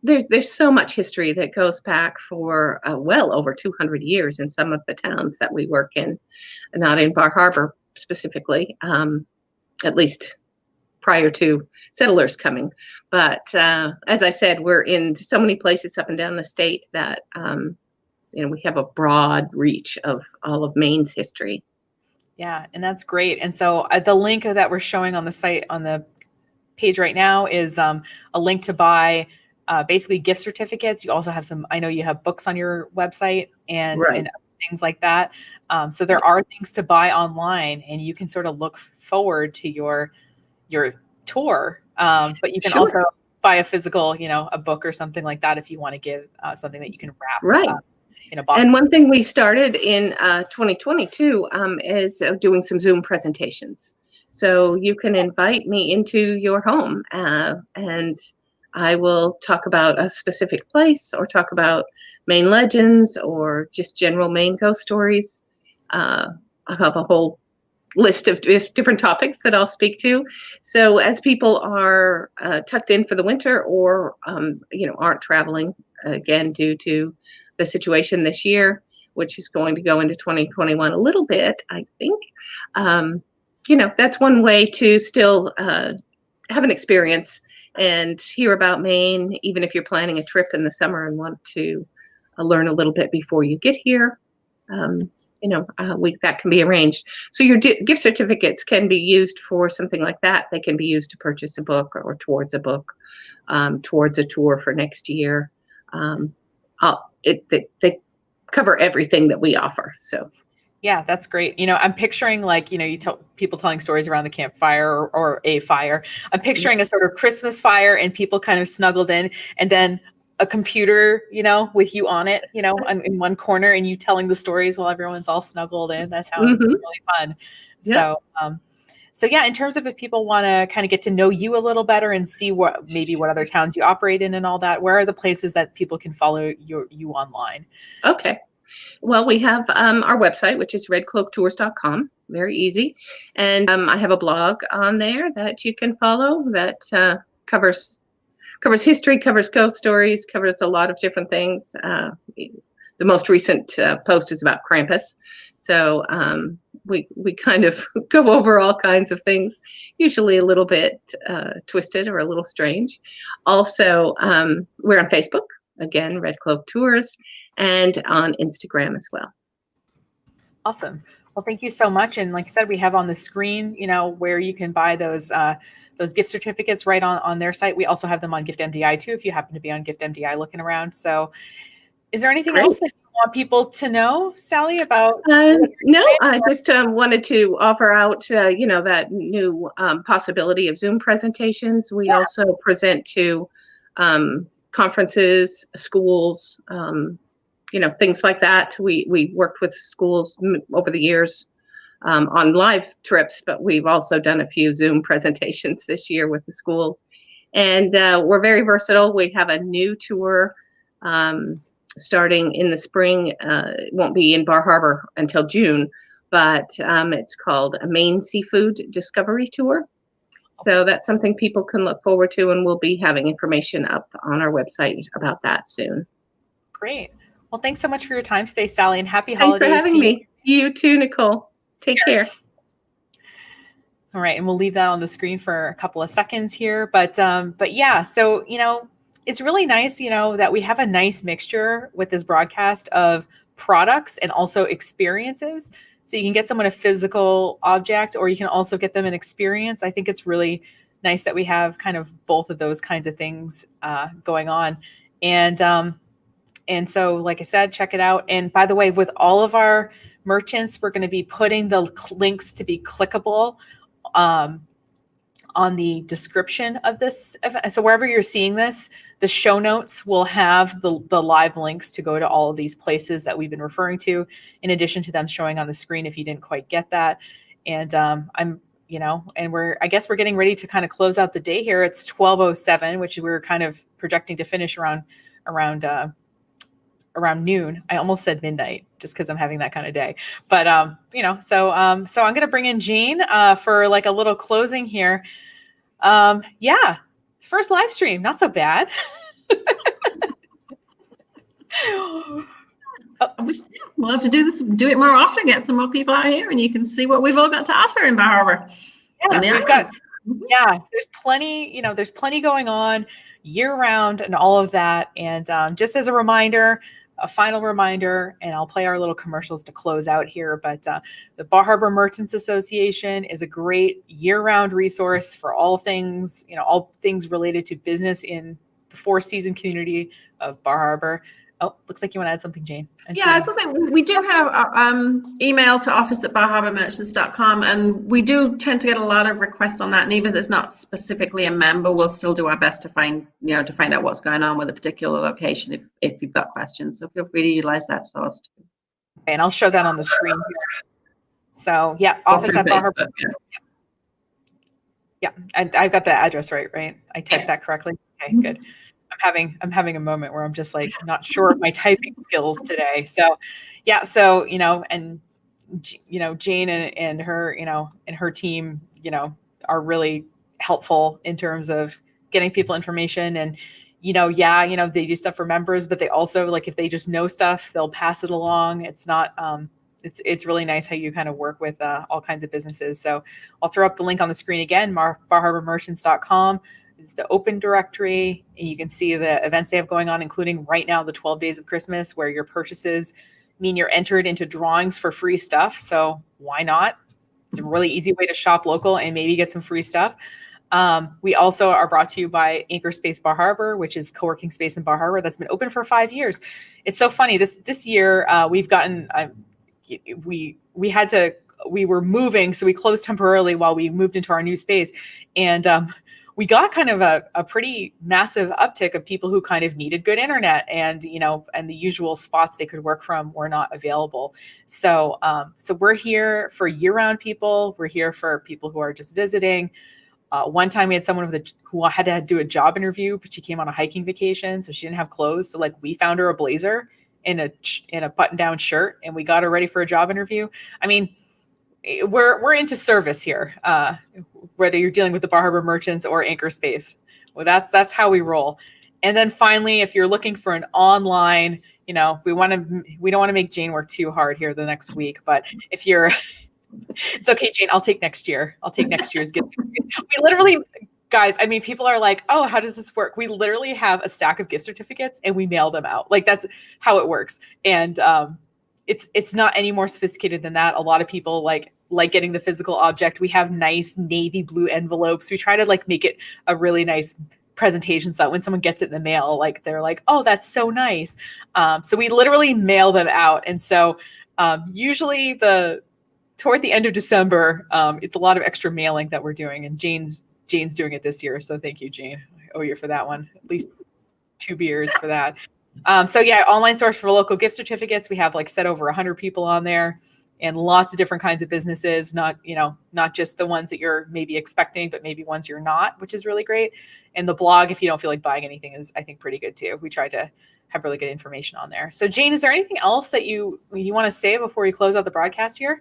there's so much history that goes back for well over 200 years in some of the towns that we work in, not in Bar Harbor specifically, at least prior to settlers coming. But as I said, we're in so many places up and down the state that we have a broad reach of all of Maine's history. Yeah, and that's great. And so the link that we're showing on the site, on the page right now, is a link to buy basically gift certificates. You also have I know you have books on your website and things like that. So there are things to buy online, and you can sort of look forward to your tour. But you can also buy a physical, a book or something like that if you want to give something that you can wrap. In a box. And one thing we started in 2022 is doing some Zoom presentations. So you can invite me into your home and I will talk about a specific place or talk about Maine legends or just general Maine ghost stories. I have a whole list of different topics that I'll speak to. So as people are tucked in for the winter or, aren't traveling again due to the situation this year, which is going to go into 2021 a little bit, I think. That's one way to still have an experience and hear about Maine, even if you're planning a trip in the summer and want to learn a little bit before you get here. that can be arranged. So your gift certificates can be used for something like that. They can be used to purchase a book or towards a book, towards a tour for next year. They cover everything that we offer. So. Yeah, that's great. I'm picturing you tell people telling stories around the campfire or a fire. I'm picturing a sort of Christmas fire and people kind of snuggled in, and then a computer, with you on it, in one corner, and you telling the stories while everyone's all snuggled in. That sounds really fun. Yeah. So yeah, in terms of if people want to kind of get to know you a little better and see what other towns you operate in and all that, where are the places that people can follow you online? Okay. Well, we have our website, which is redcloaktours.com. Very easy. And I have a blog on there that you can follow that covers history, covers ghost stories, covers a lot of different things. The most recent post is about Krampus. So we kind of go over all kinds of things, usually a little bit twisted or a little strange. Also, we're on Facebook, again, Red Cloak Tours, and on Instagram as well. Awesome. Well, thank you so much. And like I said, we have on the screen, where you can buy those gift certificates right on their site. We also have them on Gift MDI too, if you happen to be on Gift MDI looking around. So is there anything else that you want people to know, Sally, about? No, I just wanted to offer out, that new possibility of Zoom presentations. We also present to conferences, schools, things like that. We worked with schools over the years on live trips, but we've also done a few Zoom presentations this year with the schools. And we're very versatile. We have a new tour starting in the spring. It won't be in Bar Harbor until June, but it's called a Maine Seafood Discovery Tour. So that's something people can look forward to, and we'll be having information up on our website about that soon. Great. Well, thanks so much for your time today, Sally, and happy holidays. Thanks for having me. You too, Nicole. Take care. All right, and we'll leave that on the screen for a couple of seconds here. But yeah, so it's really nice, that we have a nice mixture with this broadcast of products and also experiences. So you can get someone a physical object, or you can also get them an experience. I think it's really nice that we have kind of both of those kinds of things going on. And so, like I said, check it out. And by the way, with all of our merchants, we're going to be putting the links to be clickable on the description of this event. So wherever you're seeing this, the show notes will have the live links to go to all of these places that we've been referring to, in addition to them showing on the screen if you didn't quite get that. And and I guess we're getting ready to kind of close out the day here. It's 12:07, which we're kind of projecting to finish around noon. I almost said midnight just because I'm having that kind of day. But so I'm going to bring in Jane for like a little closing here. First live stream, not so bad. We'll have to do it more often, get some more people out here, and you can see what we've all got to offer in Bar Harbor. There's plenty going on year round and all of that. And just as a reminder, a final reminder, and I'll play our little commercials to close out here, but the Bar Harbor Merchants Association is a great year-round resource for all things related to business in the four-season community of Bar Harbor. Oh, looks like you want to add something, Jane. We do have email to office@barharbormerchants.com, and we do tend to get a lot of requests on that. And even if it's not specifically a member, we'll still do our best to find out what's going on with a particular location if you've got questions. So feel free to utilize that source too. And I'll show that on the screen here. So yeah, office@Bar Harbor. Yeah, I've got the address right? I typed that correctly. Okay, good. I'm having a moment where I'm just like not sure of my typing skills today. So yeah, and Jane and her team, are really helpful in terms of getting people information. And they do stuff for members, but they also, like, if they just know stuff, they'll pass it along. It's not it's really nice how you kind of work with all kinds of businesses. So I'll throw up the link on the screen again, barharbormerchants.com. It's the open directory, and you can see the events they have going on, including right now the 12 days of Christmas, where your purchases mean you're entered into drawings for free stuff. So why not? It's a really easy way to shop local and maybe get some free stuff. We also are brought to you by Anchorspace Bar Harbor, which is co-working space in Bar Harbor that's been open for 5 years. It's so funny. This year we've gotten we were moving, so we closed temporarily while we moved into our new space, and we got kind of a pretty massive uptick of people who kind of needed good internet, and and the usual spots they could work from were not available. So we're here for year-round people. We're here for people who are just visiting. One time we had someone who had to do a job interview, but she came on a hiking vacation, so she didn't have clothes. So we found her a blazer in a button-down shirt, and we got her ready for a job interview. I mean, we're into service here, whether you're dealing with the Bar Harbor merchants or Anchorspace. Well, that's how we roll. And then finally, if you're looking for an online, we don't want to make Jane work too hard here the next week, but if you're it's okay, Jane. I'll take next year. I'll take next year's gift certificate. We literally, guys, I mean, people are like, oh, how does this work? We literally have a stack of gift certificates and we mail them out. That's how it works. And it's not any more sophisticated than that. A lot of people like getting the physical object. We have nice navy blue envelopes. We try to make it a really nice presentation so that when someone gets it in the mail, they're like, oh, that's so nice. So we literally mail them out. And so usually toward the end of December, it's a lot of extra mailing that we're doing, and Jane's doing it this year. So thank you, Jane. I owe you for that one. At least 2 beers for that. So yeah, online source for local gift certificates. We have set over 100 people on there, and lots of different kinds of businesses. Not just the ones that you're maybe expecting, but maybe ones you're not, which is really great. And the blog, if you don't feel like buying anything, is I think pretty good too. We try to have really good information on there. So Jane, is there anything else that you want to say before we close out the broadcast here?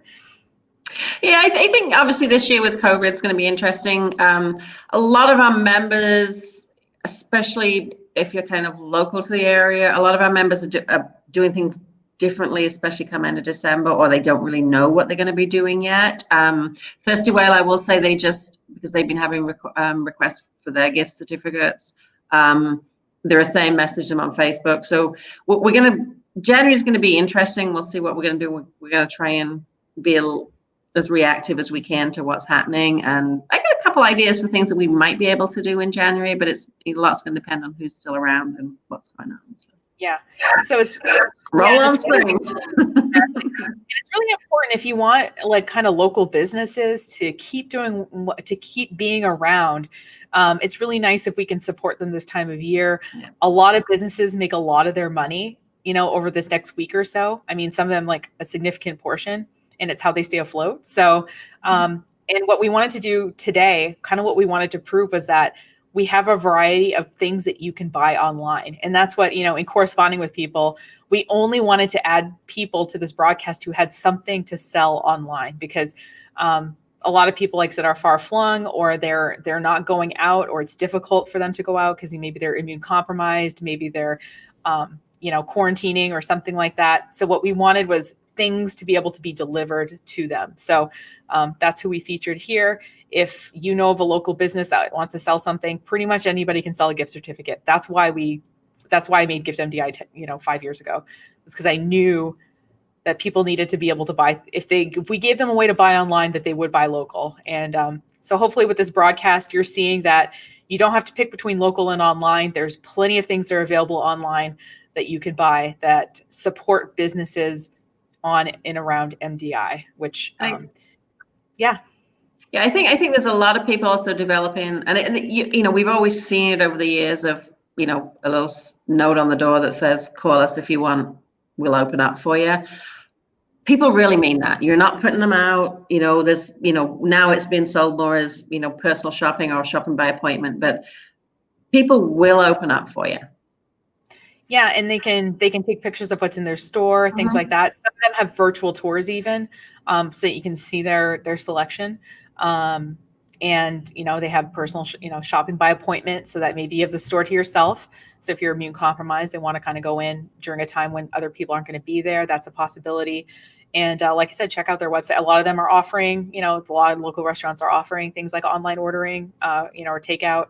Yeah, I think obviously this year with COVID, it's going to be interesting. A lot of our members, especially if you're kind of local to the area, a lot of our members are doing things differently, especially come end of December, or they don't really know what they're going to be doing yet. Thirsty Whale, I will say because they've been having requests for their gift certificates, they're saying message them on Facebook. So January is going to be interesting. We'll see what we're going to do. We're going to try and be as reactive as we can to what's happening. And I got a couple ideas for things that we might be able to do in January, but a lot's going to depend on who's still around and what's going on. So. Yeah. So it's roll on spring. And it's really important if you want kind of local businesses to keep being around. It's really nice if we can support them this time of year. Yeah. A lot of businesses make a lot of their money, over this next week or so. I mean, some of them a significant portion, and it's how they stay afloat. So, and what we wanted to do today, kind of what we wanted to prove, was that we have a variety of things that you can buy online. And that's what, in corresponding with people, we only wanted to add people to this broadcast who had something to sell online, because a lot of people, like I said, are far flung, or they're not going out, or it's difficult for them to go out because maybe they're immune compromised, maybe they're, quarantining or something like that. So what we wanted was things to be able to be delivered to them. So that's who we featured here. If you know of a local business that wants to sell something, pretty much anybody can sell a gift certificate. That's why I made Gift MDI 5 years ago. It's because I knew that people needed to be able to buy, if we gave them a way to buy online, that they would buy local. And so hopefully with this broadcast, you're seeing that you don't have to pick between local and online. There's plenty of things that are available online that you can buy that support businesses on and around MDI, which, yeah. Yeah, I think there's a lot of people also developing, and we've always seen it over the years of, a little note on the door that says, call us if you want, we'll open up for you. People really mean that. You're not putting them out, there's, now it's been sold more as, personal shopping or shopping by appointment, but people will open up for you. Yeah, and they can take pictures of what's in their store, things like that. Some of them have virtual tours even, so you can see their selection. And they have personal, shopping by appointment, so that maybe you have the store to yourself. So if you're immune compromised and want to kind of go in during a time when other people aren't going to be there, that's a possibility. And like I said, check out their website. A lot of them are offering, a lot of local restaurants are offering things like online ordering, or takeout,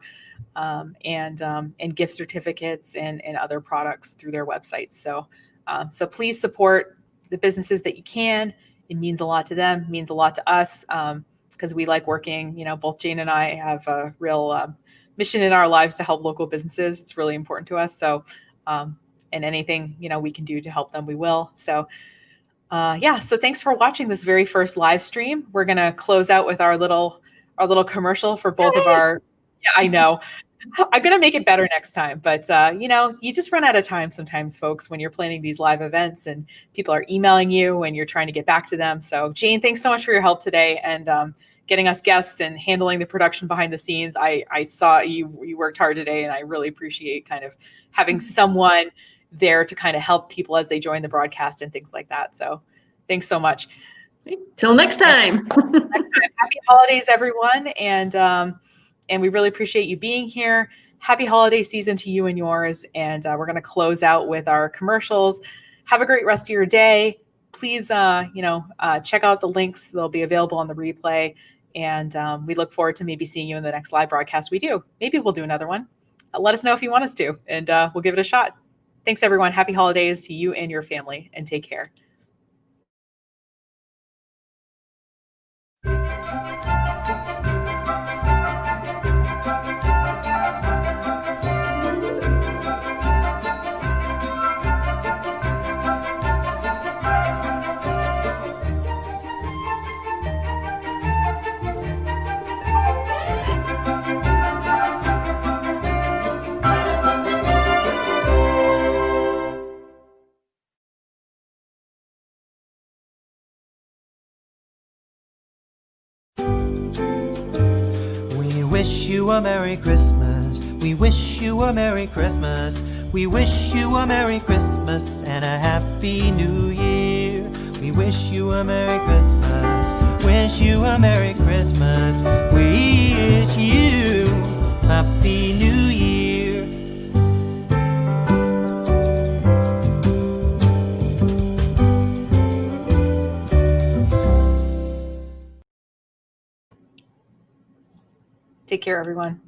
and gift certificates and other products through their websites. So, so please support the businesses that you can. It means a lot to them, means a lot to us, because we like working. Both Jane and I have a real mission in our lives to help local businesses. It's really important to us. So, and anything, we can do to help them, we will. So, so thanks for watching this very first live stream. We're going to close out with our little commercial for both of our, I know. I'm going to make it better next time, but you just run out of time sometimes, folks, when you're planning these live events and people are emailing you and you're trying to get back to them. So Jane, thanks so much for your help today and getting us guests and handling the production behind the scenes. I saw you worked hard today, and I really appreciate kind of having someone there to kind of help people as they join the broadcast and things like that. So thanks so much. Till next time. Happy holidays, everyone. And we really appreciate you being here. Happy holiday season to you and yours. And we're going to close out with our commercials. Have a great rest of your day. Please, check out the links. They'll be available on the replay. And we look forward to maybe seeing you in the next live broadcast we do. Maybe we'll do another one. Let us know if you want us to, and we'll give it a shot. Thanks, everyone. Happy holidays to you and your family, and take care. We wish you a Merry Christmas. We wish you a Merry Christmas. We wish you a Merry Christmas and a Happy New Year. We wish you a Merry Christmas. Wish you a Merry Christmas. We wish you Happy New Year. Take care, everyone.